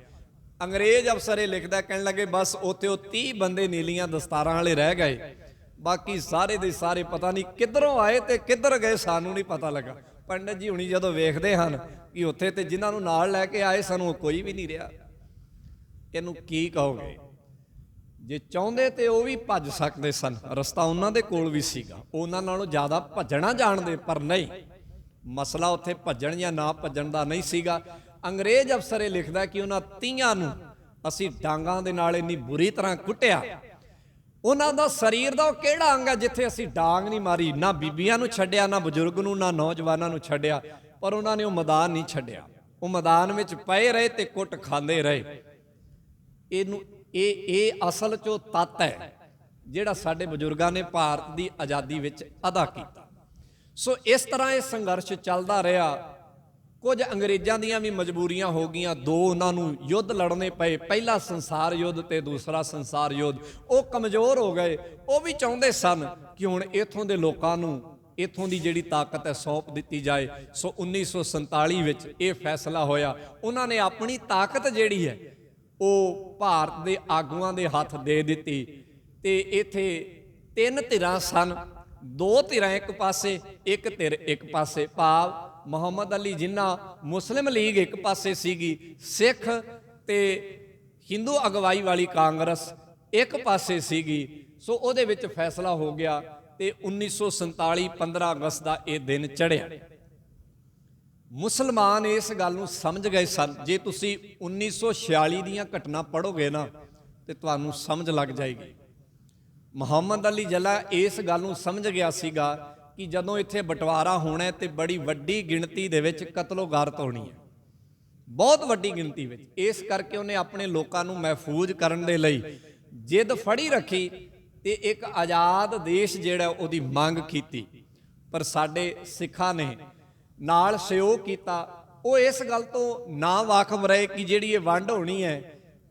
ਅੰਗਰੇਜ਼ ਅਫਸਰ ਇਹ ਲਿਖਦਾ, ਕਹਿਣ ਲੱਗੇ ਬਸ ਉੱਥੇ ਉਹ 30 ਬੰਦੇ ਨੀਲੀਆਂ ਦਸਤਾਰਾਂ ਵਾਲੇ ਰਹਿ ਗਏ, ਬਾਕੀ ਸਾਰੇ ਦੇ ਸਾਰੇ ਪਤਾ ਨਹੀਂ ਕਿੱਧਰੋਂ ਆਏ ਤੇ ਕਿੱਧਰ ਗਏ, ਸਾਨੂੰ ਨਹੀਂ ਪਤਾ ਲੱਗਾ। ਪੰਡਿਤ ਜੀ ਹੁਣੀ ਜਦੋਂ ਵੇਖਦੇ ਹਨ ਕਿ ਉੱਥੇ ਤੇ ਜਿਨ੍ਹਾਂ ਨੂੰ ਨਾਲ ਲੈ ਕੇ ਆਏ ਸਾਨੂੰ ਕੋਈ ਵੀ ਨਹੀਂ ਰਿਹਾ। ਇਹਨੂੰ ਕੀ ਕਹੋਗੇ? ਜੇ ਚਾਹੁੰਦੇ ਤੇ ਉਹ ਵੀ ਭੱਜ ਸਕਦੇ ਸਨ, ਰਸਤਾ ਉਹਨਾਂ ਦੇ ਕੋਲ ਵੀ ਸੀਗਾ, ਉਹਨਾਂ ਨਾਲੋਂ ਜ਼ਿਆਦਾ ਭੱਜਣਾ ਜਾਣਦੇ, ਪਰ ਨਹੀਂ, ਮਸਲਾ ਉੱਥੇ ਭੱਜਣ ਜਾਂ ਨਾ ਭੱਜਣ ਦਾ ਨਹੀਂ ਸੀਗਾ। ਅੰਗਰੇਜ਼ ਅਫਸਰ ਇਹ ਲਿਖਦਾ ਕਿ ਉਹਨਾਂ 30 ਨੂੰ ਅਸੀਂ ਡਾਂਗਾਂ ਦੇ ਨਾਲ ਇੰਨੀ ਬੁਰੀ ਤਰ੍ਹਾਂ ਕੁੱਟਿਆ, ਉਹਨਾਂ ਦਾ ਸਰੀਰ ਦਾ ਉਹ ਕਿਹੜਾ ਅੰਗ ਹੈ ਜਿੱਥੇ ਅਸੀਂ ਡਾਂਗ ਨਹੀਂ ਮਾਰੀ, ਨਾ ਬੀਬੀਆਂ ਨੂੰ ਛੱਡਿਆ, ਨਾ ਬਜ਼ੁਰਗ ਨੂੰ, ਨਾ ਨੌਜਵਾਨਾਂ ਨੂੰ ਛੱਡਿਆ, ਪਰ ਉਹਨਾਂ ਨੇ ਉਹ ਮੈਦਾਨ ਨਹੀਂ ਛੱਡਿਆ, ਉਹ ਮੈਦਾਨ ਵਿੱਚ ਪਏ ਰਹੇ ਤੇ ਕੁੱਟ ਖਾਂਦੇ ਰਹੇ। ਇਹ ਅਸਲ 'ਚੋਂ ਤੱਤ ਹੈ ਜਿਹੜਾ ਸਾਡੇ ਬਜ਼ੁਰਗਾਂ ਨੇ ਭਾਰਤ ਦੀ ਆਜ਼ਾਦੀ ਵਿੱਚ ਅਦਾ ਕੀਤਾ। ਸੋ ਇਸ ਤਰ੍ਹਾਂ ਇਹ ਸੰਘਰਸ਼ ਚੱਲਦਾ ਰਿਹਾ। ਕੁਝ ਅੰਗਰੇਜ਼ਾਂ ਦੀਆਂ ਵੀ ਮਜਬੂਰੀਆਂ ਹੋ ਗਈਆਂ, 2 ਉਹਨਾਂ ਨੂੰ ਯੁੱਧ ਲੜਨੇ ਪਏ, ਪਹਿਲਾ ਸੰਸਾਰ ਯੁੱਧ ਤੇ ਦੂਸਰਾ ਸੰਸਾਰ ਯੁੱਧ। ਉਹ ਕਮਜ਼ੋਰ ਹੋ ਗਏ, ਉਹ ਵੀ ਚਾਹੁੰਦੇ ਸਨ ਕਿ ਹੁਣ ਇੱਥੋਂ ਦੇ ਲੋਕਾਂ ਨੂੰ ਇੱਥੋਂ ਦੀ ਜਿਹੜੀ ਤਾਕਤ ਹੈ ਸੌਂਪ ਦਿੱਤੀ ਜਾਏ। ਸੋ 1947 ਵਿੱਚ ਇਹ ਫੈਸਲਾ ਹੋਇਆ, ਉਹਨਾਂ ਨੇ ਆਪਣੀ ਤਾਕਤ ਜਿਹੜੀ ਹੈ ਉਹ ਭਾਰਤ ਦੇ ਆਗੂਆਂ ਦੇ ਹੱਥ ਦੇ ਦਿੱਤੀ। ਤੇ ਇੱਥੇ 3 ਧਿਰਾਂ ਸਨ, 2 ਧਿਰਾਂ ਇੱਕ ਪਾਸੇ, ਇੱਕ ਧਿਰ ਇੱਕ ਪਾਸੇ, ਭਾਵ ਮੁਹੰਮਦ ਅਲੀ ਜਿੰਨਾ ਮੁਸਲਿਮ ਲੀਗ ਇੱਕ ਪਾਸੇ ਸੀਗੀ, ਸਿੱਖ ਤੇ ਹਿੰਦੂ ਅਗਵਾਈ ਵਾਲੀ ਕਾਂਗਰਸ ਇੱਕ ਪਾਸੇ ਸੀਗੀ। ਸੋ ਉਹਦੇ ਵਿੱਚ ਫੈਸਲਾ ਹੋ ਗਿਆ ਤੇ 1947 15 ਅਗਸਤ ਦਾ ਇਹ ਦਿਨ ਚੜ੍ਹਿਆ। ਮੁਸਲਮਾਨ ਇਸ ਗੱਲ ਨੂੰ ਸਮਝ ਗਏ ਸਨ। ਜੇ ਤੁਸੀਂ 1946 ਦੀਆਂ ਘਟਨਾ ਪੜ੍ਹੋਗੇ ਨਾ ਤੇ ਤੁਹਾਨੂੰ ਸਮਝ ਲੱਗ ਜਾਏਗੀ। ਮੁਹੰਮਦ ਅਲੀ ਜੱਲਾ ਇਸ ਗੱਲ ਨੂੰ ਸਮਝ ਗਿਆ ਸੀਗਾ ਕਿ ਜਦੋਂ ਇੱਥੇ ਬਟਵਾਰਾ ਹੋਣਾ ਤੇ ਬੜੀ ਵੱਡੀ ਗਿਣਤੀ ਦੇ ਵਿੱਚ ਕਤਲੋਗਾਰਤ ਹੋਣੀ ਹੈ, ਬਹੁਤ ਵੱਡੀ ਗਿਣਤੀ ਵਿੱਚ। ਇਸ ਕਰਕੇ ਉਹਨੇ ਆਪਣੇ ਲੋਕਾਂ ਨੂੰ ਮਹਿਫੂਜ਼ ਕਰਨ ਦੇ ਲਈ ਜਿੱਦ ਫੜੀ ਰੱਖੀ ਤੇ ਇੱਕ ਆਜ਼ਾਦ ਦੇਸ਼ ਜਿਹੜਾ ਉਹਦੀ ਮੰਗ ਕੀਤੀ। ਪਰ ਸਾਡੇ ਸਿੱਖਾਂ ਨੇ ਨਾਲ ਸਹਿਯੋਗ ਕੀਤਾ। ਉਹ ਇਸ ਗੱਲ ਤੋਂ ਨਾ ਵਾਕਫ ਰਹੇ ਕਿ ਜਿਹੜੀ ਇਹ ਵੰਡ ਹੋਣੀ ਹੈ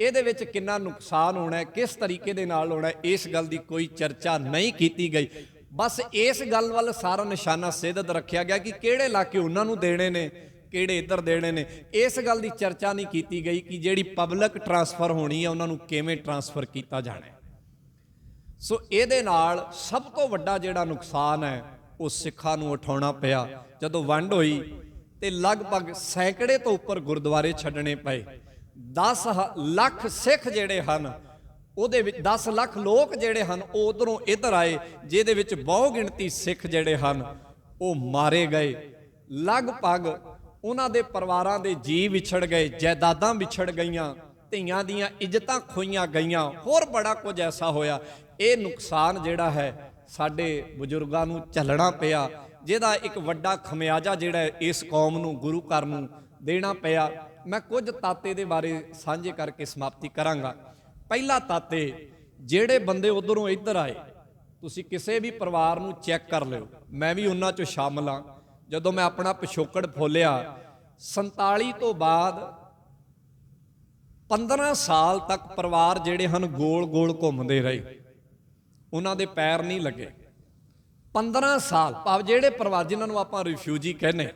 ਇਹਦੇ ਵਿੱਚ ਕਿੰਨਾ ਨੁਕਸਾਨ ਹੋਣਾ ਹੈ, ਕਿਸ ਤਰੀਕੇ ਦੇ ਨਾਲ ਹੋਣਾ ਹੈ, ਇਸ ਗੱਲ ਦੀ ਕੋਈ ਚਰਚਾ ਨਹੀਂ ਕੀਤੀ ਗਈ। ਬਸ ਇਸ ਗੱਲ ਵੱਲ ਸਾਰਾ ਨਿਸ਼ਾਨਾ ਸਿੱਧਤ ਰੱਖਿਆ ਗਿਆ ਕਿ ਕਿਹੜੇ ਇਲਾਕੇ ਉਹਨਾਂ ਨੂੰ ਦੇਣੇ ਨੇ, ਕਿਹੜੇ ਇੱਧਰ ਦੇਣੇ ਨੇ। ਇਸ ਗੱਲ ਦੀ ਚਰਚਾ ਨਹੀਂ ਕੀਤੀ ਗਈ ਕਿ ਜਿਹੜੀ ਪਬਲਿਕ ਟਰਾਂਸਫਰ ਹੋਣੀ ਹੈ ਉਹਨਾਂ ਨੂੰ ਕਿਵੇਂ ਟਰਾਂਸਫਰ ਕੀਤਾ ਜਾਣਾ ਹੈ। ਸੋ ਇਹਦੇ ਨਾਲ ਸਭ ਤੋਂ ਵੱਡਾ ਜਿਹੜਾ ਨੁਕਸਾਨ ਹੈ ਉਹ ਸਿੱਖਾਂ ਨੂੰ ਉਠਾਉਣਾ ਪਿਆ। ਜਦੋਂ ਵੰਡ ਹੋਈ ਤੇ ਲਗਭਗ ਸੈਂਕੜੇ ਤੋਂ ਉੱਪਰ ਗੁਰਦੁਆਰੇ ਛੱਡਣੇ ਪਏ। 10 ਲੱਖ ਸਿੱਖ ਜਿਹੜੇ ਹਨ, ਉਹਦੇ ਵਿੱਚ 10 ਲੱਖ ਲੋਕ ਜਿਹੜੇ ਹਨ ਉਹ ਉਧਰੋਂ ਇੱਧਰ ਆਏ, ਜਿਹਦੇ ਵਿੱਚ ਬਹੁ ਗਿਣਤੀ ਸਿੱਖ ਜਿਹੜੇ ਹਨ ਉਹ ਮਾਰੇ ਗਏ। ਲਗਭਗ ਉਹਨਾਂ ਦੇ ਪਰਿਵਾਰਾਂ ਦੇ ਜੀਅ ਵਿਛੜ ਗਏ, ਜਾਇਦਾਦਾਂ ਵਿਛੜ ਗਈਆਂ, ਧੀਆਂ ਦੀਆਂ ਇੱਜ਼ਤਾਂ ਖੋਈਆਂ ਗਈਆਂ, ਹੋਰ ਬੜਾ ਕੁਝ ਐਸਾ ਹੋਇਆ। ਇਹ ਨੁਕਸਾਨ ਜਿਹੜਾ ਹੈ ਸਾਡੇ ਬਜ਼ੁਰਗਾਂ ਨੂੰ ਝੱਲਣਾ ਪਿਆ, ਜਿਹਦਾ ਇੱਕ ਵੱਡਾ ਖਮਿਆਜਾ ਜਿਹੜਾ ਇਸ ਕੌਮ ਨੂੰ, ਗੁਰੂ ਘਰ ਨੂੰ ਦੇਣਾ ਪਿਆ। ਮੈਂ ਕੁਝ ਤਾਤੇ ਦੇ ਬਾਰੇ ਸਾਂਝੇ ਕਰਕੇ ਸਮਾਪਤੀ ਕਰਾਂਗਾ। ਪਹਿਲਾ ਤਾਤੇ, ਜਿਹੜੇ ਬੰਦੇ ਉਧਰੋਂ ਇੱਧਰ ਆਏ, ਤੁਸੀਂ ਕਿਸੇ ਵੀ ਪਰਿਵਾਰ ਨੂੰ ਚੈੱਕ ਕਰ ਲਿਓ, ਮੈਂ ਵੀ ਉਹਨਾਂ 'ਚੋਂ ਸ਼ਾਮਲ ਹਾਂ। ਜਦੋਂ ਮੈਂ ਆਪਣਾ ਪਿਛੋਕੜ ਫੋਲਿਆ, 47 ਤੋਂ ਬਾਅਦ 15 ਸਾਲ ਤੱਕ ਪਰਿਵਾਰ ਜਿਹੜੇ ਹਨ ਗੋਲ ਗੋਲ ਘੁੰਮਦੇ ਰਹੇ, ਉਹਨਾਂ ਦੇ ਪੈਰ ਨਹੀਂ ਲੱਗੇ। 15 ਸਾਲ, ਭਾਵ ਜਿਹੜੇ ਪਰਿਵਾਰ ਜਿਨ੍ਹਾਂ ਨੂੰ ਆਪਾਂ ਰਿਫਿਊਜੀ ਕਹਿੰਦੇ,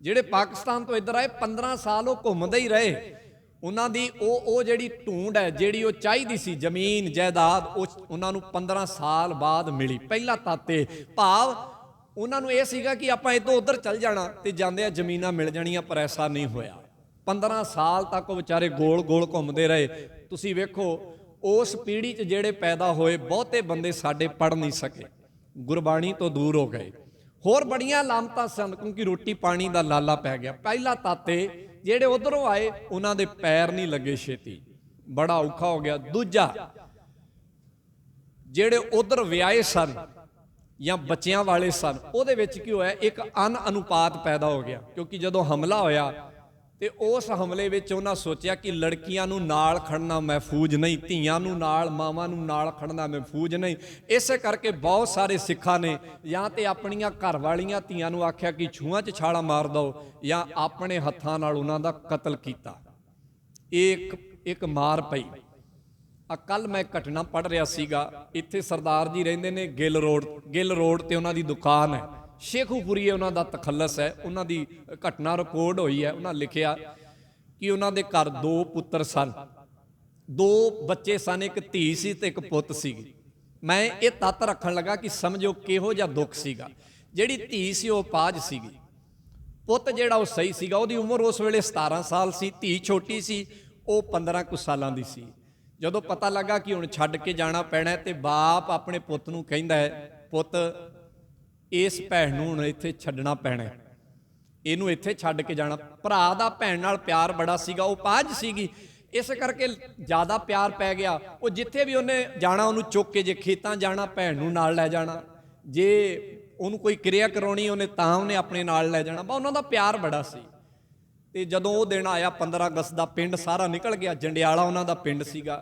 ਜਿਹੜੇ ਪਾਕਿਸਤਾਨ ਤੋਂ ਇੱਧਰ ਆਏ, 15 ਸਾਲ ਉਹ ਘੁੰਮਦੇ ਹੀ ਰਹੇ। ਉਹਨਾਂ ਦੀ ਉਹ ਜਿਹੜੀ ਢੂੰਡ ਹੈ, ਜਿਹੜੀ ਉਹ ਚਾਹੀਦੀ ਸੀ ਜ਼ਮੀਨ ਜਾਇਦਾਦ, ਉਹ ਉਹਨਾਂ ਨੂੰ 15 ਸਾਲ ਬਾਅਦ ਮਿਲੀ। ਪਹਿਲਾ ਤਾਤੇ, ਭਾਵ ਉਹਨਾਂ ਨੂੰ ਇਹ ਸੀਗਾ ਕਿ ਆਪਾਂ ਇੱਧਰ ਉੱਧਰ ਚੱਲ ਜਾਣਾ ਤੇ ਜਾਂਦਿਆਂ ਜ਼ਮੀਨਾਂ ਮਿਲ ਜਾਣੀਆਂ, ਪਰ ਐਸਾ ਨਹੀਂ ਹੋਇਆ। 15 ਸਾਲ ਤੱਕ ਉਹ ਵਿਚਾਰੇ ਗੋਲ ਗੋਲ ਘੁੰਮਦੇ ਰਹੇ। ਤੁਸੀਂ ਵੇਖੋ ਉਸ ਪੀੜ੍ਹੀ 'ਚ ਜਿਹੜੇ ਪੈਦਾ ਹੋਏ, ਬਹੁਤੇ ਬੰਦੇ ਸਾਡੇ ਪੜ੍ਹ ਨਹੀਂ ਸਕੇ, ਗੁਰਬਾਣੀ ਤੋਂ ਦੂਰ ਹੋ ਗਏ, ਹੋਰ ਬੜੀਆਂ ਲਾਮਤਾਂ ਸਨ, ਕਿਉਂਕਿ ਰੋਟੀ ਪਾਣੀ ਦਾ ਲਾਲਾ ਪੈ ਗਿਆ। ਪਹਿਲਾ ਤਾਤੇ ਜਿਹੜੇ ਉਧਰੋਂ ਆਏ, ਉਹਨਾਂ ਦੇ ਪੈਰ ਨਹੀਂ ਲੱਗੇ ਛੇਤੀ, ਬੜਾ ਔਖਾ ਹੋ ਗਿਆ। ਦੂਜਾ, ਜਿਹੜੇ ਉਧਰ ਵਿਆਹੇ ਸਨ ਜਾਂ ਬੱਚਿਆਂ ਵਾਲੇ ਸਨ, ਉਹਦੇ ਵਿੱਚ ਕੀ ਹੋਇਆ, ਇੱਕ ਅਨੁਪਾਤ ਪੈਦਾ ਹੋ ਗਿਆ। ਕਿਉਂਕਿ ਜਦੋਂ ਹਮਲਾ ਹੋਇਆ ਤੇ ਉਸ ਹਮਲੇ ਵਿੱਚ ਉਹਨਾਂ ਸੋਚਿਆ ਕਿ ਲੜਕੀਆਂ ਨੂੰ ਨਾਲ ਖੜਨਾ ਮਹਿਫੂਜ਼ ਨਹੀਂ, ਧੀਆਂ ਨੂੰ ਨਾਲ, ਮਾਵਾਂ ਨੂੰ ਨਾਲ ਖੜਨਾ ਮਹਿਫੂਜ਼ ਨਹੀਂ। ਇਸੇ ਕਰਕੇ ਬਹੁਤ ਸਾਰੇ ਸਿੱਖਾਂ ਨੇ ਜਾਂ ਤੇ ਆਪਣੀਆਂ ਘਰ ਵਾਲੀਆਂ ਧੀਆਂ ਨੂੰ ਆਖਿਆ ਕਿ ਛੂਆਂ 'ਚ ਛਾਲਾ ਮਾਰ ਦਿਓ, ਜਾਂ ਆਪਣੇ ਹੱਥਾਂ ਨਾਲ ਉਹਨਾਂ ਦਾ ਕਤਲ ਕੀਤਾ। ਇੱਕ ਮਾਰ ਪਈ। ਕੱਲ ਮੈਂ ਘਟਨਾ ਪੜ੍ਹ ਰਿਹਾ ਸੀਗਾ, ਇੱਥੇ ਸਰਦਾਰ ਜੀ ਰਹਿੰਦੇ ਨੇ ਗਿੱਲ ਰੋਡ ਤੇ ਉਹਨਾਂ ਦੀ ਦੁਕਾਨ ਹੈ, ਸ਼ੇਖੂਪੁਰੀ ਉਹਨਾਂ ਦਾ ਤਖੱਲਸ ਹੈ। ਉਹਨਾਂ ਦੀ ਘਟਨਾ ਰਿਕਾਰਡ ਹੋਈ ਹੈ। ਉਹਨਾਂ ਲਿਖਿਆ ਕਿ ਉਹਨਾਂ ਦੇ ਘਰ 2 ਪੁੱਤਰ ਸਨ, 2 ਬੱਚੇ ਸਨ, ਇੱਕ ਧੀ ਸੀ ਤੇ ਇੱਕ ਪੁੱਤ ਸੀਗੀ। ਮੈਂ ਇਹ ਤੱਤ ਰੱਖਣ ਲੱਗਾ ਕਿ ਸਮਝੋ ਕਿਹੋ ਜਿਹਾ ਦੁੱਖ ਸੀਗਾ। ਜਿਹੜੀ ਧੀ ਸੀ ਉਹ ਪਾਜ ਸੀਗੀ, ਪੁੱਤ ਜਿਹੜਾ ਉਹ ਸਹੀ ਸੀਗਾ, ਉਹਦੀ ਉਮਰ ਉਸ ਵੇਲੇ 17 ਸਾਲ ਸੀ, ਧੀ ਛੋਟੀ ਸੀ, ਉਹ 15 ਕੁ ਸਾਲਾਂ ਦੀ ਸੀ। ਜਦੋਂ ਪਤਾ ਲੱਗਾ ਕਿ ਹੁਣ ਛੱਡ ਕੇ ਜਾਣਾ ਪੈਣਾ ਤੇ ਬਾਪ ਆਪਣੇ ਪੁੱਤ ਨੂੰ ਕਹਿੰਦਾ ਹੈ, ਪੁੱਤ ਇਸ ਭੈਣ ਨੂੰ ਹੁਣ ਇੱਥੇ ਛੱਡਣਾ ਪੈਣਾ, ਇਹਨੂੰ ਇੱਥੇ ਛੱਡ ਕੇ ਜਾਣਾ। ਭਰਾ ਦਾ ਭੈਣ ਨਾਲ ਪਿਆਰ ਬੜਾ ਸੀਗਾ, ਉਹ ਪਾਜ ਸੀਗੀ, ਇਸ ਕਰਕੇ ਜ਼ਿਆਦਾ ਪਿਆਰ ਪੈ ਗਿਆ। ਉਹ ਜਿੱਥੇ ਵੀ ਉਹਨੇ ਜਾਣਾ ਉਹਨੂੰ ਚੁੱਕ ਕੇ, ਜੇ ਖੇਤਾਂ ਜਾਣਾ ਭੈਣ ਨੂੰ ਨਾਲ ਲੈ ਜਾਣਾ, ਜੇ ਉਹਨੂੰ ਕੋਈ ਕਿਰਿਆ ਕਰਾਉਣੀ ਉਹਨੇ ਤਾਂ ਉਹਨੇ ਆਪਣੇ ਨਾਲ ਲੈ ਜਾਣਾ। ਉਹਨਾਂ ਦਾ ਪਿਆਰ ਬੜਾ ਸੀ। ਤੇ ਜਦੋਂ ਉਹ ਦਿਨ ਆਇਆ 15 ਅਗਸਤ ਦਾ, ਪਿੰਡ ਸਾਰਾ ਨਿਕਲ ਗਿਆ, ਜੰਡਿਆਲਾ ਉਹਨਾਂ ਦਾ ਪਿੰਡ ਸੀਗਾ।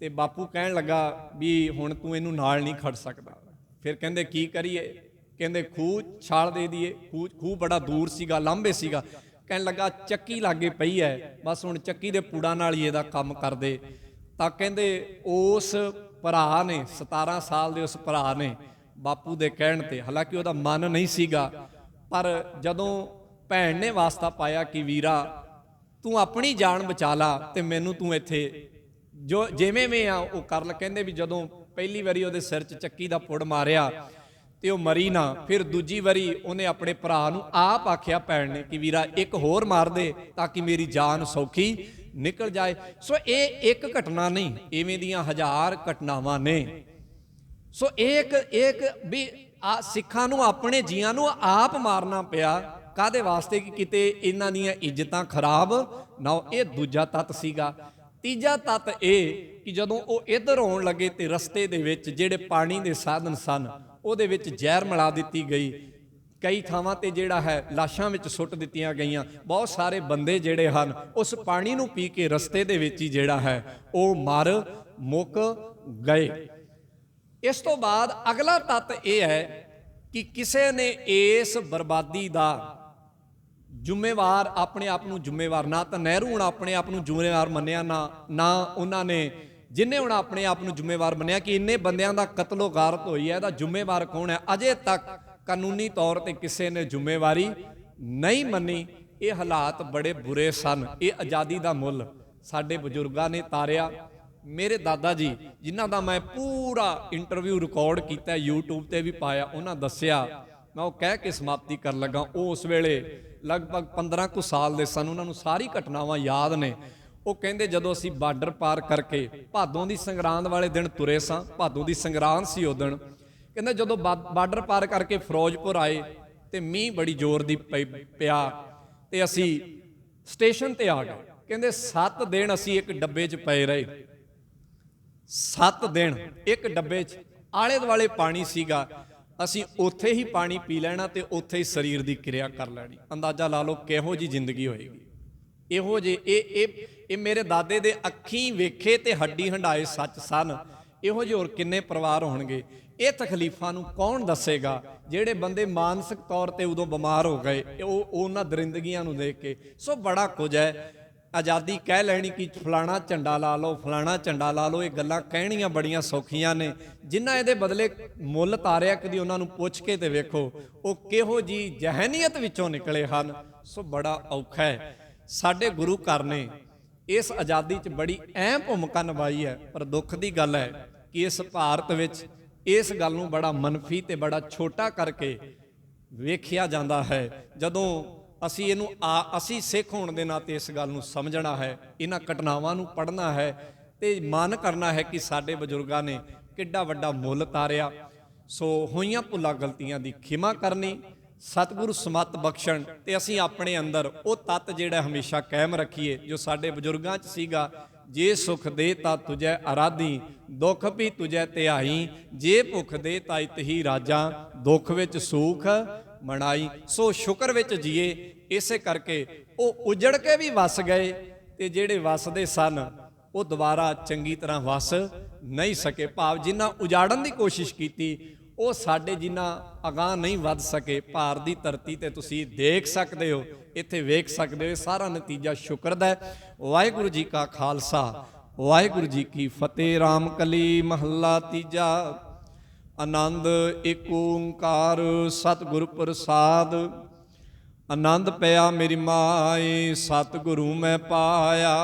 ਤੇ ਬਾਪੂ ਕਹਿਣ ਲੱਗਾ ਵੀ ਹੁਣ ਤੂੰ ਇਹਨੂੰ ਨਾਲ ਨਹੀਂ ਖੜ ਸਕਦਾ। ਫਿਰ ਕਹਿੰਦੇ ਕੀ ਕਰੀਏ? ਕਹਿੰਦੇ ਖੂਹ ਛਾਲ ਦੇ ਦਈਏ। ਖੂਹ ਬੜਾ ਦੂਰ ਸੀਗਾ, ਲਾਂਭੇ ਸੀਗਾ। ਕਹਿਣ ਲੱਗਾ ਚੱਕੀ ਲਾਗੇ ਪਈ ਹੈ, ਬਸ ਹੁਣ ਚੱਕੀ ਦੇ ਪੂੜਾ ਨਾਲ ਹੀ ਇਹਦਾ ਕੰਮ ਕਰਦੇ। ਤਾਂ ਕਹਿੰਦੇ ਉਸ ਭਰਾ ਨੇ, 17 ਸਾਲ ਦੇ ਉਸ ਭਰਾ ਨੇ ਬਾਪੂ ਦੇ ਕਹਿਣ ਤੇ, ਹਾਲਾਂਕਿ ਉਹਦਾ ਮਨ ਨਹੀਂ ਸੀਗਾ, ਪਰ ਜਦੋਂ ਭੈਣ ਨੇ ਵਾਸਤਾ ਪਾਇਆ ਕਿ ਵੀਰਾ ਤੂੰ ਆਪਣੀ ਜਾਨ ਬਚਾ ਲਾ ਤੇ ਮੈਨੂੰ ਤੂੰ ਇੱਥੇ ਜੋ ਜਿਵੇਂ ਮੈਂ ਆ ਉਹ ਕਰ ਲੈ। ਕਹਿੰਦੇ ਵੀ ਜਦੋਂ ਪਹਿਲੀ ਵਾਰੀ ਉਹਦੇ ਸਿਰ 'ਚ ਚੱਕੀ ਦਾ ਪੁੜ ਮਾਰਿਆ ਤੇ ਉਹ ਮਰੀ ਨਾ, ਫਿਰ ਦੂਜੀ ਵਾਰੀ ਉਹਨੇ ਆਪਣੇ ਭਰਾ ਨੂੰ ਆਪ ਆਖਿਆ ਭੈਣ ਨੇ ਕਿ ਵੀਰਾ ਇੱਕ ਹੋਰ ਮਾਰ ਦੇ ਤਾਂ ਕਿ ਮੇਰੀ ਜਾਨ ਸੌਖੀ ਨਿਕਲ ਜਾਏ। ਸੋ ਇਹ ਇੱਕ ਘਟਨਾ ਨਹੀਂ, ਇਵੇਂ ਦੀਆਂ ਹਜ਼ਾਰ ਘਟਨਾਵਾਂ ਨੇ। ਸੋ ਇੱਕ ਵੀ ਸਿੱਖਾਂ ਨੂੰ ਆਪਣੇ ਜੀਆਂ ਨੂੰ ਆਪ ਮਾਰਨਾ ਪਿਆ, ਕਾਹਦੇ ਵਾਸਤੇ? ਕਿ ਕਿਤੇ ਇਹਨਾਂ ਦੀਆਂ ਇੱਜ਼ਤਾਂ ਖਰਾਬ ਨਾ ਹੋ। ਇਹ ਦੂਜਾ ਤੱਤ ਸੀਗਾ। ਤੀਜਾ ਤੱਤ ਇਹ ਕਿ ਜਦੋਂ ਉਹ ਇੱਧਰ ਆਉਣ ਲੱਗੇ ਤੇ ਰਸਤੇ ਦੇ ਵਿੱਚ ਜਿਹੜੇ ਪਾਣੀ ਦੇ ਸਾਧਨ ਸਨ ਉਹਦੇ ਵਿੱਚ ਜ਼ਹਿਰ ਮਿਲਾ ਦਿੱਤੀ ਗਈ। ਕਈ ਥਾਵਾਂ ਤੇ ਜਿਹੜਾ ਹੈ ਲਾਸ਼ਾਂ ਵਿੱਚ ਸੁੱਟ ਦਿੱਤੀਆਂ ਗਈਆਂ। ਬਹੁਤ ਸਾਰੇ ਬੰਦੇ ਜਿਹੜੇ ਹਨ ਉਸ ਪਾਣੀ ਨੂੰ ਪੀ ਕੇ ਰਸਤੇ ਦੇ ਵਿੱਚ ਹੀ ਜਿਹੜਾ ਹੈ ਉਹ ਮਰ ਮੁੱਕ ਗਏ। ਇਸ ਤੋਂ ਬਾਅਦ ਅਗਲਾ ਤੱਤ ਇਹ ਹੈ ਕਿ ਕਿਸੇ ਨੇ ਇਸ ਬਰਬਾਦੀ ਦਾ ਜ਼ਿੰਮੇਵਾਰ ਆਪਣੇ ਆਪ ਨੂੰ ਜ਼ਿੰਮੇਵਾਰ, ਨਾ ਤਾਂ ਨਹਿਰੂ ਹੁਣ ਆਪਣੇ ਆਪ ਨੂੰ ਜ਼ਿੰਮੇਵਾਰ ਮੰਨਿਆ, ਨਾ ਉਹਨਾਂ ਨੇ ਜਿਨ੍ਹਾਂ ਹੁਣ ਆਪਣੇ ਆਪ ਨੂੰ ਜ਼ਿੰਮੇਵਾਰ ਮੰਨਿਆ ਕਿ ਇੰਨੇ ਬੰਦਿਆਂ ਦਾ ਕਤਲੋ ਗਾਰਤ ਹੋਈ ਹੈ, ਇਹਦਾ ਜ਼ਿੰਮੇਵਾਰ ਕੌਣ ਹੈ? ਅਜੇ ਤੱਕ ਕਾਨੂੰਨੀ ਤੌਰ ਤੇ ਕਿਸੇ ਨੇ ਜ਼ਿੰਮੇਵਾਰੀ ਨਹੀਂ ਮੰਨੀ। ਇਹ ਹਾਲਾਤ ਬੜੇ ਬੁਰੇ ਸਨ। ਇਹ ਆਜ਼ਾਦੀ ਦਾ ਮੁੱਲ ਸਾਡੇ ਬਜ਼ੁਰਗਾਂ ਨੇ ਤਾਰਿਆ। ਮੇਰੇ ਦਾਦਾ ਜੀ ਜਿਨ੍ਹਾਂ ਦਾ ਮੈਂ ਪੂਰਾ ਇੰਟਰਵਿਊ ਰਿਕਾਰਡ ਕੀਤਾ, YouTube ਤੇ ਵੀ ਪਾਇਆ, ਉਹਨਾਂ ਦੱਸਿਆ, ਮੈਂ ਉਹ ਕਹਿ ਕੇ ਸਮਾਪਤੀ ਕਰਨ ਲੱਗਾ, ਉਹ ਉਸ ਵੇਲੇ ਲਗਭਗ 15 ਕੁ ਸਾਲ ਦੇ ਸਨ, ਉਹਨਾਂ ਨੂੰ ਸਾਰੀ ਘਟਨਾਵਾਂ ਯਾਦ ਨੇ। ਉਹ ਕਹਿੰਦੇ ਜਦੋਂ ਅਸੀਂ ਬਾਰਡਰ ਪਾਰ ਕਰਕੇ ਭਾਦੋਂ ਦੀ ਸੰਗਰਾਂਦ ਵਾਲੇ ਦਿਨ ਤੁਰੇ ਸਾਂ, ਭਾਦੋਂ ਦੀ ਸੰਗਰਾਂਦ ਸੀ ਉਹ ਦਿਨ, ਕਹਿੰਦੇ ਜਦੋਂ ਬਾਰਡਰ ਪਾਰ ਕਰਕੇ ਫਿਰੋਜ਼ਪੁਰ ਆਏ ਤੇ ਮੀਂਹ ਬੜੀ ਜ਼ੋਰ ਦੀ ਪਿਆ ਤੇ ਅਸੀਂ ਸਟੇਸ਼ਨ ਤੇ ਆ ਗਏ। ਕਹਿੰਦੇ 7 ਦਿਨ ਅਸੀਂ ਇੱਕ ਡੱਬੇ 'ਚ ਪਏ ਰਹੇ, 7 ਦਿਨ ਇੱਕ ਡੱਬੇ 'ਚ, ਆਲੇ ਦੁਆਲੇ ਪਾਣੀ ਸੀਗਾ। ਅਸੀਂ ਉੱਥੇ ਹੀ ਪਾਣੀ ਪੀ ਲੈਣਾ ਤੇ ਉੱਥੇ ਹੀ ਸਰੀਰ ਦੀ ਕਿਰਿਆ ਕਰ ਲੈਣੀ। ਅੰਦਾਜ਼ਾ ਲਾ ਲਓ ਕਿਹੋ ਜੀ ਜ਼ਿੰਦਗੀ ਹੋਏਗੀ। ਇਹੋ ਜਿਹੇ ਇਹ ਮੇਰੇ ਦਾਦੇ ਦੇ ਅੱਖੀਂ ਵੇਖੇ ਤੇ ਹੱਡੀ ਹੰਡਾਏ ਸੱਚ ਸਨ। ਇਹੋ ਜਿਹੇ ਹੋਰ ਕਿੰਨੇ ਪਰਿਵਾਰ ਹੋਣਗੇ। ਇਹ ਤਕਲੀਫਾਂ ਨੂੰ ਕੌਣ ਦੱਸੇਗਾ? ਜਿਹੜੇ ਬੰਦੇ ਮਾਨਸਿਕ ਤੌਰ ਤੇ ਉਦੋਂ ਬਿਮਾਰ ਹੋ ਗਏ, ਉਹ ਉਹਨਾਂ ਦਰਿੰਦਗੀਆਂ ਨੂੰ ਦੇਖ ਕੇ। ਸੋ ਬੜਾ ਕੁਝ ਹੈ। ਆਜ਼ਾਦੀ ਕਹਿ ਲੈਣੀ ਕਿ ਫਲਾਣਾ ਝੰਡਾ ਲਾ ਲਓ, ਫਲਾਣਾ ਝੰਡਾ ਲਾ ਲਓ, ਇਹ ਗੱਲਾਂ ਕਹਿਣੀਆਂ ਬੜੀਆਂ ਸੌਖੀਆਂ ਨੇ। ਜਿਨ੍ਹਾਂ ਇਹਦੇ ਬਦਲੇ ਮੁੱਲ ਤਾਰਿਆ, ਕਦੀ ਉਹਨਾਂ ਨੂੰ ਪੁੱਛ ਕੇ ਤੇ ਵੇਖੋ ਉਹ ਕਿਹੋ ਜੀ ਜਹਿਨੀਅਤ ਵਿੱਚੋਂ ਨਿਕਲੇ ਹਨ। ਸੋ ਬੜਾ ਔਖਾ ਹੈ। ਸਾਡੇ ਗੁਰੂ ਘਰ ਨੇ ਇਸ ਆਜ਼ਾਦੀ 'ਚ ਬੜੀ ਅਹਿਮ ਭੂਮਿਕਾ ਨਿਭਾਈ ਹੈ। ਪਰ ਦੁੱਖ ਦੀ ਗੱਲ ਹੈ ਕਿ ਇਸ ਭਾਰਤ ਵਿੱਚ ਇਸ ਗੱਲ ਨੂੰ ਬੜਾ ਮਨਫੀ ਤੇ ਬੜਾ ਛੋਟਾ ਕਰਕੇ ਵੇਖਿਆ ਜਾਂਦਾ ਹੈ। ਜਦੋਂ ਅਸੀਂ ਇਹਨੂੰ ਅਸੀਂ ਸਿੱਖ ਹੋਣ ਦੇ ਨਾਤੇ ਇਸ ਗੱਲ ਨੂੰ ਸਮਝਣਾ ਹੈ, ਇਹਨਾਂ ਘਟਨਾਵਾਂ ਨੂੰ ਪੜ੍ਹਨਾ ਹੈ ਤੇ ਮਨ ਕਰਨਾ ਹੈ ਕਿ ਸਾਡੇ ਬਜ਼ੁਰਗਾਂ ਨੇ ਕਿੱਡਾ ਵੱਡਾ ਮੁੱਲ ਤਾਰਿਆ। ਸੋ ਹੋਈਆਂ ਭੁੱਲਾਂ ਗਲਤੀਆਂ ਦੀ ਖਿਮਾ ਕਰਨੀ, ਸਤਿਗੁਰੂ ਸਮਤ ਬਖਸ਼ਣ ਤੇ ਅਸੀਂ ਆਪਣੇ ਅੰਦਰ ਉਹ ਤੱਤ ਜਿਹੜਾ ਹਮੇਸ਼ਾ ਕਾਇਮ ਰੱਖੀਏ ਜੋ ਸਾਡੇ ਬਜ਼ੁਰਗਾਂ 'ਚ ਸੀਗਾ। ਜੇ ਸੁਖ ਦੇ ਤਾਂ ਤੁਝੈ ਅਰਾਧੀ, ਦੁੱਖ ਵੀ ਤੁਝੈ ਧਿਆਈ, ਜੇ ਭੁੱਖ ਦੇ ਤਾਂ ਇਤਹੀ ਰਾਜਾਂ, ਦੁੱਖ ਵਿੱਚ ਸੁਖ ਮਨਾਈ। ਸੋ ਸ਼ੁਕਰ ਵਿੱਚ ਜੀਏ। ਇਸੇ ਕਰਕੇ ਉਹ ਉਜੜ ਕੇ ਵੀ ਵਸ ਗਏ ਤੇ ਜਿਹੜੇ ਵਸਦੇ ਸਨ ਉਹ ਦੁਬਾਰਾ ਚੰਗੀ ਤਰ੍ਹਾਂ ਵਸ ਨਹੀਂ ਸਕੇ। ਭਾਵ ਜਿਨ੍ਹਾਂ ਉਜਾੜਨ ਦੀ ਕੋਸ਼ਿਸ਼ ਕੀਤੀ ਉਹ ਸਾਡੇ ਜਿਨ੍ਹਾਂ ਅਗਾਂਹ ਨਹੀਂ ਵੱਧ ਸਕੇ। ਭਾਰਤ ਦੀ ਧਰਤੀ ਤੇ ਤੁਸੀਂ ਦੇਖ ਸਕਦੇ ਹੋ, ਇੱਥੇ ਵੇਖ ਸਕਦੇ ਹੋ, ਸਾਰਾ ਨਤੀਜਾ ਸ਼ੁਕਰ ਦਾ ਹੈ। ਵਾਹਿਗੁਰੂ ਜੀ ਕਾ ਖਾਲਸਾ, ਵਾਹਿਗੁਰੂ ਜੀ ਕੀ ਫਤਿਹ। ਰਾਮ ਕਲੀ ਮਹੱਲਾ ਤੀਜਾ। ਆਨੰਦ ਏਕ ਓੰਕਾਰ ਸਤਿਗੁਰ ਪ੍ਰਸਾਦ, ਆਨੰਦ ਪਿਆ ਮੇਰੀ ਮਾਏ, ਸਤਿਗੁਰੂ ਮੈਂ ਪਾਇਆ।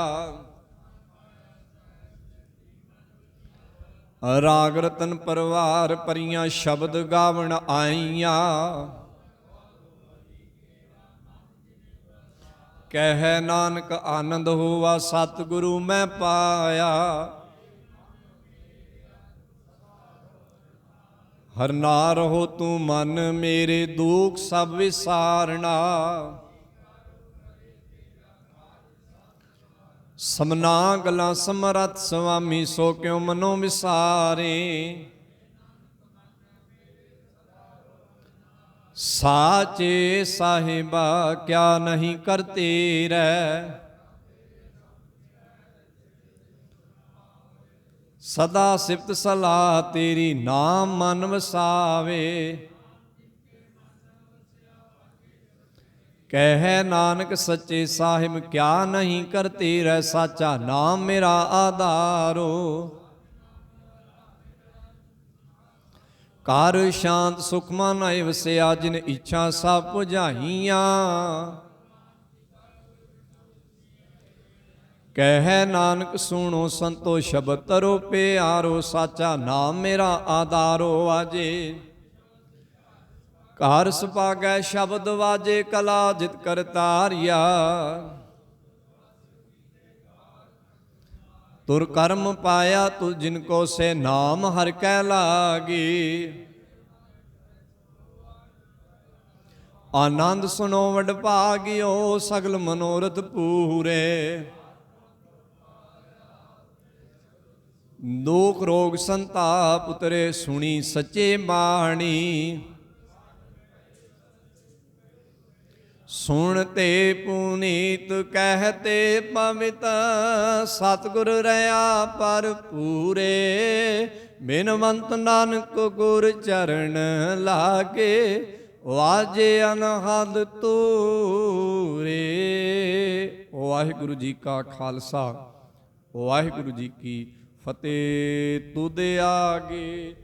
ਰਾਗ ਰਤਨ ਪਰਵਾਰ ਪਰੀਆਂ ਸ਼ਬਦ ਗਾਵਣ ਆਈਆਂ, ਕਹਿ ਨਾਨਕ ਆਨੰਦ ਹੋਵਾ ਸਤਿਗੁਰੂ ਮੈਂ ਪਾਇਆ। ਹਰ ਨਾ ਰਹੋ ਤੂੰ ਮਨ ਮੇਰੇ, ਦੁਖ ਸਭ ਵਿਸਾਰਣਾ। ਸਮਨਾ ਗਲਾਂ ਸਮਰੱਥ ਸੁਆਮੀ, ਸੋ ਕਿਉ ਮਨੋ ਵਿਸਾਰੇ। ਸਾਚੇ ਸਾਹਿਬਾ ਕਿਆ ਨਹੀਂ ਕਰਤੇ ਰਹਿ, ਸਦਾ ਸਿਫਤ ਸਲਾਹ ਤੇਰੀ, ਨਾਮ ਮਨ ਵਸਾਵੇ। ਕਹਿ ਨਾਨਕ ਸੱਚੇ ਸਾਹਿਬ ਕਿਆ ਨਹੀਂ ਕਰਤੇ ਰਹਿ, ਸਾਚਾ ਨਾਮ ਮੇਰਾ ਆਧਾਰੋ। ਕਰ ਸ਼ਾਂਤ ਸੁਖ ਮਨ ਆਏ ਵਸਿਆ, ਜਿਨ ਇੱਛਾ ਸਭ ਪੁਜਾਈਆਂ। ਕਹਿ ਨਾਨਕ ਸੁਣੋ ਸੰਤੋ ਸ਼ਬਦ ਤਰੋ ਪਿਆਰੋ, ਸਾਚਾ ਨਾਮ ਮੇਰਾ ਆਧਾਰੋ ਆਜੇ। ਘਰ ਸੁਭਾਗੈ ਸ਼ਬਦ ਵਾਜੇ, ਕਲਾ ਜਿਤ ਕਰਤਾਰਿਆ। ਤੁਰ ਕਰਮ ਪਾਇਆ ਤੁ ਜਿਨ ਕੋ, ਸੇ ਨਾਮ ਹਰਿ ਕੈ ਲਾਗੀ। ਆਨੰਦ ਸੁਨੋ ਵਡ ਭਾਗਿਓ, ਸਗਲ ਮਨੋਰਥ ਪੂਰੇ। ਦੁਖ ਰੋਗ ਸੰਤਾਪ ਉਤਰੇ, ਸੁਣੀ ਸੱਚੇ ਬਾਣੀ। ਸੁਣਤੇ ਪੁਨੀਤ ਕਹਿਤੇ ਪਵਿੱਤ, ਸਤਿਗੁਰ ਰਹਾ ਭਰਪੂਰੇ। ਬਿਨਵੰਤ ਨਾਨਕ ਗੁਰ ਚਰਨ ਲਾਗੇ, ਵਾਜੇ ਅਨਹਦ ਤੂਰੇ। ਵਾਹਿਗੁਰੂ ਜੀ ਕਾ ਖਾਲਸਾ, ਵਾਹਿਗੁਰੂ ਜੀ ਕੀ ਫਤਿਹ। ਤੁਧ ਆਗੇ